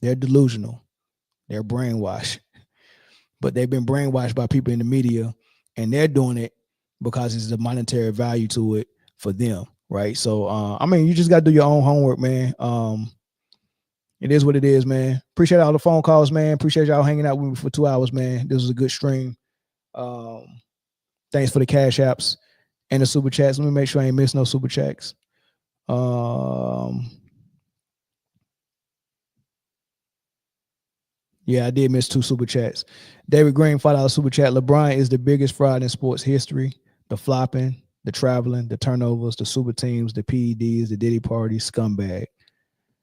They're delusional. They're brainwashed. But they've been brainwashed by people in the media, and they're doing it because it's a monetary value to it for them. Right. So, I mean, you just got to do your own homework, man. It is what it is, man. Appreciate all the phone calls, man. Appreciate y'all hanging out with me for 2 hours, man. This was a good stream. Thanks for the cash apps and the super chats. Let me make sure I ain't missed no super chats. Yeah, I did miss 2 super chats. David Green, $5 super chat. LeBron is the biggest fraud in sports history. The flopping, the traveling, the turnovers, the super teams, the PEDs, the Diddy parties, scumbag.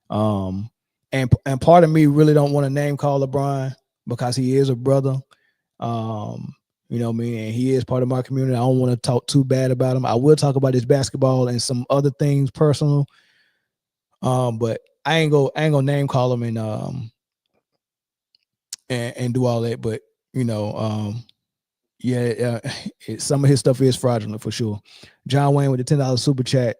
And part of me really don't want to name call LeBron because he is a brother. You know what I mean? And he is part of my community. I don't want to talk too bad about him. I will talk about his basketball and some other things personal. But I ain't gonna name call him and do all that. But you know, some of his stuff is fraudulent for sure. John Wayne with the $10 super chat.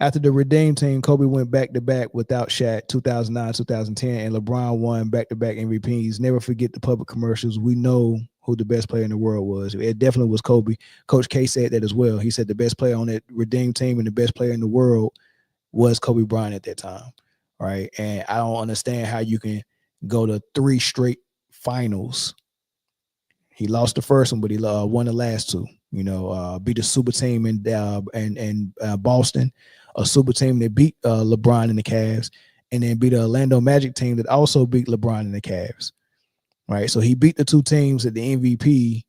After the Redeem team, Kobe went back-to-back without Shaq, 2009, 2010, and LeBron won back-to-back MVPs. Never forget the public commercials. We know who the best player in the world was. It definitely was Kobe. Coach K said that as well. He said the best player on that Redeem team and the best player in the world was Kobe Bryant at that time, right? And I don't understand how you can go to 3 straight finals. He lost the first one, but he won the last 2. You know, beat a super team in Boston, a super team that beat LeBron and the Cavs, and then beat the Orlando Magic team that also beat LeBron and the Cavs. Right, so he beat the 2 teams that the MVP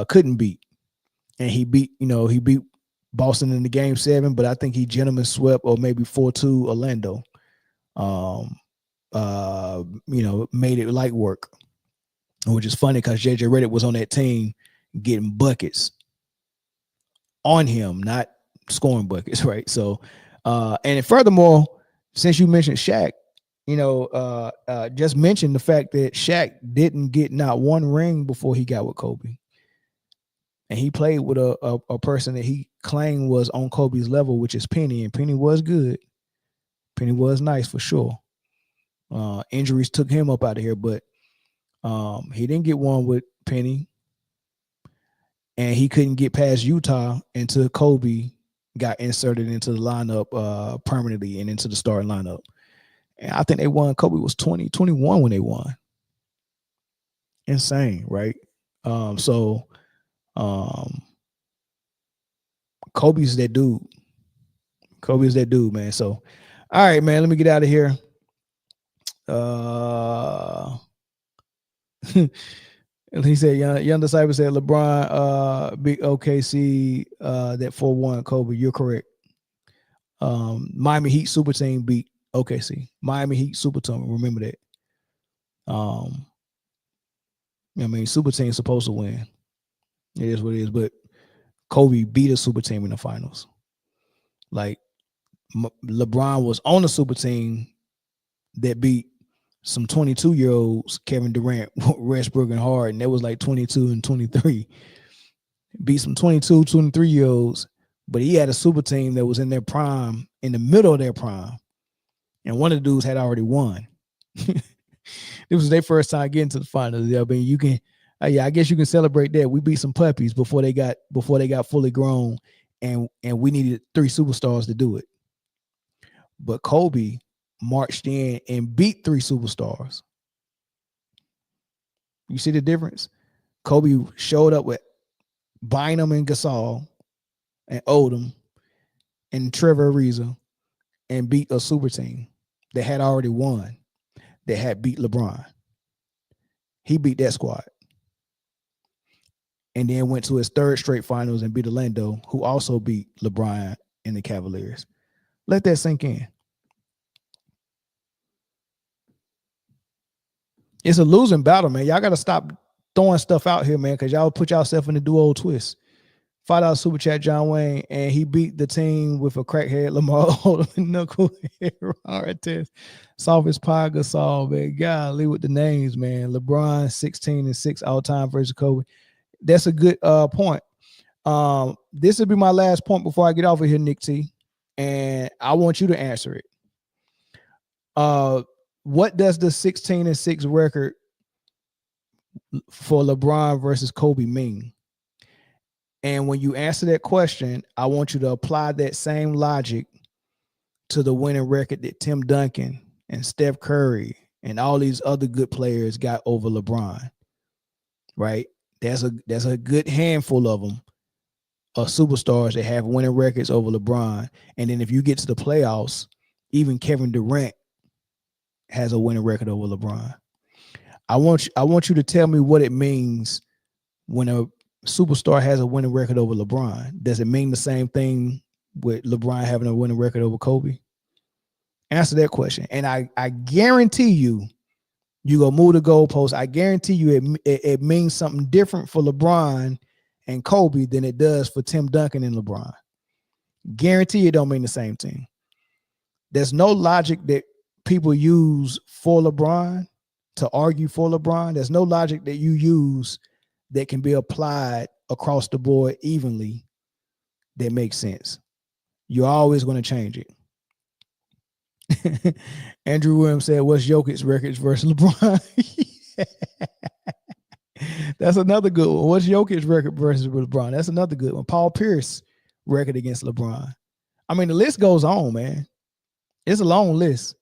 couldn't beat, and he beat Boston in the game 7, but I think he gentleman swept or maybe 4-2 Orlando. Made it light work, which is funny because JJ Redick was on that team getting buckets on him, not scoring buckets, right? So, and furthermore, since you mentioned Shaq, just mention the fact that Shaq didn't get not 1 ring before he got with Kobe. And he played with a person that he claimed was on Kobe's level, which is Penny, and Penny was good. Penny was nice for sure. Injuries took him up out of here, but he didn't get one with Penny. And he couldn't get past Utah until Kobe got inserted into the lineup permanently and into the starting lineup. And I think they won. Kobe was 21 when they won. Insane, right? Kobe's that dude. Kobe's that dude, man. So, all right, man, let me get out of here. He said, Young Disciple said, LeBron beat OKC that 4-1 Kobe. You're correct. Miami Heat super team beat OKC. Miami Heat super team. Remember that. Super team's supposed to win. It is what it is. But Kobe beat a super team in the finals. Like LeBron was on a super team that beat some 22-year-olds, Kevin Durant, Westbrook, and Harden. That was like 22 and 23. Beat some 22, 23-year-olds, but he had a super team that was in their prime, in the middle of their prime. And one of the dudes had already won. This was their first time getting to the finals. I mean, you can, I guess you can celebrate that. We beat some puppies before they got fully grown, and we needed 3 superstars to do it. But Kobe marched in and beat 3 superstars. You see the difference? Kobe showed up with Bynum and Gasol and Odom and Trevor Ariza and beat a super team that had already won, that had beat LeBron. He beat that squad. And then went to his 3rd straight finals and beat Orlando, who also beat LeBron and the Cavaliers. Let that sink in. It's a losing battle, man. Y'all got to stop throwing stuff out here, man, because y'all put yourself in the duo twist. $5 super chat, John Wayne, and he beat the team with a crackhead Lamar Odom and knucklehead test. Softest pie Gasol, man. Golly with the names, man. LeBron 16-6 all time versus Kobe. That's a good point. This will be my last point before I get off of here, Nick T, and I want you to answer it. What does the 16-6 record for LeBron versus Kobe mean? And when you answer that question, I want you to apply that same logic to the winning record that Tim Duncan and Steph Curry and all these other good players got over LeBron. Right? There's a good handful of them, of superstars that have winning records over LeBron. And then if you get to the playoffs, even Kevin Durant has a winning record over LeBron. I want you to tell me what it means when a superstar has a winning record over LeBron. Does it mean the same thing with LeBron having a winning record over Kobe? Answer that question. And I guarantee you gonna move the goalpost. I guarantee you it means something different for LeBron and Kobe than it does for Tim Duncan and LeBron. Guarantee it don't mean the same thing. There's no logic that people use for LeBron to argue for LeBron. There's no logic that you use that can be applied across the board evenly that makes sense. You're always going to change it. Andrew Williams said, what's Jokic's records versus LeBron? That's another good one. What's Jokic's record versus LeBron? That's another good one. Paul Pierce record against LeBron. I mean, the list goes on, man. It's a long list.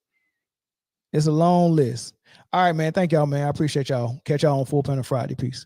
It's a long list. All right, man. Thank y'all, man. I appreciate y'all. Catch y'all on Full Panel Friday. Peace.